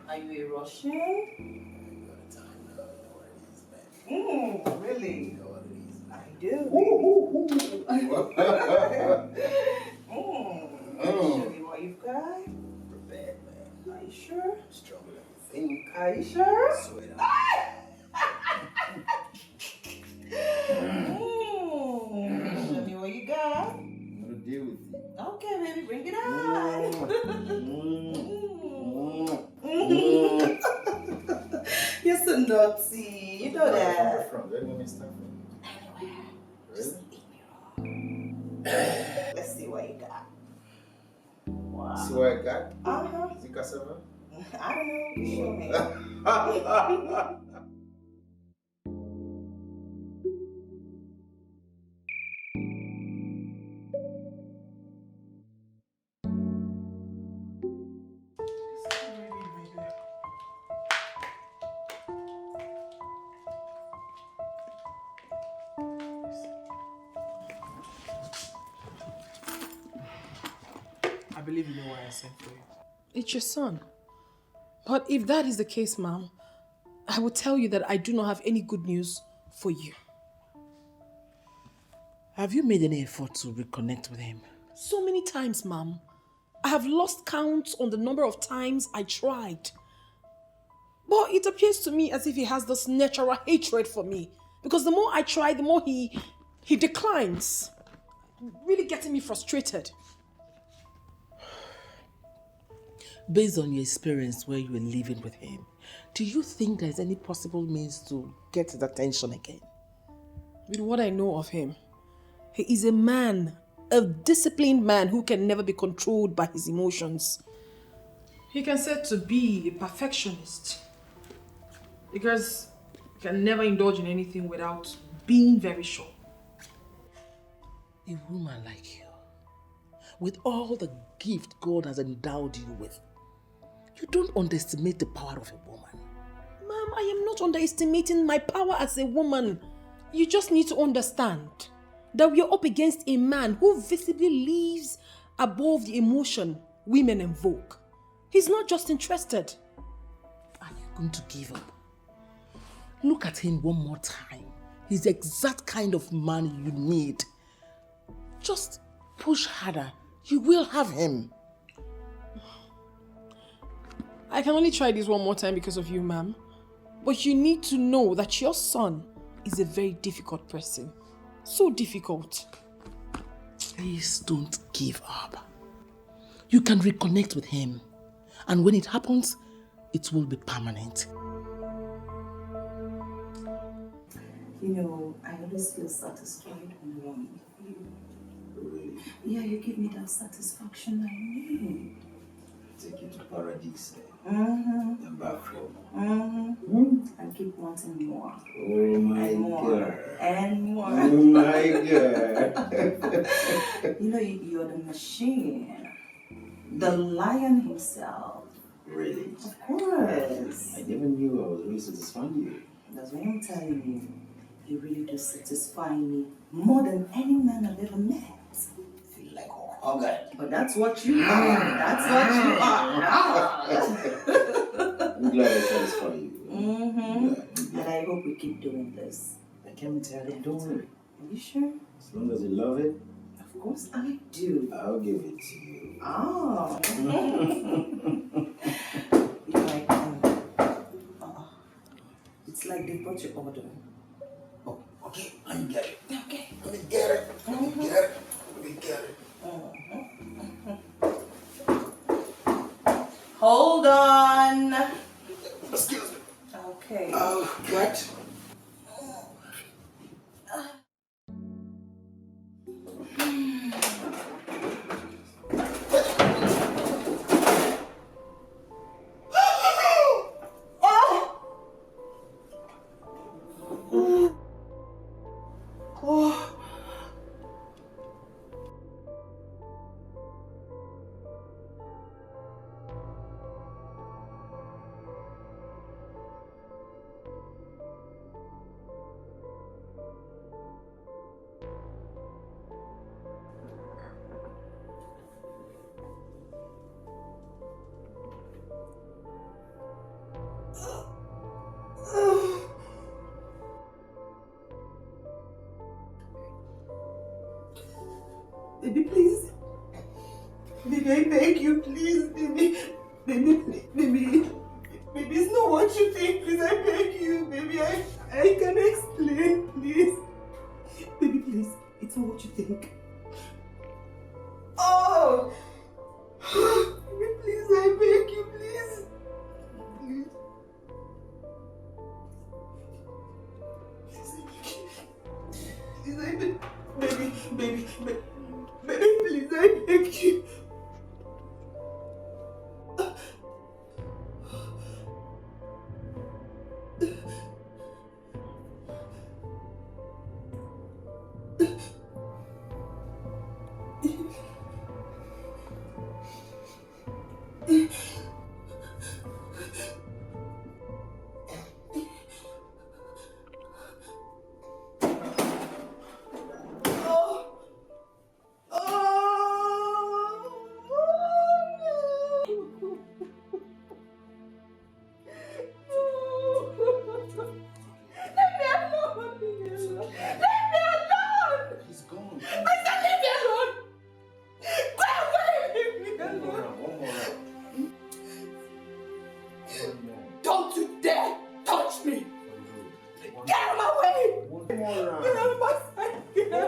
Are you a Russian? Really? I do. Show me what you've got. Prepared, man. Are you sure? Stronger than you think. Are you sure? Swear Show me what you got. I'm gonna deal with you. Okay, baby, bring it on. You're so naughty. You know that. Where do you want me to start from? Anywhere. Really? This what I got? Uh-huh. Is it cassava? I don't know. You show me. I believe you know why I sent for you. It's your son. But if that is the case, ma'am, I will tell you that I do not have any good news for you. Have you made any effort to reconnect with him? So many times, ma'am. I have lost count on the number of times I tried. But it appears to me as if he has this natural hatred for me. Because the more I try, the more he declines. Really getting me frustrated. Based on your experience where you were living with him, do you think there's any possible means to get his attention again? With what I know of him, he is a man, a disciplined man who can never be controlled by his emotions. He can said to be a perfectionist because he can never indulge in anything without being very sure. A woman like you, with all the gift God has endowed you with, you don't underestimate the power of a woman. Ma'am, I am not underestimating my power as a woman. You just need to understand that we are up against a man who visibly lives above the emotion women invoke. He's not just interested. Are you going to give up? Look at him one more time. He's the exact kind of man you need. Just push harder. You will have him. I can only try this one more time because of you, ma'am. But you need to know that your son is a very difficult person. So difficult. Please don't give up. You can reconnect with him. And when it happens, it will be permanent. You know, I always feel satisfied when I'm with you. Really? Yeah, you give me that satisfaction I need. Take you to paradise. Mm-hmm. And back home. Mm-hmm. And keep wanting more. Oh my and more. God. And more. Oh my God. You know, you're the machine. The lion himself. Really? Of course. I never knew I was really satisfying you. That's what I'm telling you. You really do satisfy me more than any man I've ever met. Feel like Okam. But that's what you are. That's what you are. I'm glad I satisfy you. Mm-hmm. I'm glad. And I hope we keep doing this. I can't tell you, don't worry. Are you sure? As long as you love it, Of course I do. I'll give it to you. Oh. You're like, it's like they brought your order. Oh, okay. Let me get it. Okay. Let me get it. Let me get it. Let me get it. Hold on. Excuse me. Okay. Oh, what? Baby, please. Baby, I beg you, please, baby. Baby, please, baby. Baby, it's not what you think, please. I beg you, baby. I can explain, please. Baby, please. It's not what you think. Oh! Baby, please, I beg you, please. Please. Please, I beg. Baby, baby, baby, please, I beg you.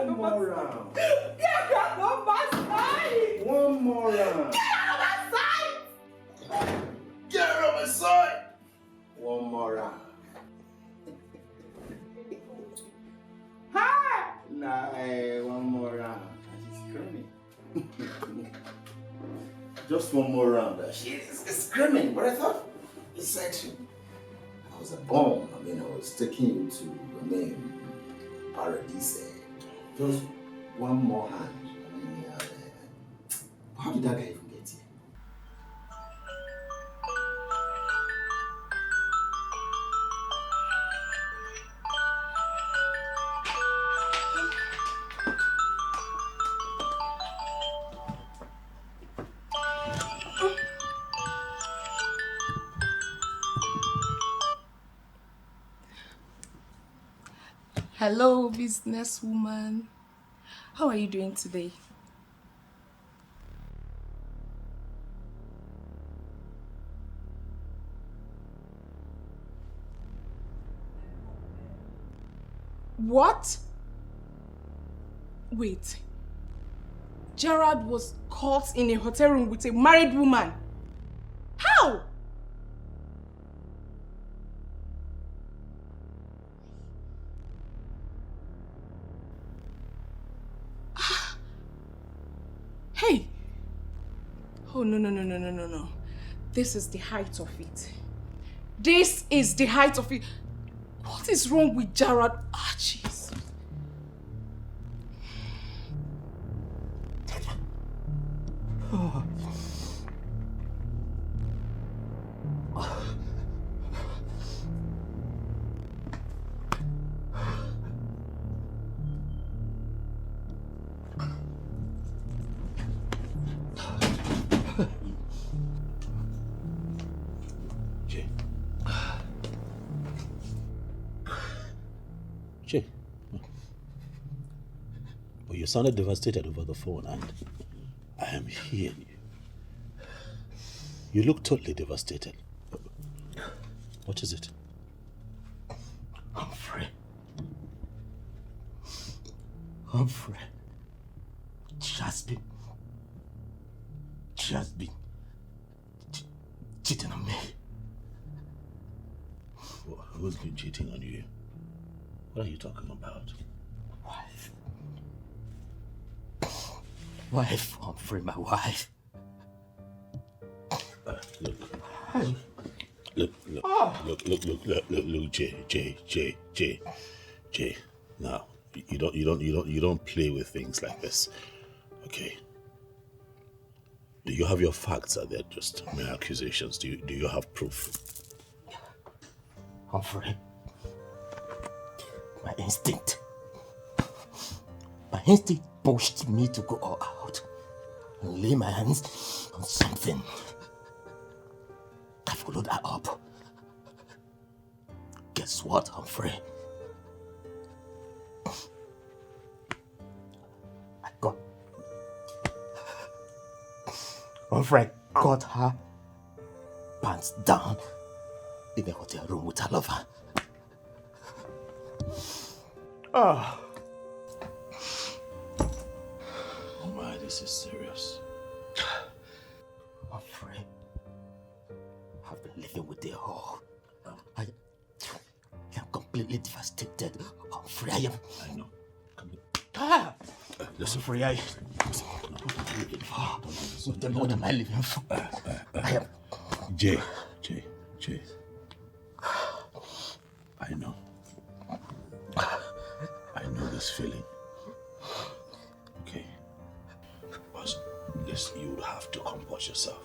One more round. Get out of my sight! One more round. Get out of my sight! Get out of my sight! One more round. Hi! Nah, one more round. She's screaming. Just one more round. She's screaming. But I thought he said I was a bomb. I mean, I was taking you to, Paradise. Just one more hand. I mean, how did that guy even get here? Hello, businesswoman. How are you doing today? What? Wait. Gerard was caught in a hotel room with a married woman. How? Hey! Oh, no. This is the height of it. This is the height of it. What is wrong with Gerard? Ah, jeez. Oh. Jay. Well, you sounded devastated over the phone, and I am hearing you. You look totally devastated. What is it? Humphrey, she has been cheating on me. Who's been cheating on you? What are you talking about? Wife, Humphrey, my wife. Look, Jay. Now, you don't play with things like this, okay? Do you have your facts? Are they just mere accusations? Do you have proof? Humphrey, my instinct pushed me to go all out and lay my hands on something. I followed her up. Guess what, Humphrey? Humphrey got her pants down in a hotel room with her lover. Oh my, this is serious. Humphrey, I've been living with the whore. I am completely devastated. Humphrey, I know. Listen, Humphrey, what am I living for? I am. Jay. I know. I know this feeling. Okay. But listen, you have to compose yourself.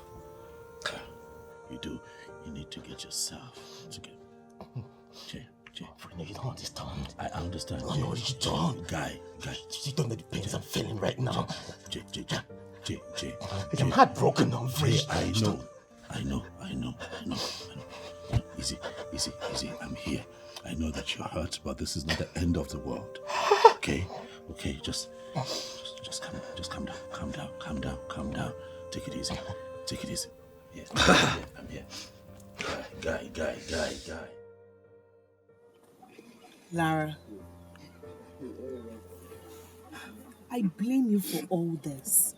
You do. You need to get yourself together. Jay. No, you don't understand. I understand. No, you don't. Guy. You don't know the pains I'm feeling right now. Jay. I'm heartbroken, Humphrey. I know. Easy. I'm here. I know that you're hurt, but this is not the end of the world. Okay? Just calm down. Take it easy. Yes, I'm here. Guy. Lara, I blame you for all this.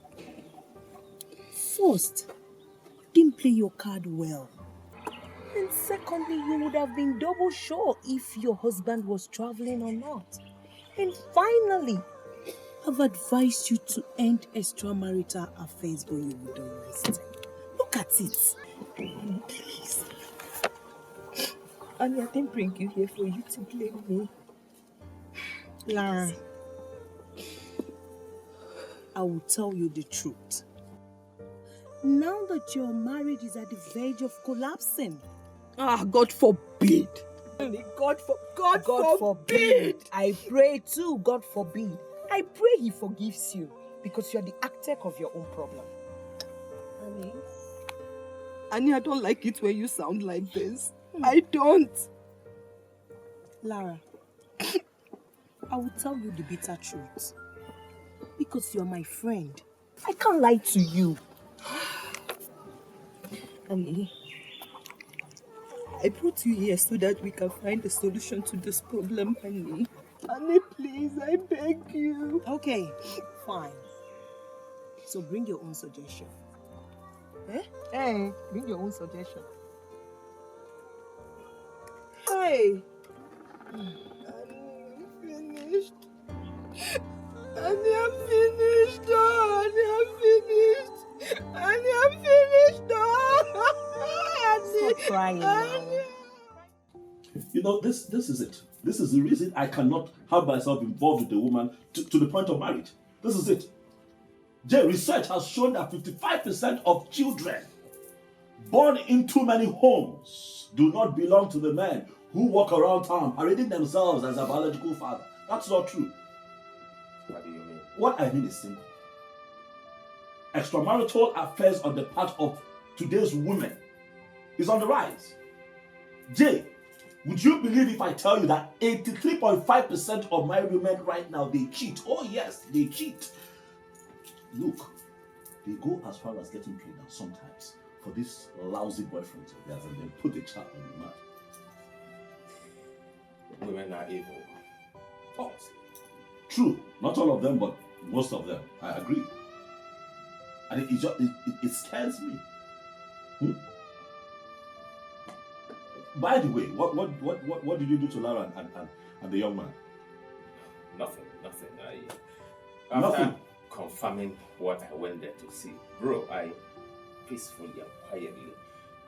First, you didn't play your card well. And secondly, you would have been double sure if your husband was traveling or not. And finally, I've advised you to end extramarital affairs when you wouldn't listen. Look at it. Please. Annie, I didn't bring you here for you to blame me. Lara, I will tell you the truth. Now that your marriage is at the verge of collapsing. God forbid. God forbid. I pray too, God forbid. I pray he forgives you because you're the architect of your own problem. Annie, I don't like it when you sound like this. I don't. Lara, I will tell you the bitter truth. Because you're my friend. I can't lie to you. Annie, I brought you here so that we can find a solution to this problem, Annie. Annie, please, I beg you. Okay, fine. So bring your own suggestion. Hey, bring your own suggestion. Hey. Annie, finished. Annie, I'm finished. Oh, Annie, I'm finished. Annie, I'm finished. Oh, Annie. Stop crying now. You know, this is it. This is the reason I cannot have myself involved with a woman to the point of marriage. This is it. Research has shown that 55% of children born in too many homes do not belong to the men who walk around town parading themselves as a biological father. That's not true. What do you mean? What I mean is simple. Extramarital affairs on the part of today's women is on the rise. Jay, would you believe if I tell you that 83.5% of married women right now, they cheat? Oh yes, they cheat. Look, they go as far as getting pregnant sometimes for this lousy boyfriend of theirs and then put the child in the mouth. Women are evil. Oh, true. Not all of them, but most of them. I agree. And it scares me. By the way, what did you do to Lara and the young man? Nothing. Nothing. Confirming what I went there to see, bro, I peacefully and quietly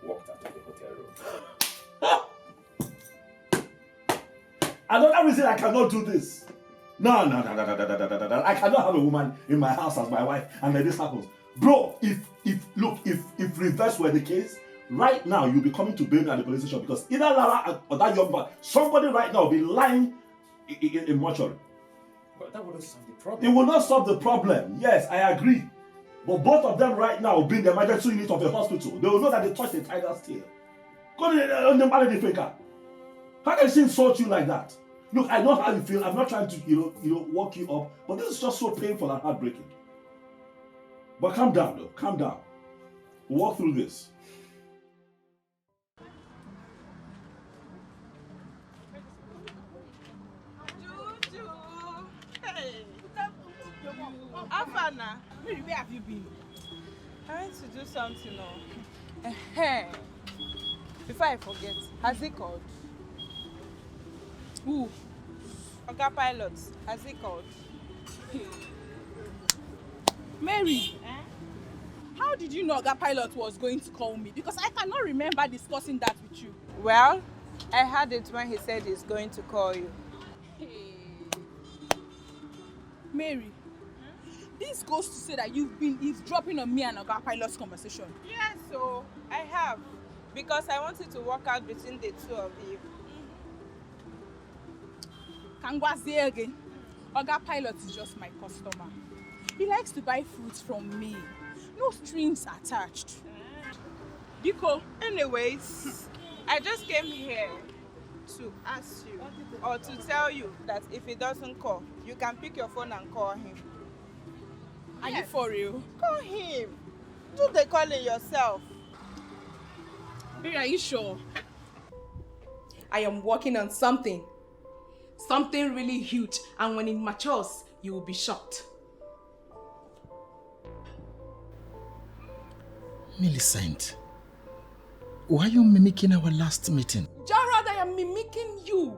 walked out of the hotel room. Another reason I cannot do this. No. I cannot have a woman in my house as my wife and then this happens. Bro, if reverse were the case, right now you'll be coming to bail me at the police station because either Lara or that young man, somebody right now will be lying in mortuary. But that wouldn't solve the problem. It will not solve the problem. Yes, I agree. But both of them right now will be in the emergency unit of the hospital. They will know that they touched the tiger's tail. Go to the marry the faker. How can she insult you like that? Look, I know how you feel. I'm not trying to, walk you up. But this is just so painful and heartbreaking. But calm down, though. Calm down. We'll walk through this. Afana, where have you been? I went to do something now. Before I forget, has he called? Who? Okam Pilot. Has he called? Mary, how did you know Okam Pilot was going to call me? Because I cannot remember discussing that with you. Well, I heard it when he said he's going to call you. Mary, this goes to say that you've been eavesdropping on me and Okam Pilot's conversation. Yes, so I have. Because I wanted to work out between the two of you. Kangwazi again. Okam Pilot is just my customer. He likes to buy fruits from me. No strings attached. Diko. Anyways, I just came here to ask you or to tell you that if he doesn't call, you can pick your phone and call him. Are you for real? Call him. Do the calling yourself. Baby, are you sure? I am working on something. Something really huge, and when it matures, you will be shocked. Millicent, why are you mimicking our last meeting? Gerard, I am mimicking you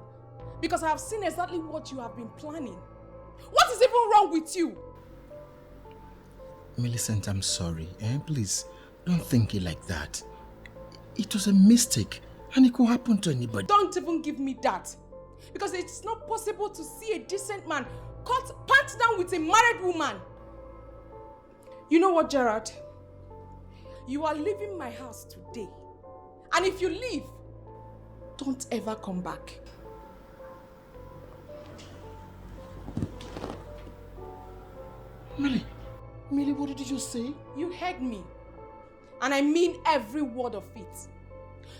because I have seen exactly what you have been planning. What is even wrong with you? Millicent, I'm sorry. Please, don't think it like that. It was a mistake and it could happen to anybody. Don't even give me that. Because it's not possible to see a decent man cut pants down with a married woman. You know what, Gerard? You are leaving my house today. And if you leave, don't ever come back. Millie, what did you just say? You heard me. And I mean every word of it.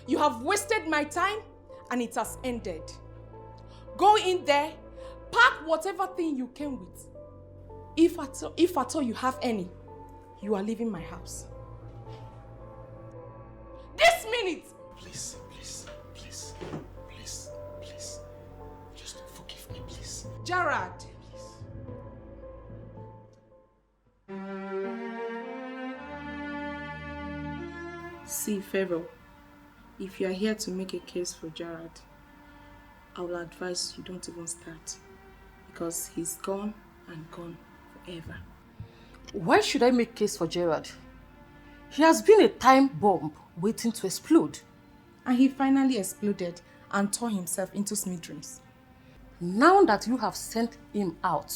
You have wasted my time and it has ended. Go in there, pack whatever thing you came with. If at all you have any, you are leaving my house. This minute! Please. Just forgive me, please. Gerard. See, Pharaoh, if you are here to make a case for Gerard, I will advise you don't even start. Because he's gone and gone forever. Why should I make case for Gerard? He has been a time bomb waiting to explode. And he finally exploded and tore himself into smithereens. Now that you have sent him out,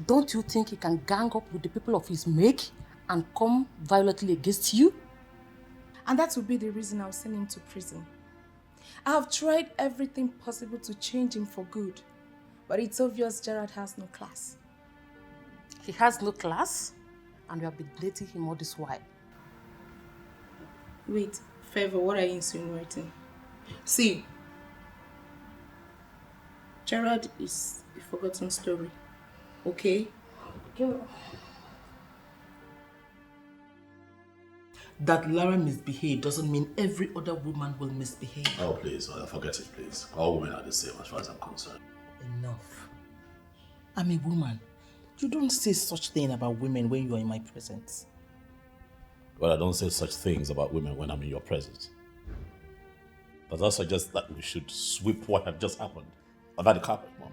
don't you think he can gang up with the people of his make and come violently against you? And that would be the reason I'll send him to prison. I have tried everything possible to change him for good. But it's obvious Gerard has no class. He has no class? And you have been dating him all this while. Wait, Favor, what are you insinuating? See, Gerard is a forgotten story, okay? That Lara misbehaved doesn't mean every other woman will misbehave. Oh, please, forget it, please. All women are the same as far as I'm concerned. Enough. I'm a woman. You don't say such thing about women when you are in my presence. Well, I don't say such things about women when I'm in your presence. But that suggests that we should sweep what had just happened under the carpet, Mom.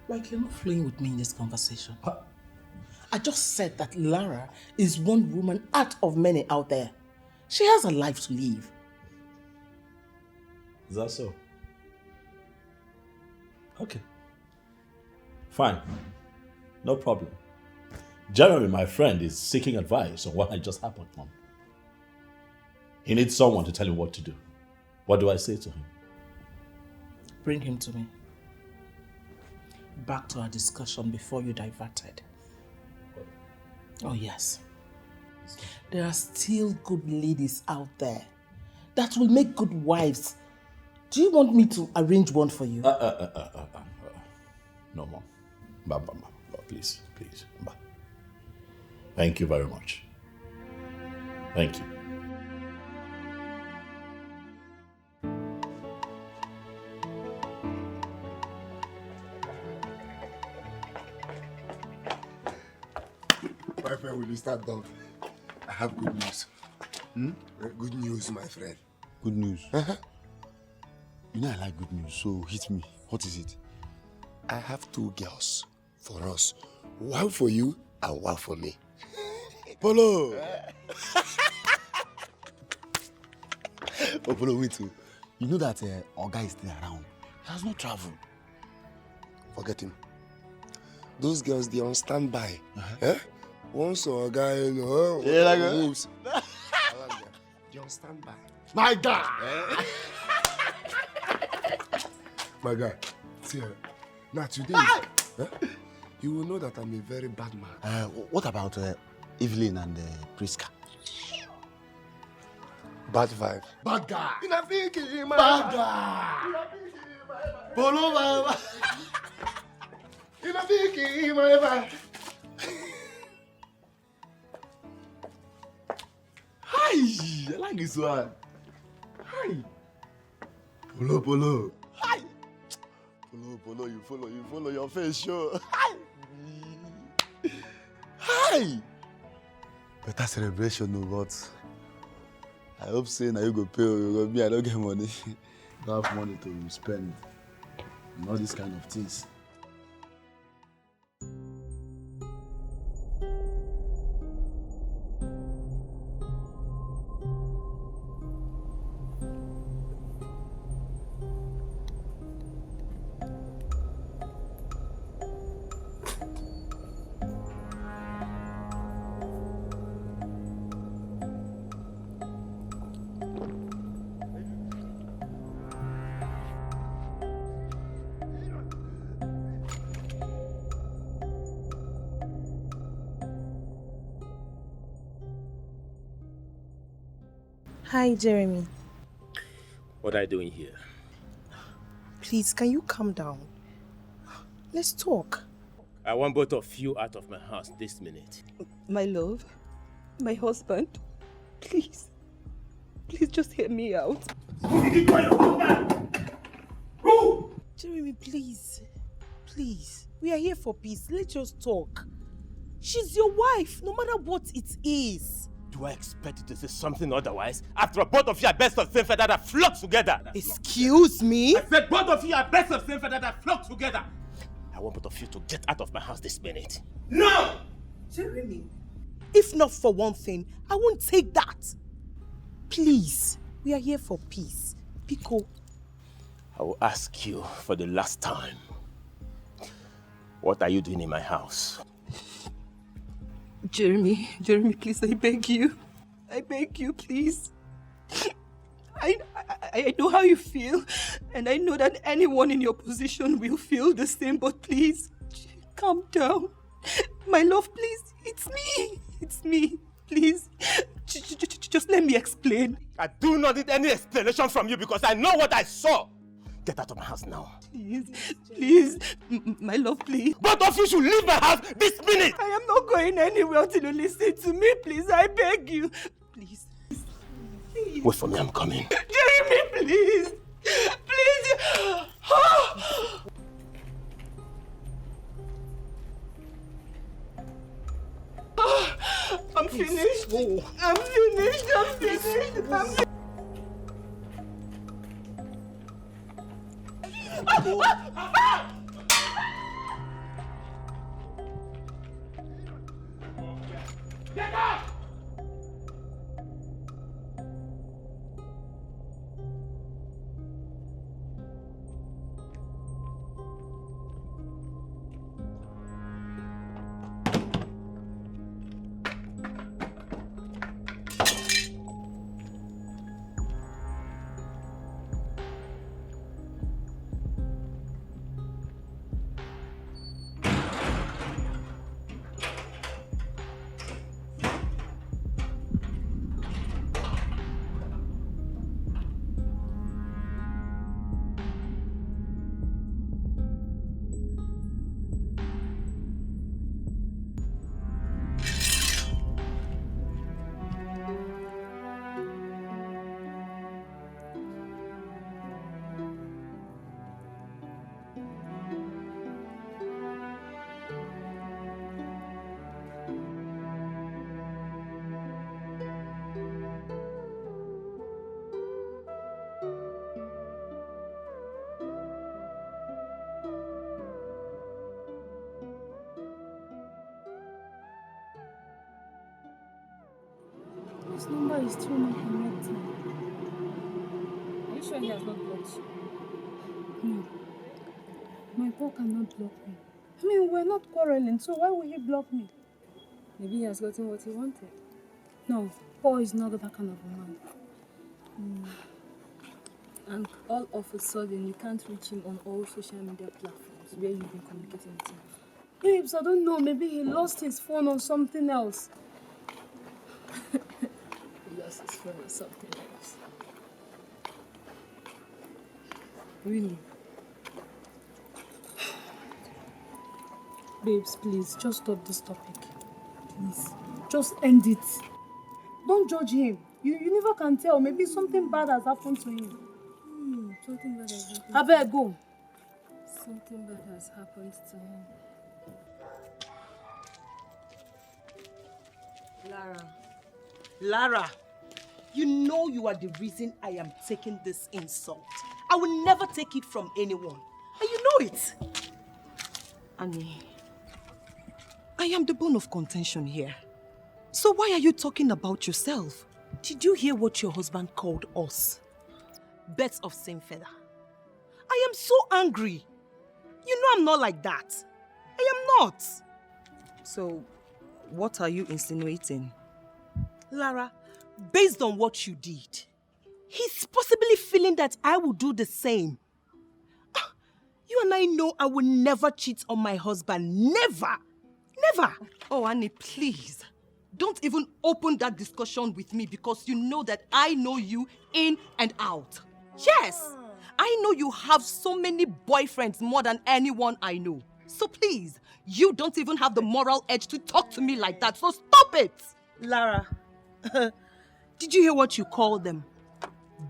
Like you're not flowing with me in this conversation. Huh? I just said that Lara is one woman out of many out there. She has a life to live. Is that so? Okay. Fine. No problem. Jeremy, my friend, is seeking advice on what had just happened, Mom. He needs someone to tell him what to do. What do I say to him? Bring him to me. Back to our discussion before you diverted. Oh yes. There are still good ladies out there that will make good wives. Do you want me to arrange one for you? No, Mom. Please. Thank you very much. Thank you. My friend, will you start down? I have good news. Good news, my friend. Good news? You know I like good news, so hit me. What is it? I have 2 girls for us. One for you and one for me. Polo! Oh, Polo, wait. You know that Oga is still around. He has not traveled. Forget him. Those girls, they're on standby. Once Oga, moves. They're on standby. My God! My guy, see her. Now today, you will know that I'm a very bad man. What about Evelyn and Priska? Bad vibe. Bad guy. Bad guy. Polo, Hi, I like this one. Hi. Polo. Hi. Polo, you follow your face, sure. Hi. But better celebration, no, but I hope saying that you go pay or you go me, I don't get money. I don't have money to spend on all these kind of things. Hi, Jeremy. What are you doing here? Please, can you calm down? Let's talk. I want both of you out of my house this minute. My love, my husband, please. Please just hear me out. Jeremy, please. Please. We are here for peace. Let's just talk. She's your wife, no matter what it is. Do I expect you to say something otherwise? After all, both of you are best of same feather that flock together. Excuse me? I said both of you are best of same feather that flock together. I want both of you to get out of my house this minute. No! Jeremy. If not for one thing, I won't take that. Please, we are here for peace. Pico. I will ask you for the last time. What are you doing in my house? Jeremy, please, I beg you. I beg you, please. I know how you feel, and I know that anyone in your position will feel the same, but please, calm down. My love, please, it's me, please. Just let me explain. I do not need any explanation from you because I know what I saw. Get out of my house now. Please, my love, please. Both of you should leave my house this minute. I am not going anywhere until you listen to me, please. I beg you. Please. Wait for me, I'm coming. Jeremy, please. Please. I'm finished. I'm finished. Get out! This number is too much connected. Are you sure he has not blocked you? No. My Paul cannot block me. I mean, we're not quarreling, so why would he block me? Maybe he has gotten what he wanted. No, Paul is not that kind of a man. And all of a sudden, you can't reach him on all social media platforms where you've been communicating with him. Babes, I don't know. Maybe he lost his phone or something else. He lost his phone or something else. Really? Babes, please, just stop this topic. Please. Just end it. Don't judge him. You never can tell. Maybe something bad has happened to him. Something bad has happened. I better go. Something bad has happened to him. Lara. Lara, you know you are the reason I am taking this insult. I will never take it from anyone. And you know it. Annie, I am the bone of contention here. So why are you talking about yourself? Did you hear what your husband called us? Birds of same feather. I am so angry. You know I'm not like that. I am not. So, what are you insinuating? Lara, based on what you did, he's possibly feeling that I will do the same. You and I know I will never cheat on my husband. Never! Never! Oh, Annie, please. Don't even open that discussion with me because you know that I know you in and out. Yes! I know you have so many boyfriends more than anyone I know. So please, you don't even have the moral edge to talk to me like that. So stop it! Lara, did you hear what you call them?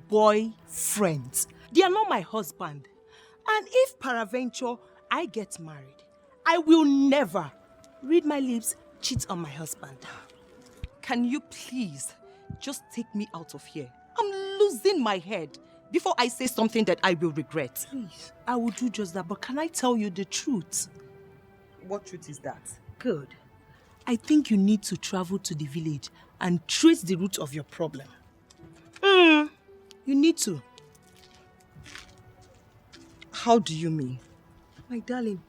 Boyfriends. They are not my husband. And if peradventure I get married, I will never, read my lips, cheat on my husband. Can you please just take me out of here? I'm losing my head before I say something that I will regret. Please, I will do just that, but can I tell you the truth? What truth is that? Good. I think you need to travel to the village and trace the root of your problem. You need to. How do you mean? My darling,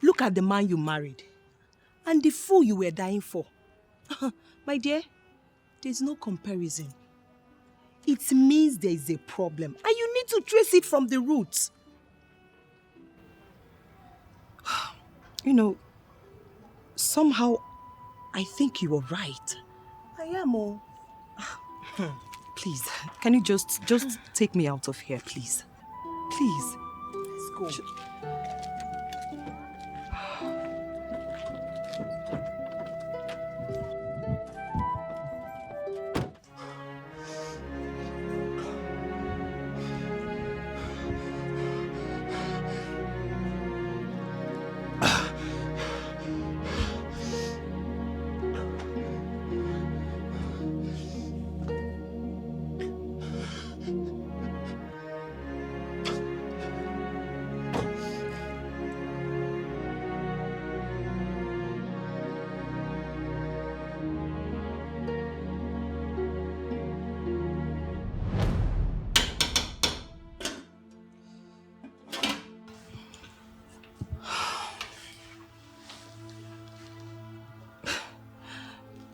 look at the man you married and the fool you were dying for. My dear, there's no comparison. It means there is a problem and you need to trace it from the roots. You know, somehow I think you are right. I am, oh. Please, can you just take me out of here, please? Please. Let's go.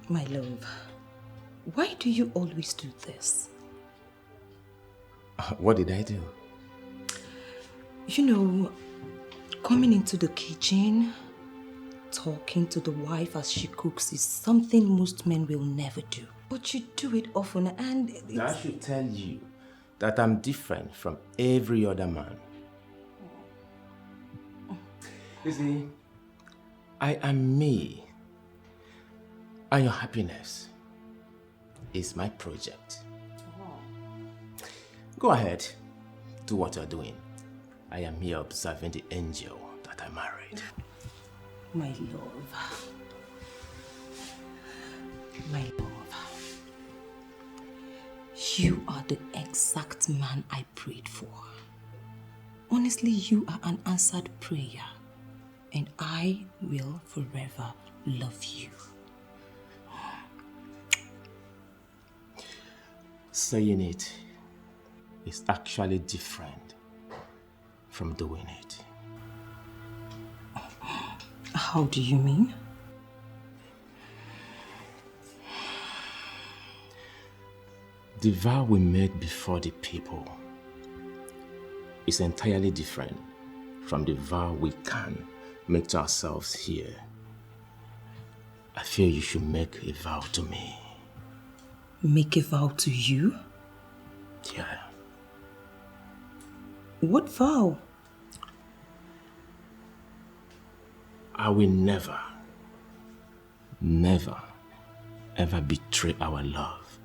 My love, why do you always do this? What did I do? You know, coming into the kitchen, talking to the wife as she cooks is something most men will never do. But you do it often and That should tell you that I'm different from every other man. You see, I am me. And your happiness is my project. Go ahead, do what you're doing. I am here observing the angel that I married. My love. My love. You are the exact man I prayed for. Honestly, you are an answered prayer. And I will forever love you. Saying it is actually different from doing it. How do you mean? The vow we made before the people is entirely different from the vow we can make to ourselves here. I feel you should make a vow to me. Make a vow to you? Yeah. What vow? I will never, never, ever betray our love,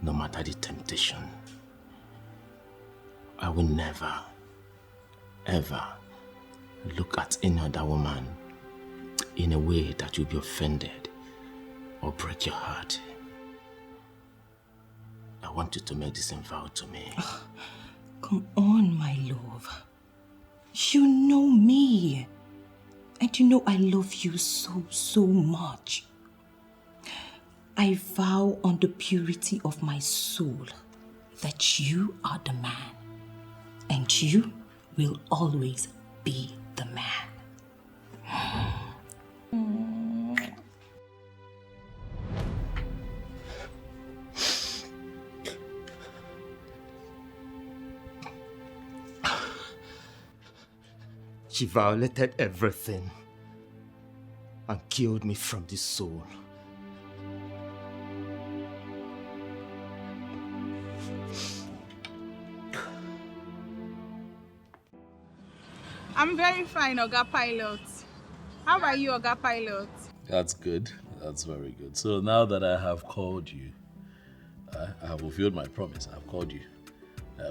no matter the temptation. I will never, ever look at any other woman in a way that you'll be offended or break your heart, I want you to make this vow to me. Come on, my love. You know me. And you know I love you so much. I vow on the purity of my soul that you are the man. And you will always be the man. She violated everything and killed me from the soul. I'm very fine, Oga Pilot. How are you, Oga Pilot? That's good. That's very good. So now that I have called you, I have fulfilled my promise. I've called you.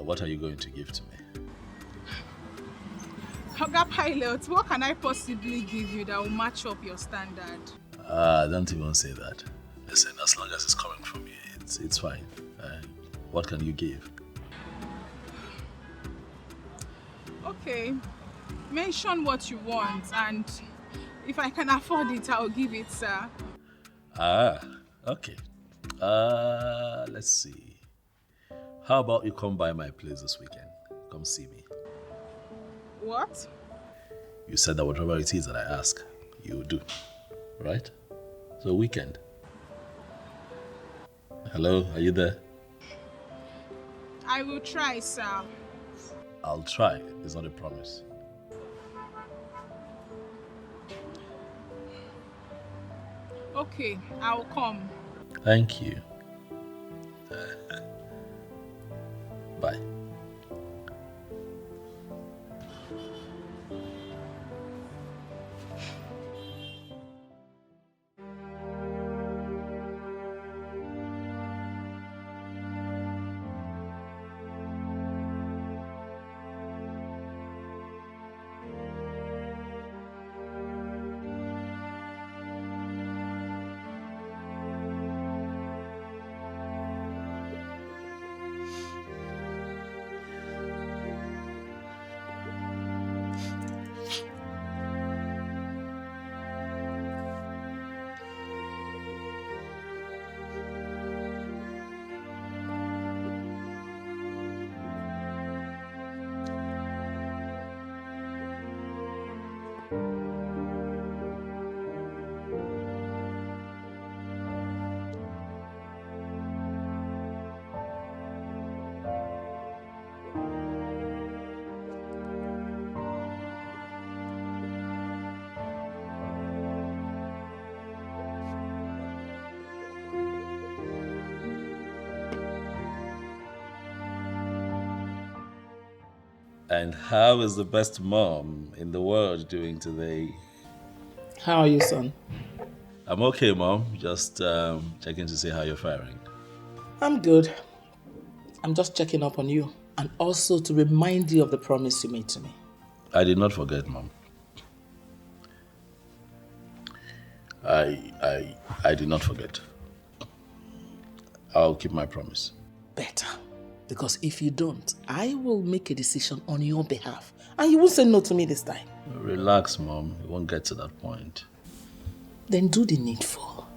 What are you going to give to me? Oga Pilot, what can I possibly give you that will match up your standard? Don't even say that. Listen, as long as it's coming from you, it's fine. What can you give? Okay, mention what you want, and if I can afford it, I'll give it, sir. Okay. Let's see. How about you come by my place this weekend? Come see me. What? You said that whatever it is that I ask, you will do. Right? So weekend. Hello, are you there? I will try, sir. I'll try. It's not a promise. Okay, I'll come. Thank you. Bye. And how is the best mom in the world doing today? How are you, son? I'm okay, Mom. Just checking to see how you're faring. I'm good. I'm just checking up on you and also to remind you of the promise you made to me. I did not forget, Mom. I did not forget. I'll keep my promise. Better. Because if you don't, I will make a decision on your behalf. And you won't say no to me this time. Relax, Mom. It won't get to that point. Then do the needful.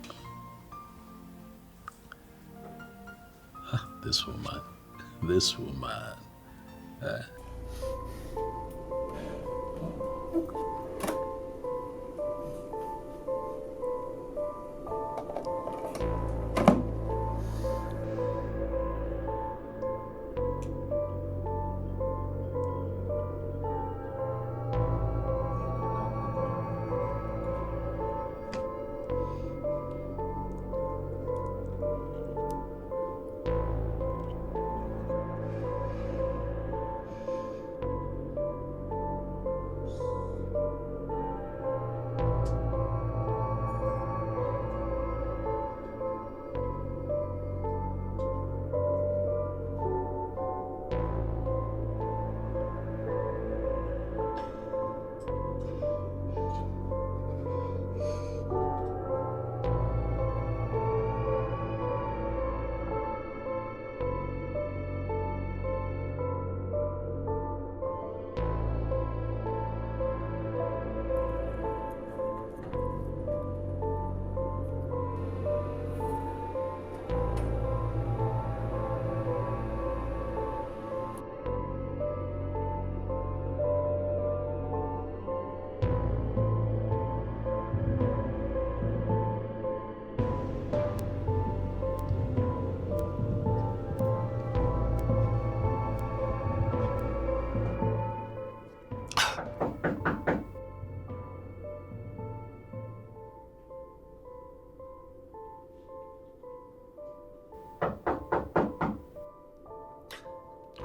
This woman. This woman.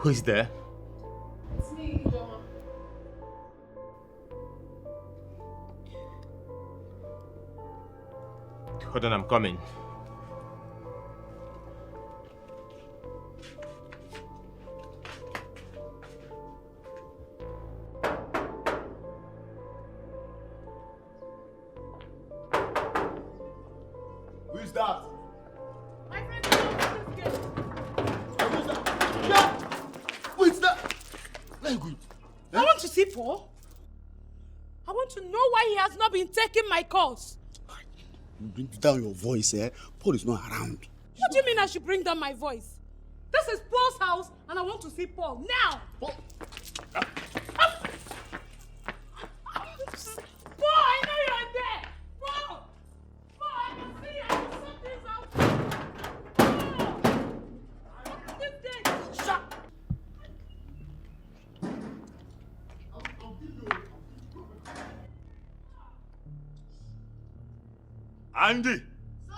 Who is there? It's me, Ijoma. Hold on, I'm coming. Who is that? My friend, open this gate. Who is that? Yeah! Who is that? Very good. I want to see Paul. I want to know why he has not been taking my calls. You bring down your voice, eh? Paul is not around. What do you mean I should bring down my voice? This is Paul's house and I want to see Paul now. Paul, I know you're there. Paul, I can see you. I can sort things out. Paul, open this gate. Shut. Andy! Sir!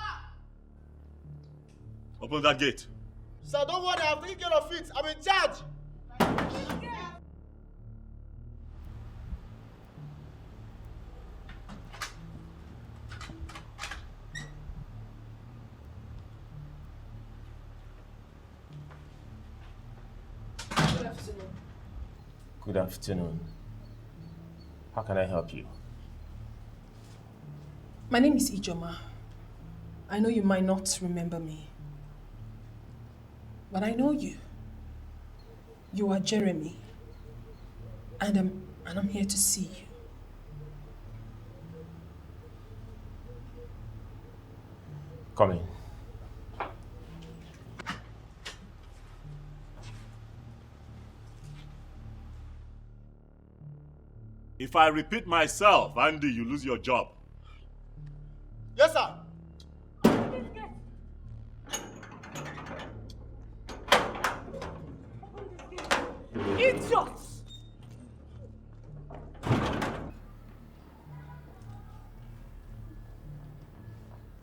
Open that gate. Sir, don't worry, I've taken care of it. I'm in charge. Good afternoon. Good afternoon. How can I help you? My name is Ijoma. I know you might not remember me, but I know you. You are Jeremy, and I'm here to see you. Come in. If I repeat myself, Andy, you lose your job. Yes, sir. Idiots!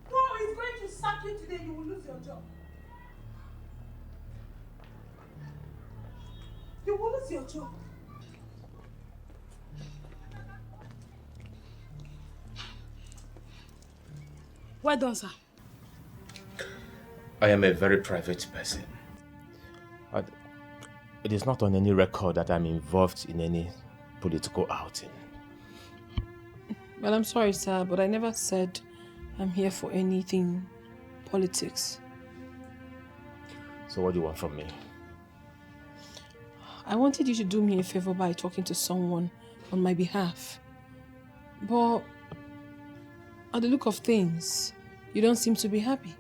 Paul is going to sack you today. You will lose your job. You will lose your job. Well done, sir. I am a very private person. It is not on any record that I'm involved in any political outing. Well, I'm sorry, sir, but I never said I'm here for anything politics. So what do you want from me? I wanted you to do me a favor by talking to someone on my behalf. But at the look of things, you don't seem to be happy.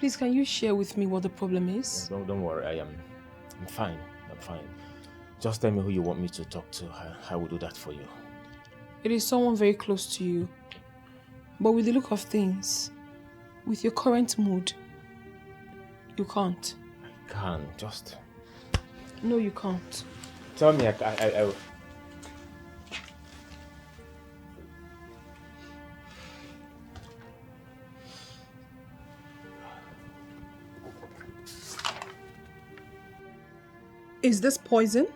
Please, can you share with me what the problem is? Don't worry, I'm fine. I'm fine. Just tell me who you want me to talk to. I will do that for you. It is someone very close to you. But with the look of things, with your current mood, you can't. I can't. Just... No, you can't. Tell me, I Is this poison?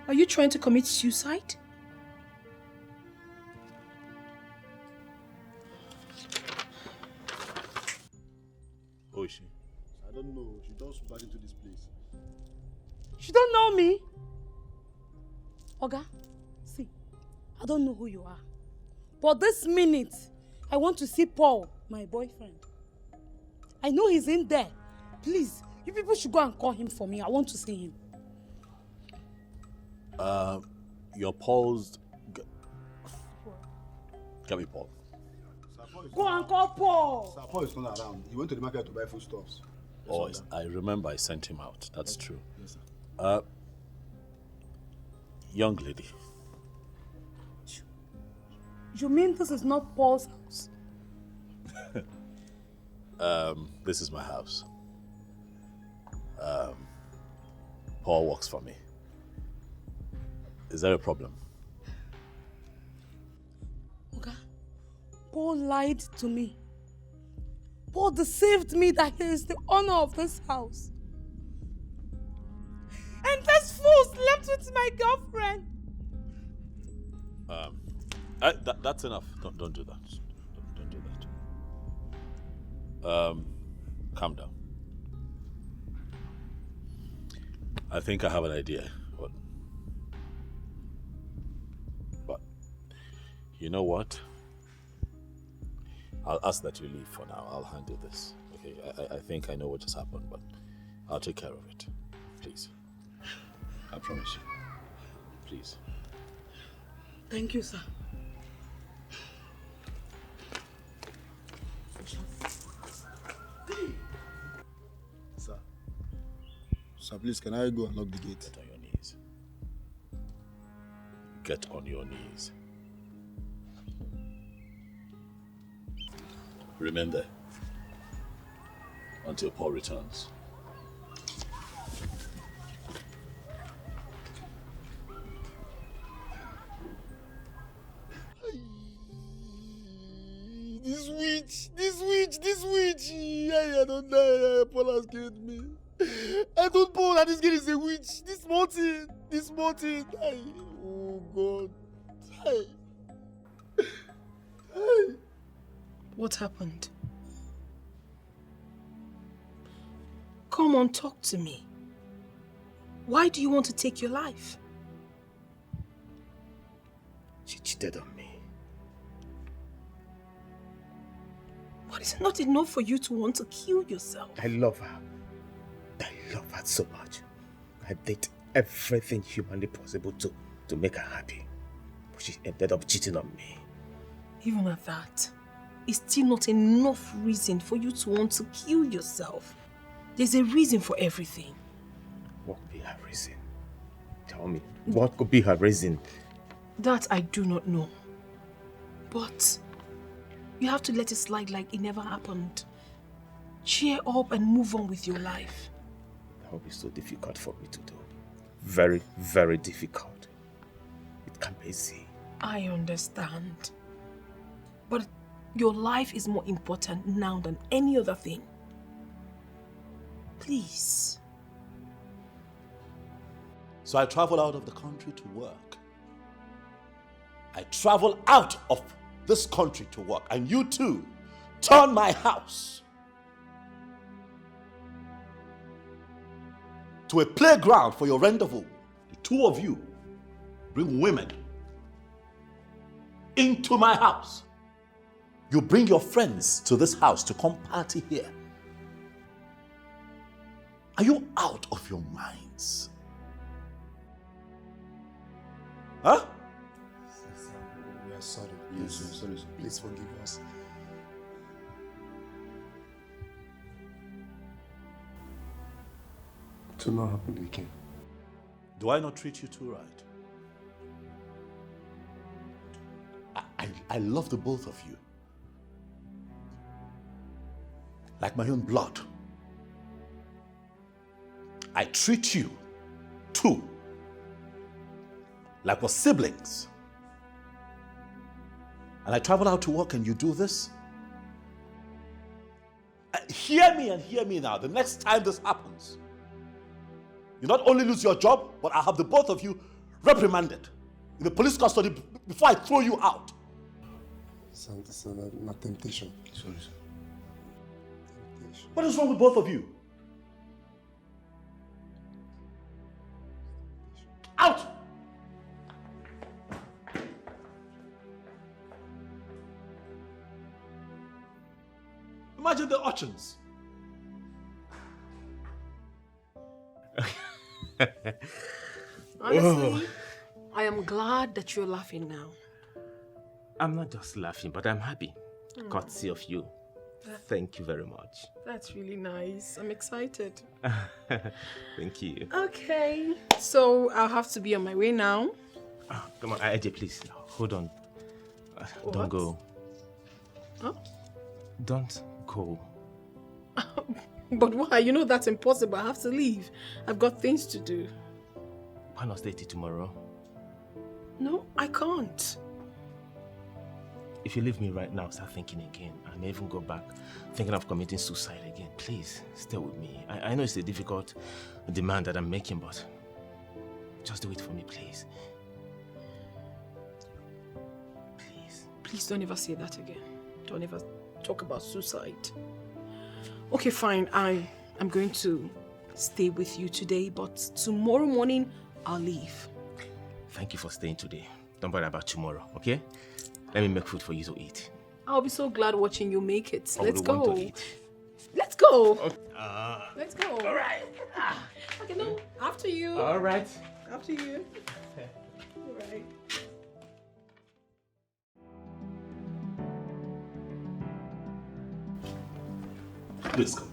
Are you trying to commit suicide? Who is she? I don't know. She just got into this place. She don't know me. Oga, see, I don't know who you are. But this minute, I want to see Paul, my boyfriend. I know he's in there. Please, you people should go and call him for me. I want to see him. Your Paul's... Get me Paul. Go and call Paul. Sir Paul is not around. He went to the market to buy foodstuffs. Oh, I remember I sent him out. That's true. Yes, sir. Young lady. You mean this is not Paul's house? This is my house. Paul works for me. Is there a problem? Okay. Paul lied to me. Paul deceived me that he is the owner of this house. And this fool slept with my girlfriend. That's enough. Don't do that. Don't do that. Calm down. I think I have an idea. But you know what? I'll ask that you leave for now. I'll handle this. Okay, I think I know what just happened, but I'll take care of it. Please. I promise you. Please. Thank you, sir. Sir, please, can I go and lock the gate? Get on your knees. Get on your knees. Remain there until Paul returns. This witch! I don't die. Paul has killed me. I told Paul that this girl is a witch. This mountain. Oh God. What happened? Come on, talk to me. Why do you want to take your life? She cheated on me. But it's not enough for you to want to kill yourself. I love her. I love her so much. I did everything humanly possible to make her happy. But she ended up cheating on me. Even at that, it's still not enough reason for you to want to kill yourself. There's a reason for everything. What could be her reason? Tell me, what could be her reason? That I do not know. But you have to let it slide like it never happened. Cheer up and move on with your life. That will be so difficult for me to do. Very, very difficult. It can't be easy. I understand. But your life is more important now than any other thing. Please. So I travel out of the country to work. I travel out of this country to work. And you too turn my house to a playground for your rendezvous. The two of you bring women into my house. You bring your friends to this house to come party here. Are you out of your minds? Huh? We are sorry. Please forgive us. It will not happen again. Do I not treat you too right? I love the both of you. Like my own blood. I treat you too like we're siblings. And I travel out to work and you do this? Hear me and hear me now. The next time this happens, you not only lose your job, but I'll have the both of you reprimanded in the police custody before I throw you out. It's not temptation. Sorry, sir. What is wrong with both of you? Out! Imagine the urchins. Honestly, I am glad that you're laughing now. I'm not just laughing, but I'm happy. Courtesy of you. Thank you very much. That's really nice. I'm excited. Thank you. Okay, so I'll have to be on my way now. Come on, AJ, please. Hold on. Don't What? go. Huh? Don't go. But why? You know that's impossible. I have to leave. I've got things to do. Why not stay till tomorrow? No, I can't. if you leave me right now, start thinking again, I may even go back thinking of committing suicide again. Please, stay with me. I know it's a difficult demand that I'm making, but just do it for me, please. Please don't ever say that again. Don't ever talk about suicide. Okay, fine. I'm going to stay with you today, but tomorrow morning, I'll leave. Thank you for staying today. Don't worry about tomorrow, okay? Let me make food for you to eat. I'll be so glad watching you make it. I Let's would want go. to eat. Let's go. Okay. Let's go. All right. Okay, no. After you. All right. After you. All right. Please come.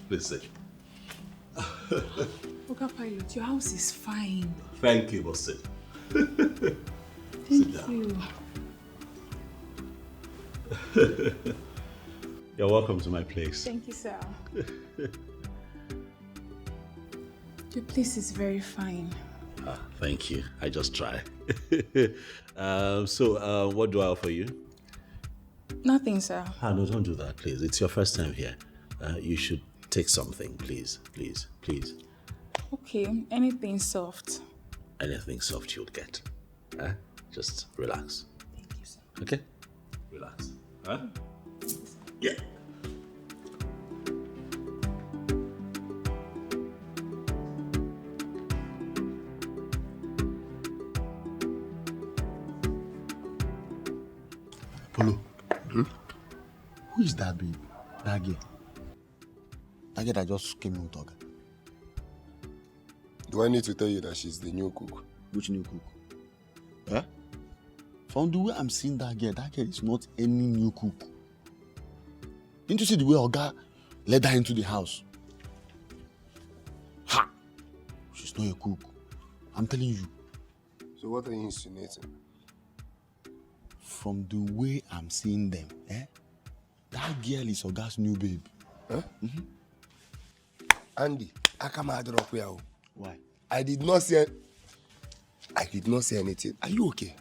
Lizzy. Oga Pilot, your house is fine. Thank you, boss. Sit Thank down. you. You're welcome to my place. Thank you, sir. Your place is very fine. Thank you. I just try. So, what do I offer you? Nothing, sir. No, don't do that, please. It's your first time here. You should take something, please. Please, please. Okay, anything soft. Anything soft you'll get. Just relax. Thank you, sir. Okay? Relax. Yeah. Polo. Who is that babe? That girl? That girl that just came in talking. Do I need to tell you that she's the new cook? Which new cook? Eh? From the way I'm seeing that girl is not any new cook. Didn't you see the way Oga led her into the house? Ha! She's not a cook. I'm telling you. So what are you insinuating? From the way I'm seeing them, that girl is Oga's new babe. Huh? Mm-hmm. Andy, I come out of here. Why? I did not say anything. Are you okay?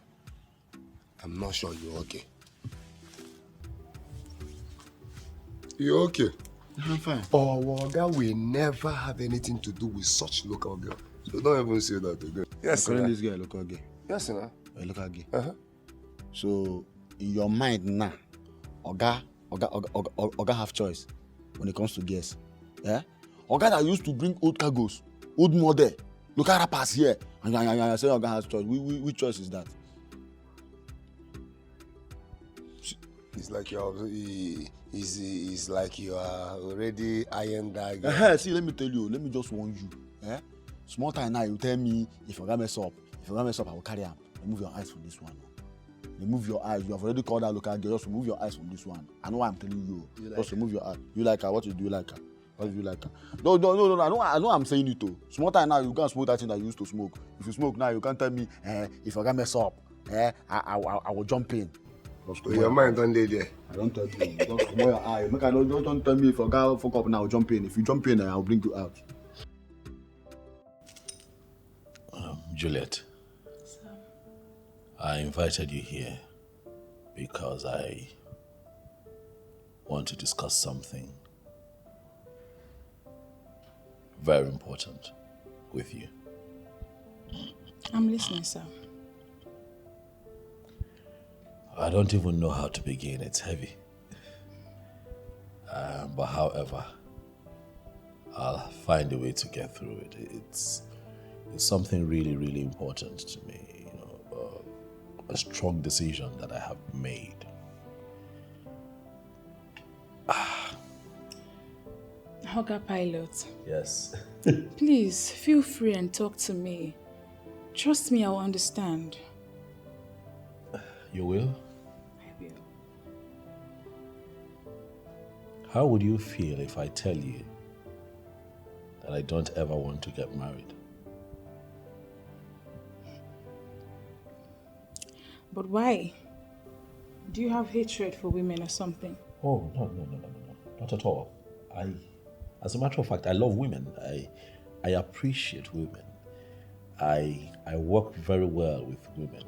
I'm not sure you're okay. You okay? I'm fine. Our Oga will never have anything to do with such local girl. So don't even say that again. Yes, calling sir. this girl a local girl. Yes, sir. A local girl. Uh-huh. So in your mind now, Oga have choice when it comes to girls. Yeah? Oga that used to bring old cargoes, old model, local rappers here, and you say Oga has choice. Which choice is that? It's like you are already iron that guy. See, let me tell you. Let me just warn you. Small time now, you tell me if Oga mess up. If Oga mess up, I will carry him. Remove your eyes from this one. Remove your eyes. You have already called that local girl. Just remove your eyes from this one. I know what I'm telling you. Just remove your eyes. You like her? What do you like her? What do you like her? No. I know I'm saying it too. Small time now, you can't smoke that thing that you used to smoke. If you smoke now, you can't tell me if Oga mess up. I will jump in. Your mind don't lay there. I don't tell you. Just remove your eye. Don't tell me if Oga fuck up now, I'll jump in. If you jump in, I'll bring you out. Juliet, I invited you here because I want to discuss something very important with you. I'm listening, sir. I don't even know how to begin. It's heavy. But however, I'll find a way to get through it. It's something really, really important to me. A strong decision that I have made. Oga Pilot. Yes. Please, feel free and talk to me. Trust me, I'll understand. You will? I will. How would you feel if I tell you that I don't ever want to get married? But why? Do you have hatred for women or something? Oh, no. Not at all. As a matter of fact, I love women. I appreciate women. I work very well with women.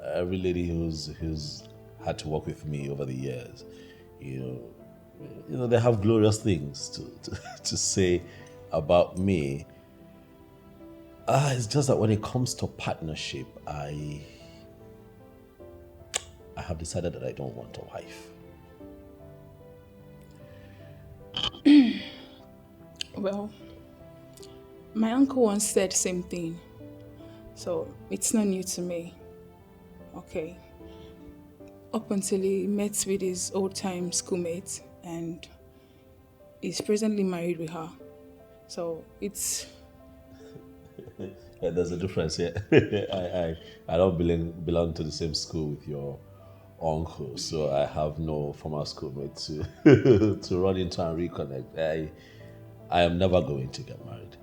every lady who's had to work with me over the years, they have glorious things to say about me. It's just that when it comes to partnership, I have decided that I don't want a wife. Well, my uncle once said the same thing, so it's not new to me. Okay. Up until he met with his old-time schoolmate, and he's presently married with her. So it's... Yeah, there's a difference here. I don't belong to the same school with your uncle, so I have no former schoolmate to run into and reconnect. I am never going to get married,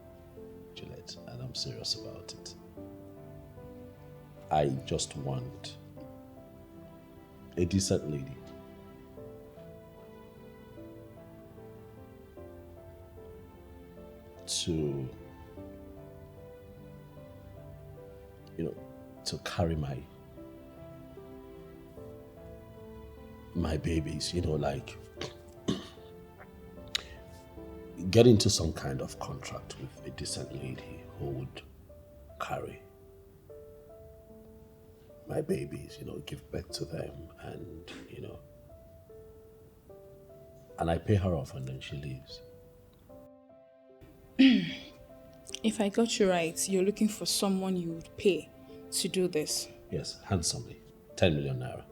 Juliet, and I'm serious about it. I just want a decent lady. To carry my babies, like get into some kind of contract with a decent lady who would carry my babies, give birth to them, and and I pay her off and then she leaves. If I got you right, you're looking for someone you would pay to do this. Yes, handsomely. 10 million naira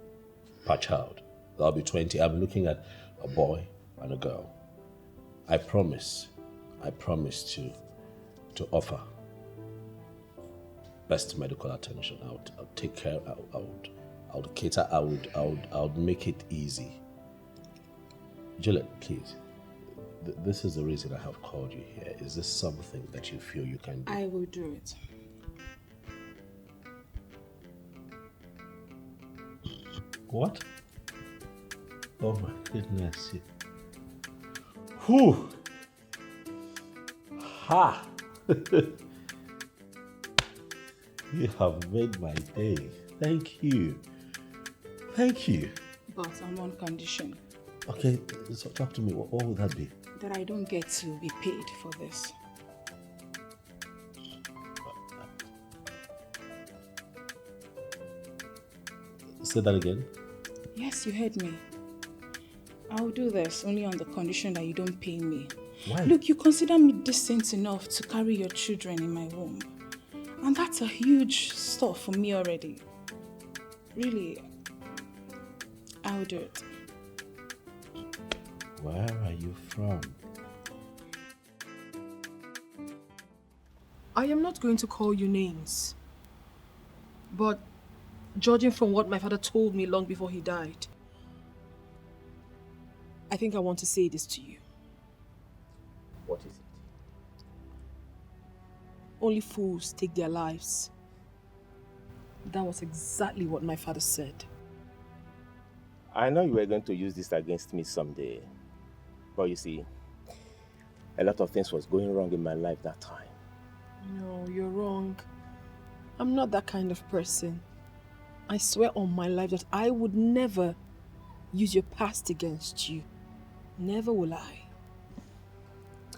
per child. That'll be 20. I'm looking at a boy and a girl. I promise to offer best medical attention. I'll take care. I would cater. I would make it easy. Juliet, please. This is the reason I have called you here. Is this something that you feel you can do? I will do it. What? Oh my goodness. Whew. Ha! You have made my day. Thank you. Thank you. But on one condition. Okay, so talk to me. What would that be? That I don't get to be paid for this. Say that again. Yes, you heard me. I'll do this only on the condition that you don't pay me. Why? Look, you consider me decent enough to carry your children in my womb. And that's a huge stuff for me already. Really, I'll do it. Where are you from? I am not going to call you names. But judging from what my father told me long before he died, I think I want to say this to you. What is it? Only fools take their lives. That was exactly what my father said. I know you were going to use this against me someday. But you see, a lot of things was going wrong in my life that time. No, you're wrong. I'm not that kind of person. I swear on my life that I would never use your past against you. Never will I.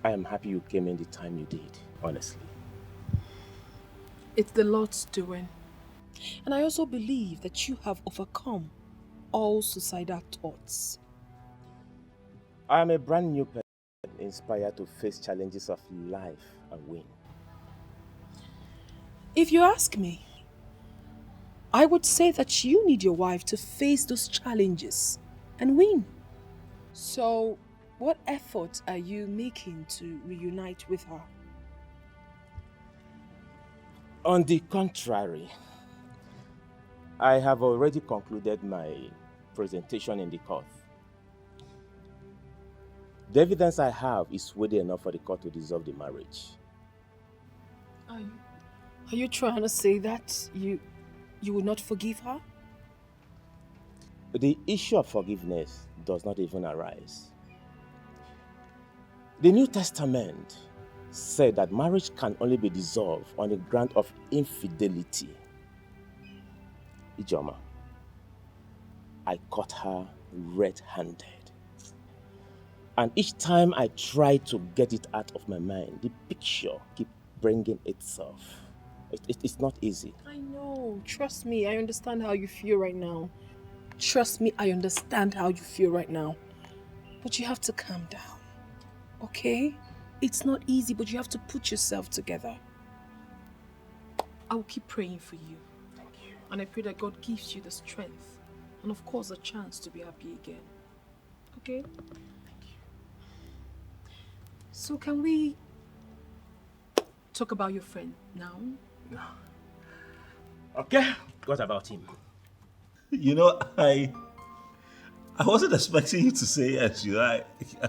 I am happy you came in the time you did, honestly. It's the Lord's doing. And I also believe that you have overcome all suicidal thoughts. I am a brand new person, inspired to face challenges of life and win. If you ask me, I would say that you need your wife to face those challenges and win. So, what effort are you making to reunite with her? On the contrary, I have already concluded my presentation in the court. The evidence I have is weighty enough for the court to dissolve the marriage. Are you trying to say that you will not forgive her? The issue of forgiveness does not even arise. The New Testament said that marriage can only be dissolved on the ground of infidelity. Ijoma, I caught her red-handed. And each time I try to get it out of my mind, the picture keeps bringing itself. It's not easy. I know. Trust me, I understand how you feel right now. Trust me, I understand how you feel right now. But you have to calm down, okay? It's not easy, but you have to put yourself together. I will keep praying for you. Thank you. And I pray that God gives you the strength and of course a chance to be happy again. Okay? Thank you. So can we talk about your friend now? No. Okay, what about him? You know, I wasn't expecting you to say yes. You know,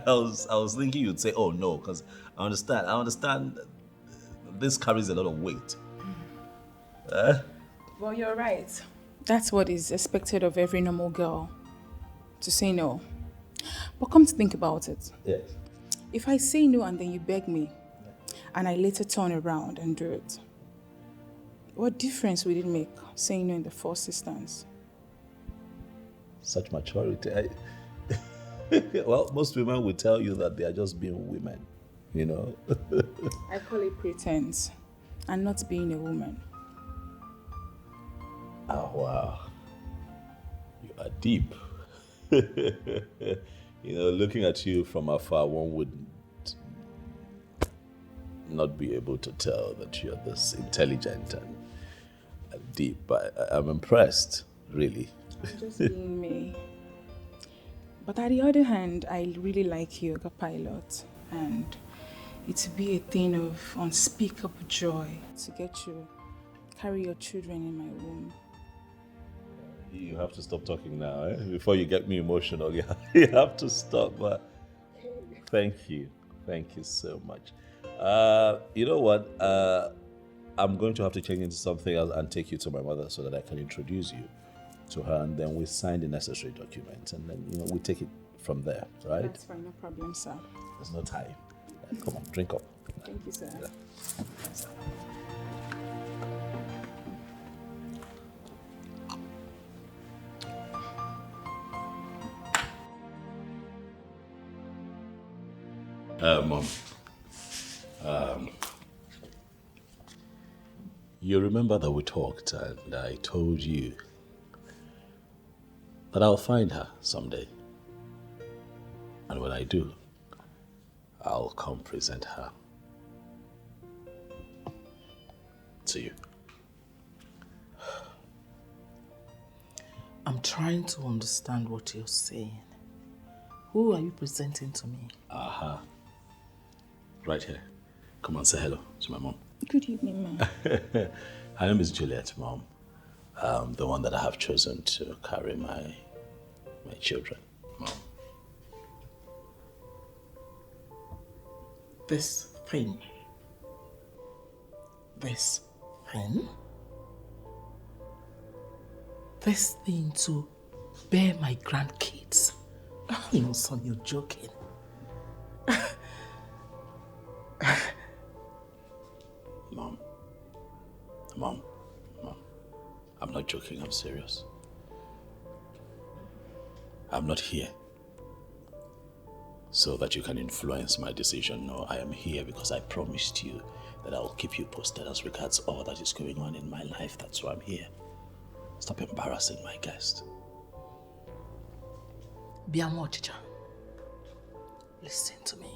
I was thinking you'd say, "Oh no," because I understand. This carries a lot of weight. Well, you're right. That's what is expected of every normal girl, to say no. But come to think about it. Yes. If I say no and then you beg me, and I later turn around and do it, what difference would it make saying no in the first instance? Such maturity. Well, most women will tell you that they are just being women, you know. I call it pretense and not being a woman. Oh, wow. You are deep. You know, looking at you from afar, one would not be able to tell that you're this intelligent and deep. But I'm impressed, really. Just being me. But on the other hand, I really like you, a pilot, and it would be a thing of unspeakable joy to get to carry your children in my womb. You have to stop talking now, eh? Before you get me emotional. You have to stop. But thank you so much. You know what? I'm going to have to change into something else and take you to my mother so that I can introduce you to her, and then we sign the necessary documents, and then we take it from there, right? That's fine, no problem, sir. There's no time. Come on, drink up. Thank you, sir. Yeah. Mom, you remember that we talked and I told you that I'll find her someday. And when I do, I'll come present her to you. I'm trying to understand what you're saying. Who are you presenting to me? Aha. Right here. Come on, say hello to my mom. Good evening, ma'am. Her name is Juliet, Mom. The one that I have chosen to carry my children, Mom. This thing. This thing? This thing to bear my grandkids. You know, son, you're joking. Mom, I'm not joking, I'm serious. I'm not here so that you can influence my decision. No, I am here because I promised you that I will keep you posted as regards all that is going on in my life. That's why I'm here. Stop embarrassing my guest. Biamo Chicha, listen to me.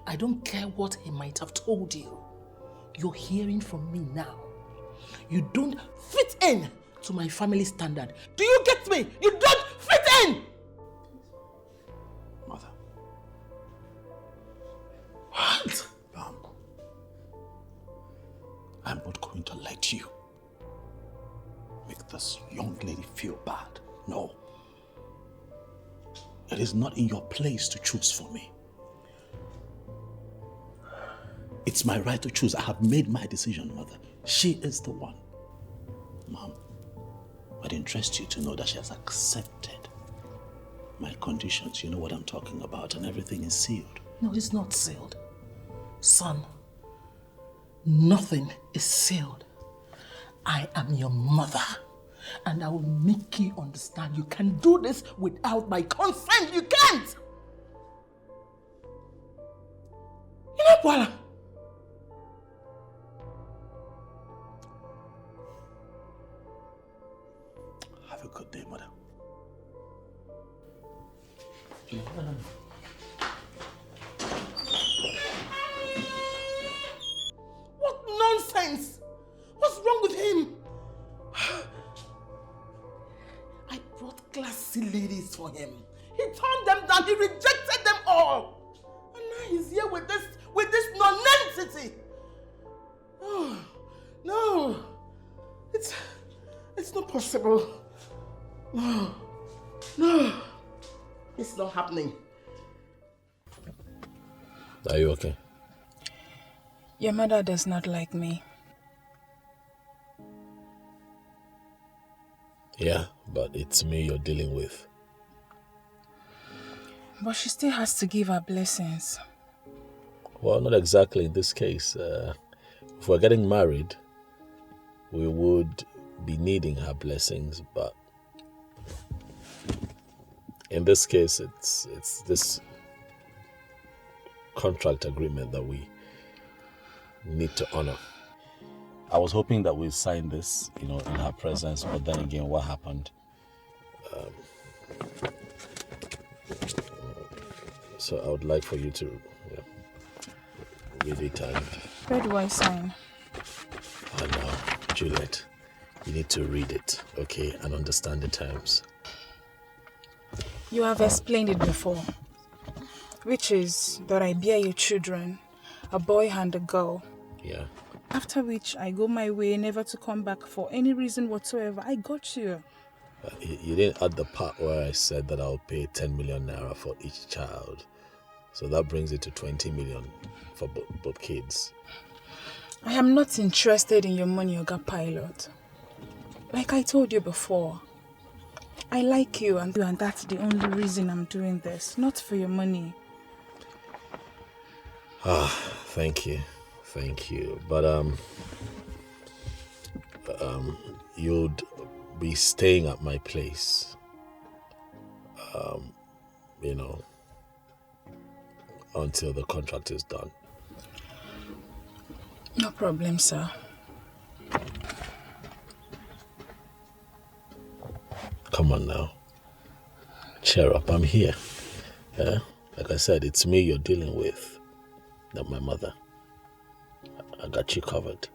I don't care what he might have told you. You're hearing from me now. You don't fit in to my family standard. Do you get me? You don't fit in! Mother. What? Mom. I'm not going to let you make this young lady feel bad. No. It is not in your place to choose for me. It's my right to choose. I have made my decision, Mother. She is the one. Mom, it interests you to know that she has accepted my conditions. You know what I'm talking about, and everything is sealed. No, it's not sealed. Son, nothing is sealed. I am your mother, And I will make you understand you can do this without my consent. You can't! You know, Paula? Have a good day, mother. What nonsense! What's wrong with him? I brought classy ladies for him. He turned them down. He rejected them all. And now he's here with this nonentity. Oh, no. It's not possible. No. No. It's not happening. Are you okay? Your mother does not like me. Yeah, but it's me you're dealing with. But she still has to give her blessings. Well, not exactly in this case. If we're getting married, we would be needing her blessings, but in this case, it's this contract agreement that we need to honor. I was hoping that we'd sign this, in her presence, but then again, what happened? So I would like for you to read it and... Where do I sign? Oh no, Juliet, you need to read it, okay, and understand the terms. You have explained it before, which is that I bear you children, a boy and a girl. Yeah. After which I go my way, never to come back for any reason whatsoever. I got you. You didn't add the part where I said that I'll pay 10 million naira for each child. So that brings it to 20 million for both kids. I am not interested in your money, Oga Pilot. Like I told you before, I like you and that's the only reason I'm doing this, not for your money. Thank you. But you'd be staying at my place, until the contract is done. No problem, sir. Come on now. Cheer up, I'm here. Yeah? Like I said, it's me you're dealing with, not my mother. I got you covered.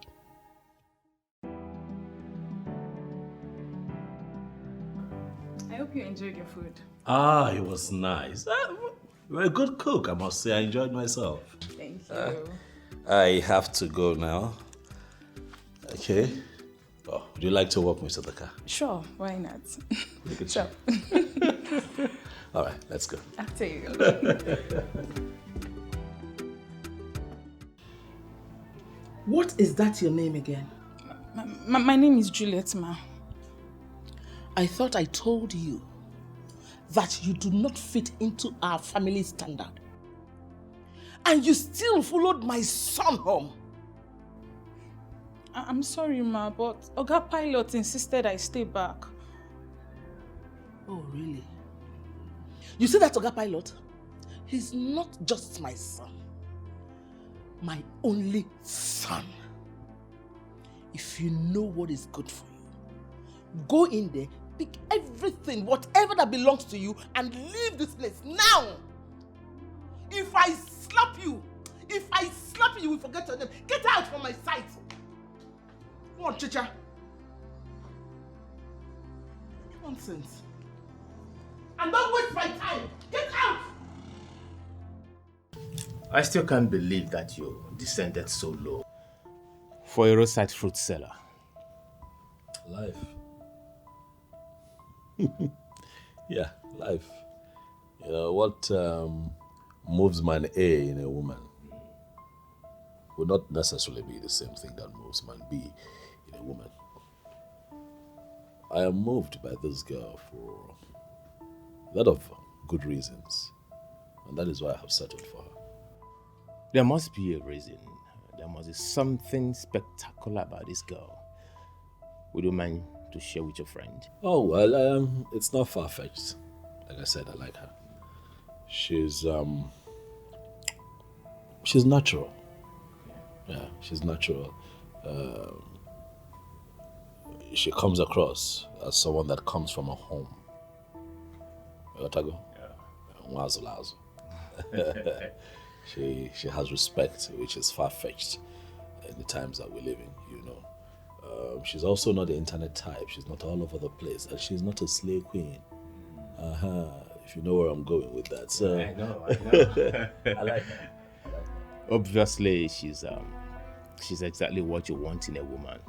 I hope you enjoyed your food. It was nice. You're a good cook, I must say. I enjoyed myself. Thank you. I have to go now. Okay. Oh, would you like to walk me to the car? Sure, why not? Sure. All right, let's go. After you. What is that your name again? My name is Juliet, ma. I thought I told you that you do not fit into our family standard. And you still followed my son home. I'm sorry, ma, but Oga Pilot insisted I stay back. Oh, really? You see that Oga Pilot? He's not just my son. My only son. If you know what is good for you, go in there, pick everything, whatever that belongs to you, and leave this place now. If I slap you, you will forget your name. Get out from my sight. Come on, Chicha. Nonsense. And don't waste my time. Get out. I still can't believe that you descended so low for a roadside fruit seller. Life. Yeah, life. You know, what moves man A in a woman would not necessarily be the same thing that moves man B in a woman. I am moved by this girl for a lot of good reasons, and that is why I have settled for her. There must be a reason. There must be something spectacular about this girl. Would you mind to share with your friend? Oh, well, it's not far-fetched. Like I said, I like her. She's natural. Yeah, she's natural. She comes across as someone that comes from a home. Otago? Yeah. She has respect, which is far-fetched in the times that we live in, you know. She's also not the internet type. She's not all over the place. And she's not a slave queen. If you know where I'm going with that. So I know. I like her. Obviously, she's exactly what you want in a woman.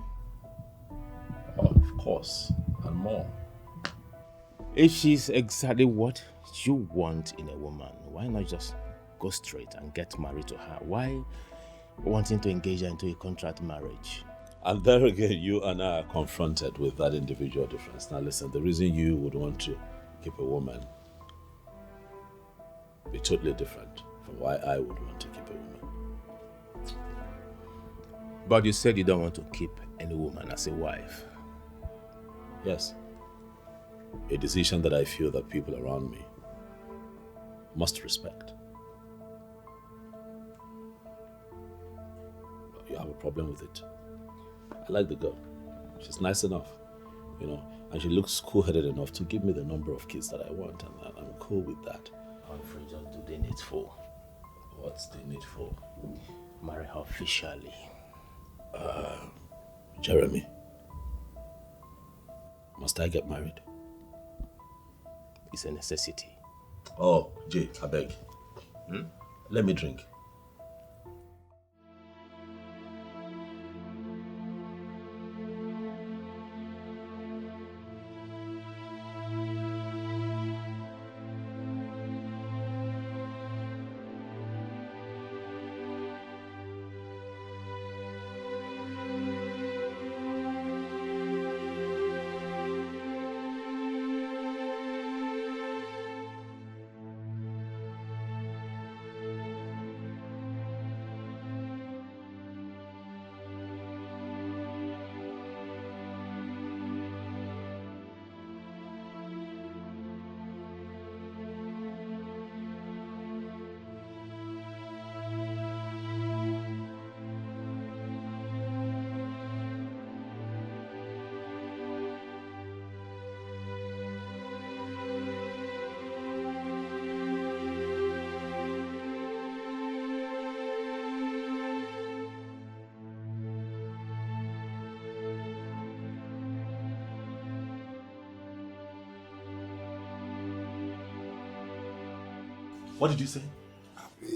Oh, of course, and more. If she's exactly what you want in a woman, why not just go straight and get married to her? Why wanting to engage her into a contract marriage? And there again, you and I are confronted with that individual difference. Now listen, the reason you would want to keep a woman be totally different from why I would want to keep a woman. But you said you don't want to keep any woman as a wife. Yes. A decision that I feel that people around me must respect. But you have a problem with it. I like the girl. She's nice enough, you know, and she looks cool-headed enough to give me the number of kids that I want, and I'm cool with that. Humphrey, just do the needful. What's the needful? Marry her officially. Jeremy, must I get married? It's a necessity. Oh, Jay, I beg. Let me drink. What did you say?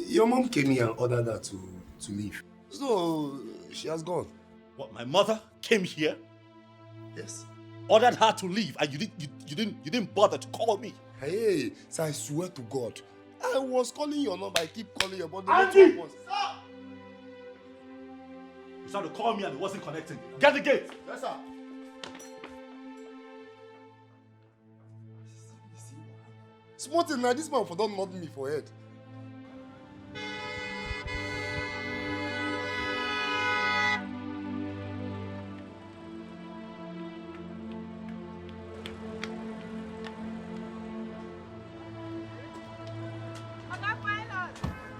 Your mom came here and ordered her to leave. So, she has gone. What, my mother came here? Yes. Ordered her to leave, and you didn't bother to call me. Hey, so I swear to God, I was calling your number. I keep calling your body. Andy! Stop! You started to call me and it wasn't connecting. Get the gate! Yes, sir. Small thing now, this man for don't nod me for head.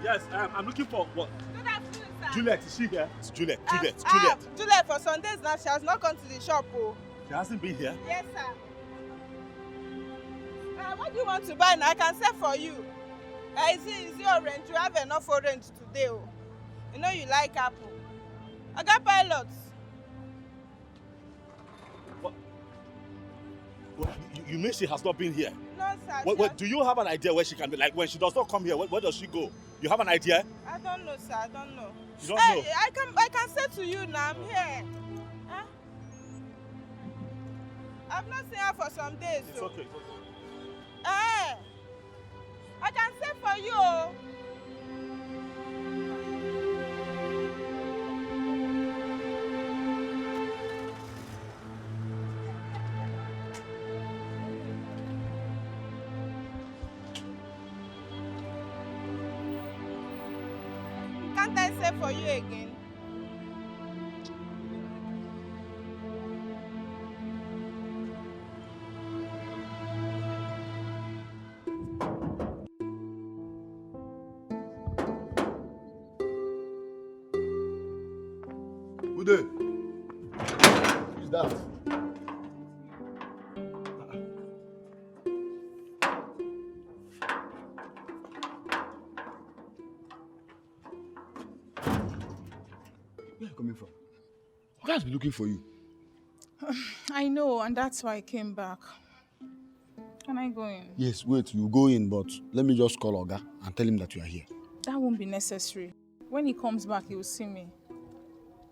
Yes, I'm looking for what? Good afternoon, sir. Juliet, is she here? It's Juliet. Juliet for Sundays now. She has not come to the shop. Oh. She hasn't been here? Yes, sir. What do you want to buy now? I can sell for you. Is it orange? You have enough orange today. Oh. You know you like apple. I got pilots. What? You mean she has not been here? No, sir. Do you have an idea where she can be? Like when she does not come here, where does she go? You have an idea? I don't know, sir. I don't know. You don't know? I can say to you now. I'm here. Huh? I've not seen her for some days. It's okay. It's okay. I can say for you. Oh. Can't I say for you again? that? Where are you coming from? Oga has been looking for you. I know, and that's why I came back. Can I go in? Yes, wait, you go in, but let me just call Oga and tell him that you are here. That won't be necessary. When he comes back, he will see me.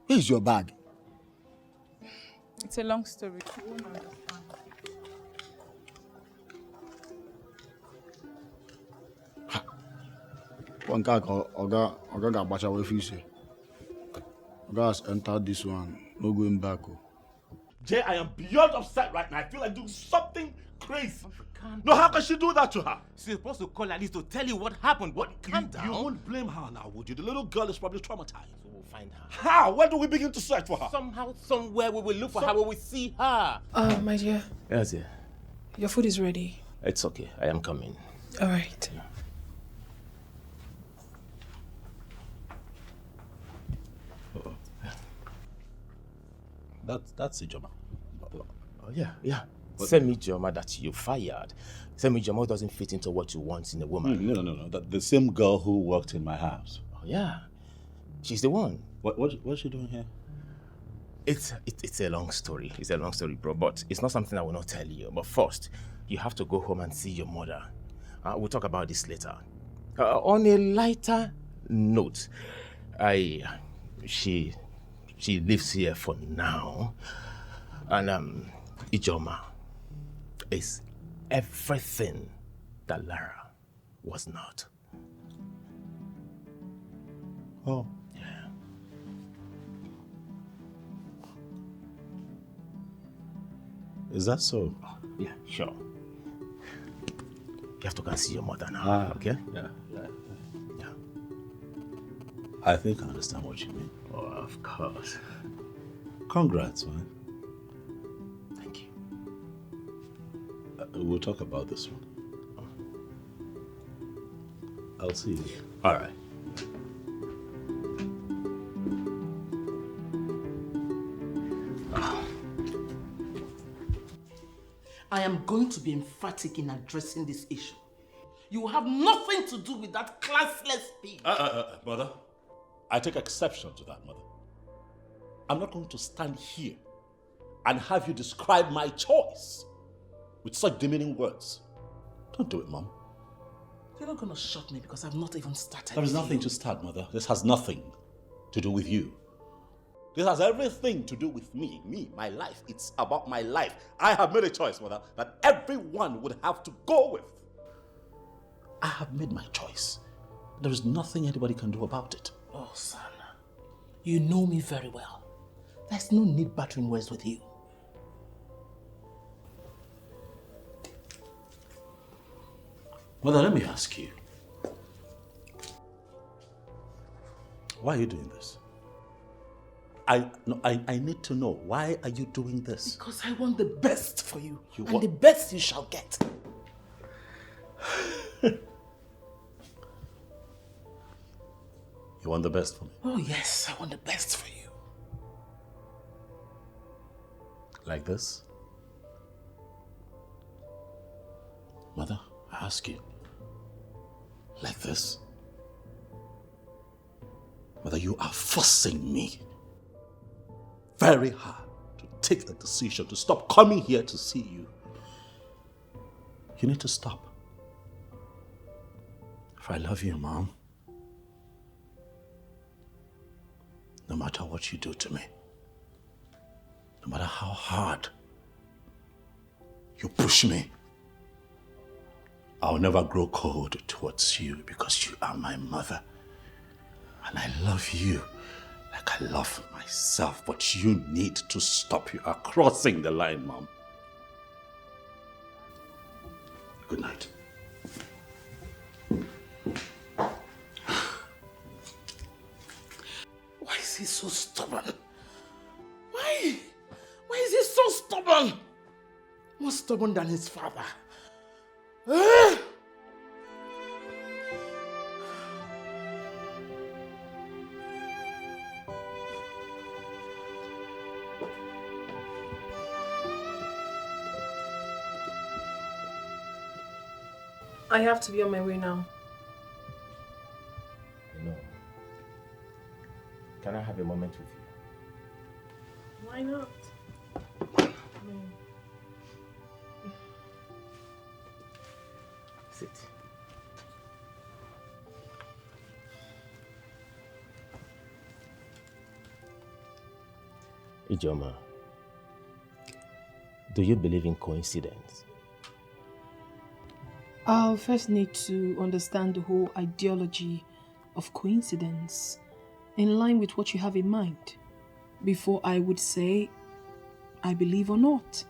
Where is your bag? It's a long story. You won't understand. One guy called Oga got bacha away for you, say. Oga has entered this one. No going back. Oh. Jay, I am beyond upset right now. I feel like doing something crazy. No, how can she do that to her? She's supposed to call Alice to tell you what happened, but calm down. You won't blame her now, would you? The little girl is probably traumatized. So we'll find her. How? Where do we begin to search for her? Somehow, somewhere we will look for her, we will see her. My dear. Yes, dear. Your food is ready. It's okay. I am coming. All right. That's Ijoma. Oh, yeah. Send me Joma that you fired. Send me Joma doesn't fit into what you want in a woman. No. The same girl who worked in my house. Oh, yeah. She's the one. What's she doing here? It's a long story. It's a long story, bro. But it's not something I will not tell you. But first, you have to go home and see your mother. We'll talk about this later. On a lighter note, she lives here for now, and Ijoma is everything that Lara was not. Oh. Yeah. Is that so? Yeah, sure. You have to go and see your mother now, okay? Yeah. I think I understand what you mean. Oh, of course. Congrats, man. Thank you. We'll talk about this one. I'll see you. All right. I am going to be emphatic in addressing this issue. You will have nothing to do with that classless pig. Mother, I take exception to that, Mother. I'm not going to stand here and have you describe my choice with such demeaning words. Don't do it, Mom. You're not going to shut me because I've not even started. There is nothing to start, Mother. This has nothing to do with you. This has everything to do with me, my life. It's about my life. I have made a choice, Mother, that everyone would have to go with. I have made my choice. There is nothing anybody can do about it. Oh, son, you know me very well. There's no need battering words with you. Mother, let me ask you. Why are you doing this? I need to know. Why are you doing this? Because I want the best for you. And the best you shall get. You want the best for me? Oh yes, I want the best for you. Like this? Mother, I ask you. Like this? Mother, you are forcing me very hard to take the decision to stop coming here to see you. You need to stop. If I love you, Mom, no matter what you do to me, no matter how hard you push me, I'll never grow cold towards you because you are my mother. And I love you like I love myself, but you need to stop. You are crossing the line, Mom. Good night. Why is he so stubborn? Why? Why is he so stubborn? More stubborn than his father. I have to be on my way now. No. Can I have a moment with you? Why not? Sit. Ijoma, do you believe in coincidence? I'll first need to understand the whole ideology of coincidence in line with what you have in mind before I would say I believe or not.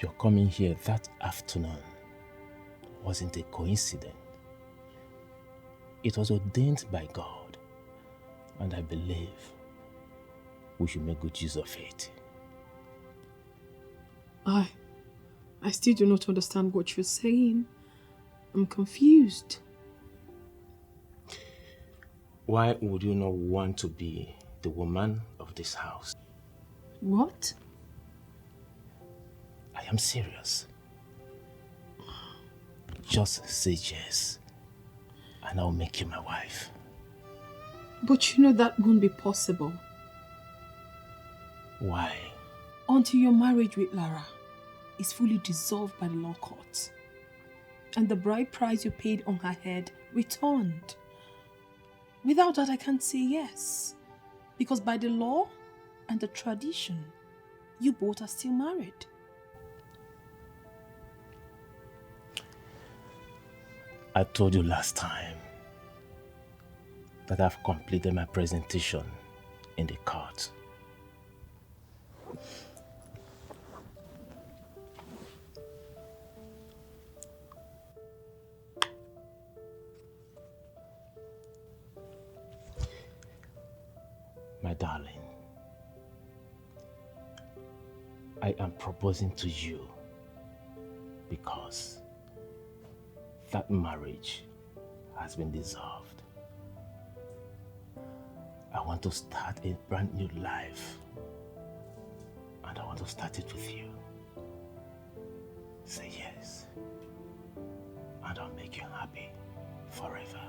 Your coming here that afternoon wasn't a coincidence. It was ordained by God, and I believe we should make good use of it. I still do not understand what you're saying. I'm confused. Why would you not want to be the woman of this house? What? I am serious. Just say yes, and I'll make you my wife. But you know that won't be possible. Why? Until your marriage with Lara is fully dissolved by the law court and the bride price you paid on her head returned. Without that, I can't say yes. Because by the law and the tradition, you both are still married. I told you last time that I've completed my presentation in the court. My darling, I am proposing to you because that marriage has been dissolved. I want to start a brand new life, and I want to start it with you. Say yes, and I'll make you happy forever.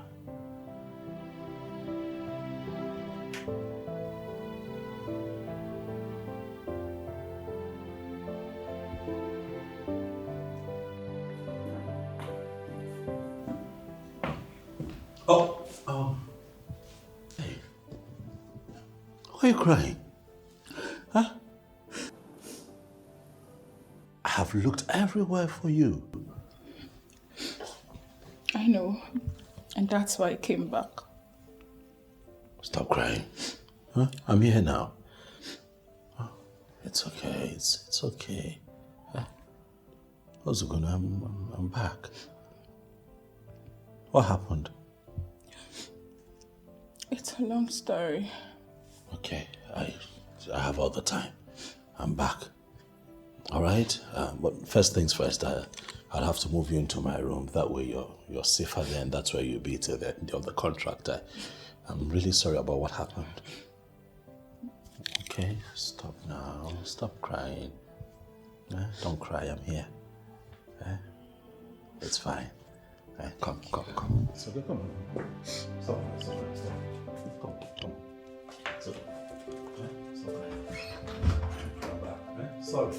Hey, why are you crying? Huh? I have looked everywhere for you. I know, and that's why I came back. Stop crying. Huh? I'm here now. Oh, it's okay. It's okay. Huh? Wazico, I'm back. What happened? It's a long story. Okay, I have all the time. I'm back. All right, but first things first. I'll have to move you into my room. That way you're safer there, and that's where you'll be till the end of the contract. I'm really sorry about what happened. Okay, stop now. Stop crying. Don't cry. I'm here. It's fine. Come. It's okay. Come on. Stop. Come. It's okay. Stop crying. Come back. Sorry.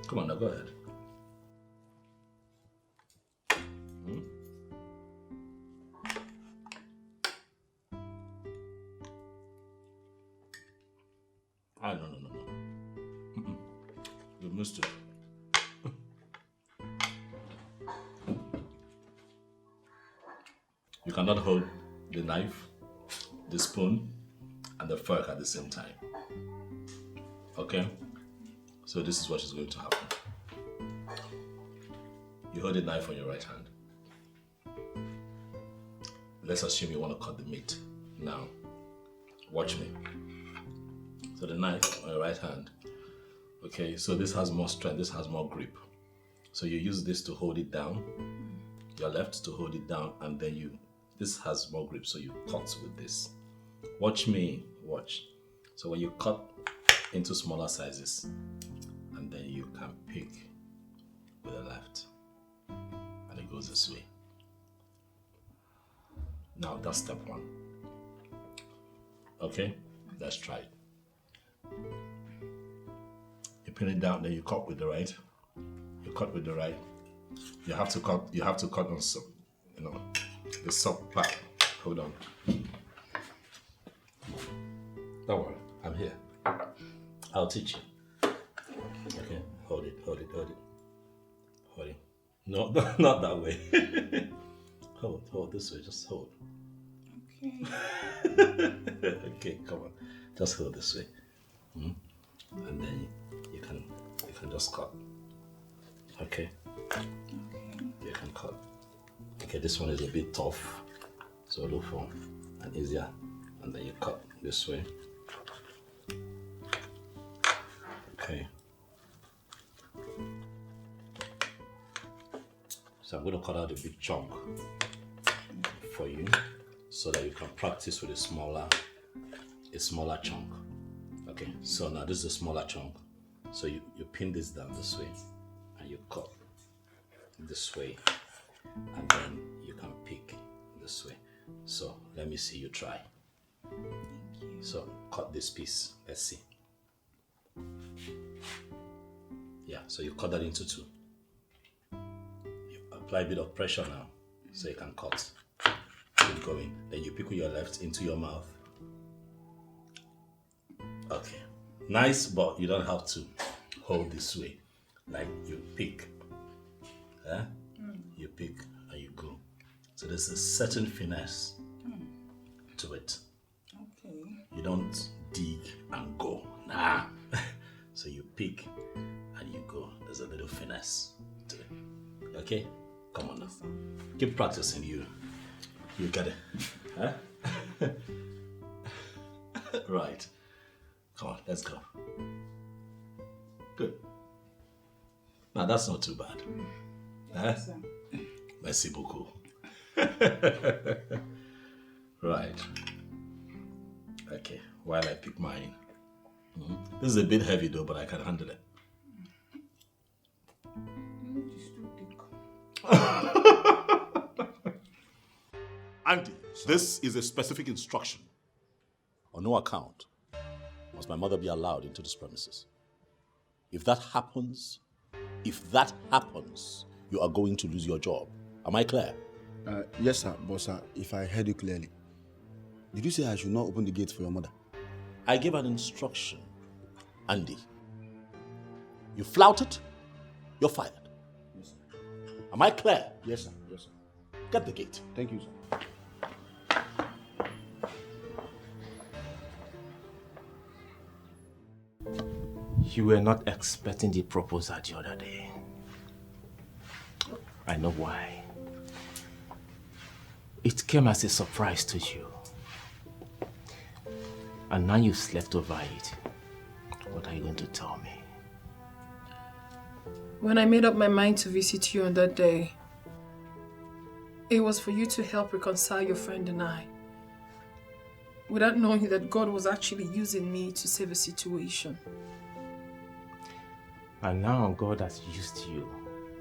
Come on, now go ahead. No. You missed it. You cannot hold the knife, the spoon, and the fork at the same time. Okay? So this is what is going to happen. You hold the knife on your right hand. Let's assume you want to cut the meat. Now, watch me. So the knife on your right hand. Okay, so this has more strength, this has more grip. So you use this to hold it down, your left to hold it down, and then This has more grip, so you cut with this. Watch me, watch. So when you cut into smaller sizes, and then you can pick with the left, and it goes this way. Now that's step 1. Okay, let's try it. You pin it down, then you cut with the right. You cut with the right. You have to cut on some, the soft part. Hold on. Don't worry, I'm here. I'll teach you. Okay, hold it. Hold it. No, not that way. Hold this way, just hold. Okay. Okay, come on. Just hold this way. And then you can just cut. Okay? You can cut. Okay, this one is a bit tough. So look for an easier. And then you cut this way. Okay. So I'm going to cut out a big chunk for you so that you can practice with a smaller chunk. Okay, so now this is a smaller chunk. So you pin this down this way and you cut this way and then you can pick this way. So let me see you try. Thank you. So cut this piece, let's see. Yeah, so you cut that into 2. You apply a bit of pressure now so you can cut. Keep going. Then you pick with your left into your mouth. Okay. Nice, but you don't have to hold this way. Like you pick. You pick and you go. So there's a certain finesse to it. Okay. You don't dig and go. Nah. So you pick and you go. There's a little finesse to it. Okay? Come on now. Keep practicing. You get it. Huh? Right. Come on, let's go. Good. Now that's not too bad. Yes, sir. Merci beaucoup. Right. Okay, while I pick mine. This is a bit heavy though, but I can handle it. Auntie, this is a specific instruction. On no account must my mother be allowed into this premises. If that happens, you are going to lose your job. Am I clear? Yes, sir. But, sir, if I heard you clearly, did you say I should not open the gate for your mother? I gave an instruction. Andy, you flout it, you're fired. Yes, sir. Am I clear? Yes, sir. Yes, sir. Get the gate. Thank you, sir. You were not expecting the proposal the other day. I know why. It came as a surprise to you. And now you slept over it. What are you going to tell me? When I made up my mind to visit you on that day, it was for you to help reconcile your friend and I, without knowing that God was actually using me to save a situation. And now God has used you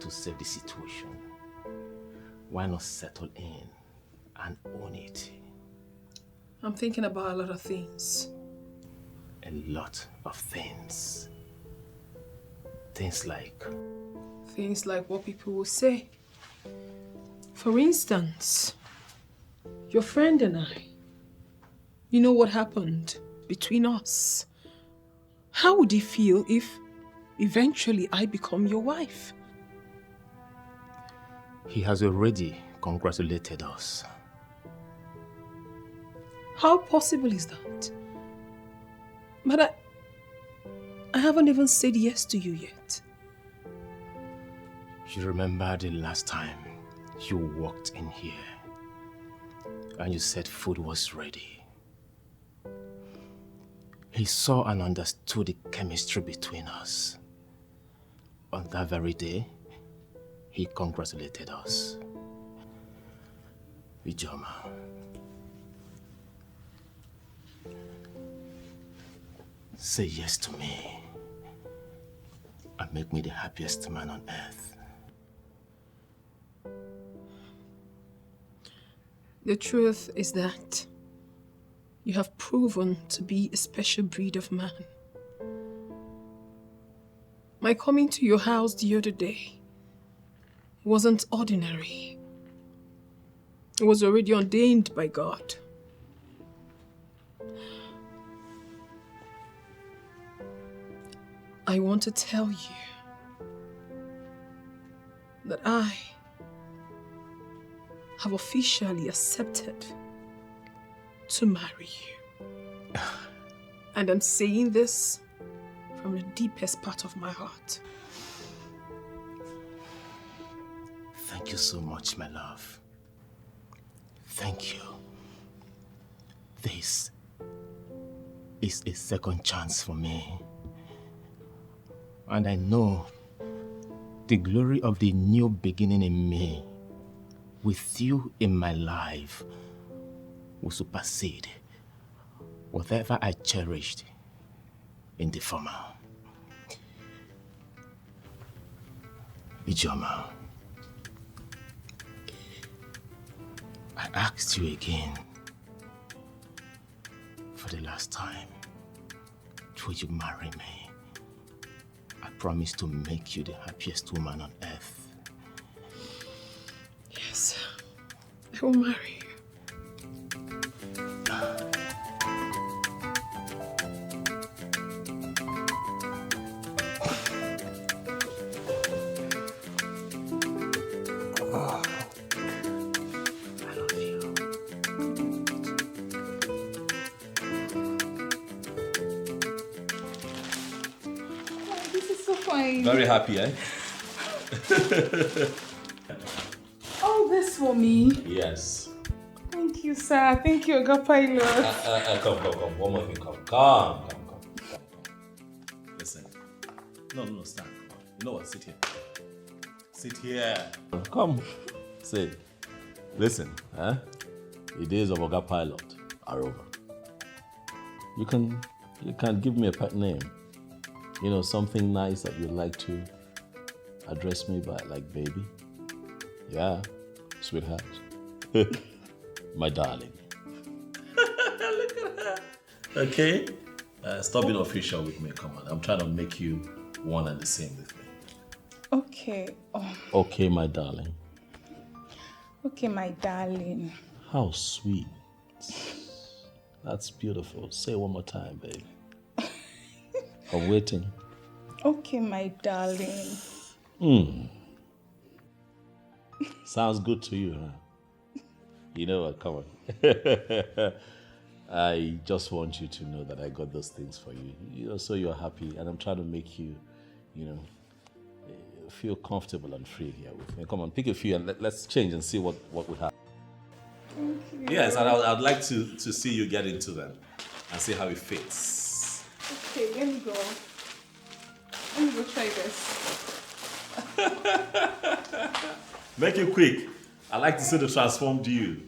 to save the situation. Why not settle in and own it? I'm thinking about a lot of things. A lot of things. Things like? Things like what people will say. For instance, your friend and I, you know what happened between us. How would you feel if eventually I become your wife? He has already congratulated us. How possible is that? But I haven't even said yes to you yet. You remember the last time you walked in here and you said food was ready. He saw and understood the chemistry between us. On that very day, he congratulated us. Ijoma. Say yes to me and make me the happiest man on earth. The truth is that you have proven to be a special breed of man. My coming to your house the other day wasn't ordinary. It was already ordained by God. I want to tell you that I have officially accepted to marry you. And I'm saying this from the deepest part of my heart. Thank you so much, my love. Thank you. This is a second chance for me. And I know the glory of the new beginning in me, with you in my life, will supersede whatever I cherished in the former. Ijoma, I asked you again, for the last time, would you marry me? I promise to make you the happiest woman on earth. Yes, I will marry you. Very happy, eh? All this for me? Yes. Thank you, sir. Thank you, Oga Pilot. Come. One more thing, come. Listen. No, stand. You know what? Sit here. Sit here. Come. Say. Listen, huh? The days of Oga Pilot are over. You can give me a pet name. You know, something nice that you'd like to address me by, like baby. Yeah, sweetheart. My darling. Look at her. Okay? Stop being official with me, come on. I'm trying to make you one and the same with me. Okay. Okay, my darling. Okay, my darling. How sweet. That's beautiful. Say it one more time, baby. I'm waiting. Okay, my darling. Sounds good to you, huh? You know what? Come on. I just want you to know that I got those things for you. You know, so you're happy, and I'm trying to make you, you know, feel comfortable and free here with me. Come on, pick a few and let's change and see what we have. Thank you. Yes, and I'd like to see you get into them and see how it fits. Okay, let me go. Let me go try this. Make it quick. I like to see the transformed you.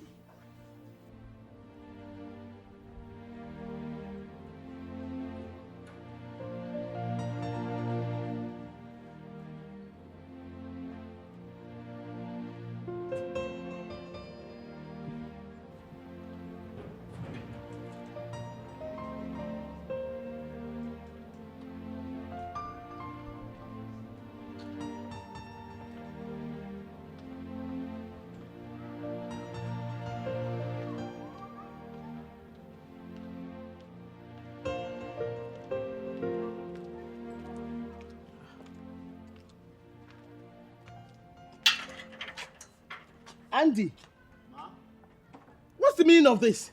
Andy, what's the meaning of this?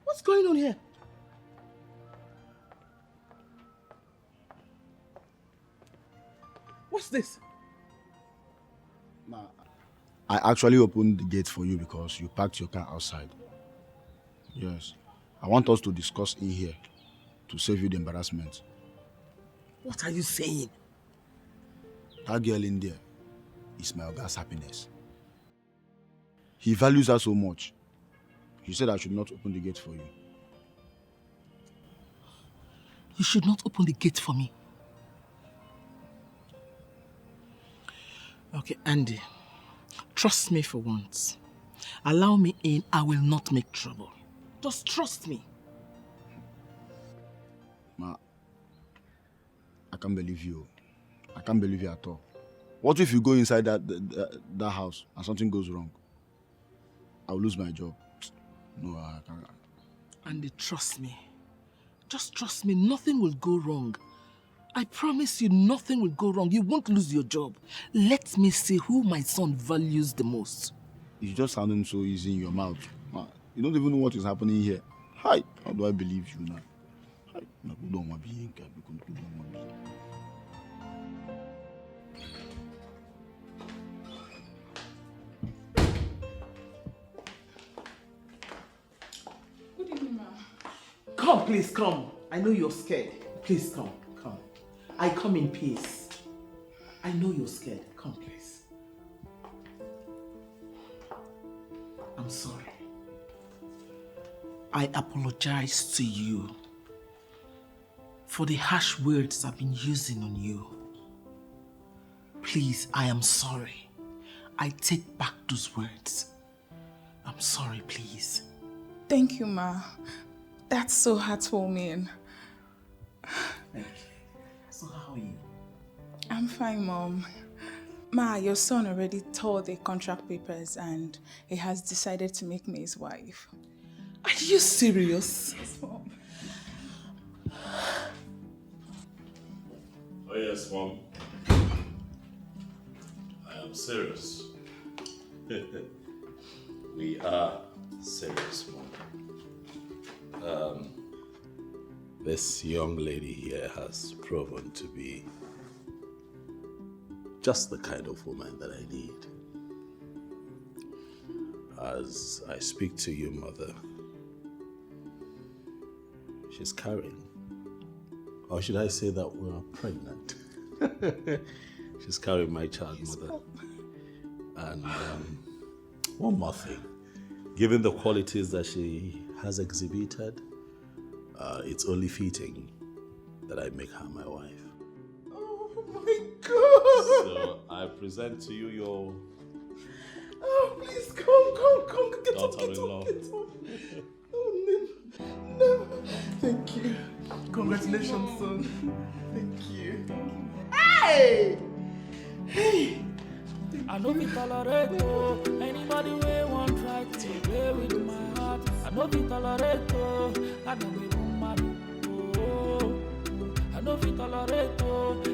What's going on here? What's this? I actually opened the gate for you because you parked your car outside. Yes. I want us to discuss in here to save you the embarrassment. What are you saying? That girl in there, is my Oga's happiness. He values her so much. He said I should not open the gate for you. You should not open the gate for me. Okay, Andy. Trust me for once. Allow me in, I will not make trouble. Just trust me. Ma, I can't believe you. I can't believe you at all. What if you go inside that house and something goes wrong? I'll lose my job. No, I can't. Andy, trust me. Just trust me, nothing will go wrong. I promise you, nothing will go wrong. You won't lose your job. Let me see who my son values the most. It's just sounding so easy in your mouth. Ma, you don't even know what is happening here. Hi, how do I believe you now? Hi, don't want to be. Good evening, ma'am. Come, please, come. I know you're scared. Please, come. I come in peace. I know you're scared. Come, please. I'm sorry. I apologize to you for the harsh words I've been using on you. Please, I am sorry. I take back those words. I'm sorry, please. Thank you, Ma. That's so heartwarming. Thank you. So how are you? I'm fine, Mom. Ma, your son already tore the contract papers and he has decided to make me his wife. Are you serious? Yes, Mom. Oh yes, Mom. I am serious. We are serious, Mom. This young lady here has proven to be just the kind of woman that I need. As I speak to you, Mother, she's carrying. Or should I say that we're pregnant? She's carrying my child, Mother. And one more thing. Given the qualities that she has exhibited, it's only fitting that I make her my wife. Oh my God! So I present to you your... Oh, please, come, get up. Oh, no. Thank you. Congratulations, son. Thank you. Hey! I know we tolerate anybody we won't try to play with my heart. I know we tolerate I know we won't marry. I know we tolerate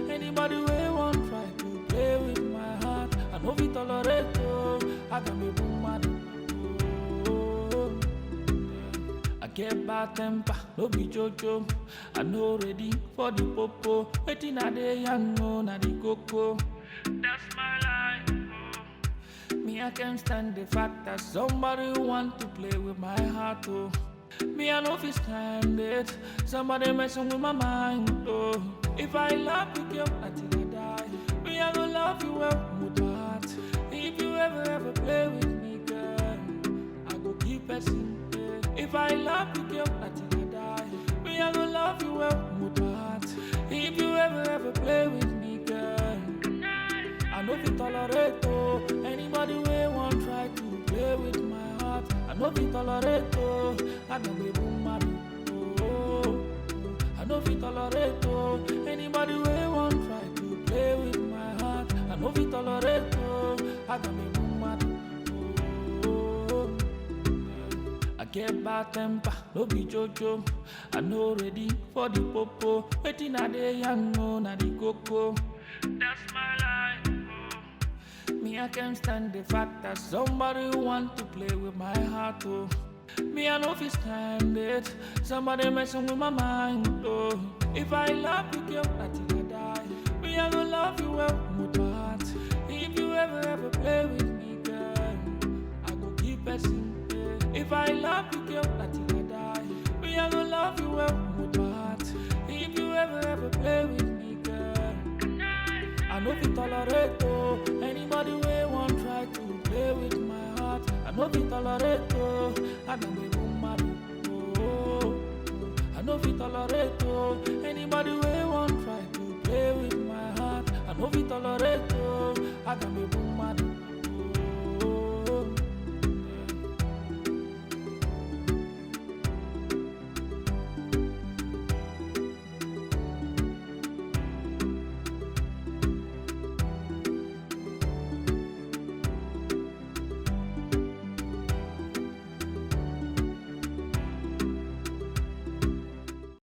anybody we won't try to play with my heart. I know we tolerate I know we won't marry. I get bad temper, no be jojo. I know ready for the popo. Waiting at the young no na the coco. That's my life. Me, I can't stand the fact that somebody want to play with my heart, oh. Me, I know if stand it. Somebody messing with my mind, oh. If I love you, girl, until I die. Me, I gonna love you well with my heart. If you ever play with me, girl, I go keep pressing. If I love you, girl, until I die. Me, I gonna love you well with my heart. If you ever play with me, girl, I know we tolerate anybody we won't try to play with my heart. I know we tolerate I know we won't marry. I know we tolerate anybody we won't try to play with my heart. I know we tolerate I know we won't marry. I get bad temper, no be jojo. I know ready for the popo. Waiting at the young no na the coco. That's my life. Me, I can't stand the fact that somebody want to play with my heart, oh. Me, I know if stand it. Somebody messing with my mind, oh. If I love you, girl, until I die. Me, I gonna love you well with my heart. If you ever play with me, girl, I go keep pressing. If I love you, girl, until I die. Me, I gonna love you well with my heart. If you ever play with me, girl, I know we tolerate oh. Anybody way won't try to play with my heart. I know fit tolerate, oh. I know be woman, oh. I know fit tolerate, oh. Anybody way won't try to play with my heart. I know fit tolerate, oh. I know be woman.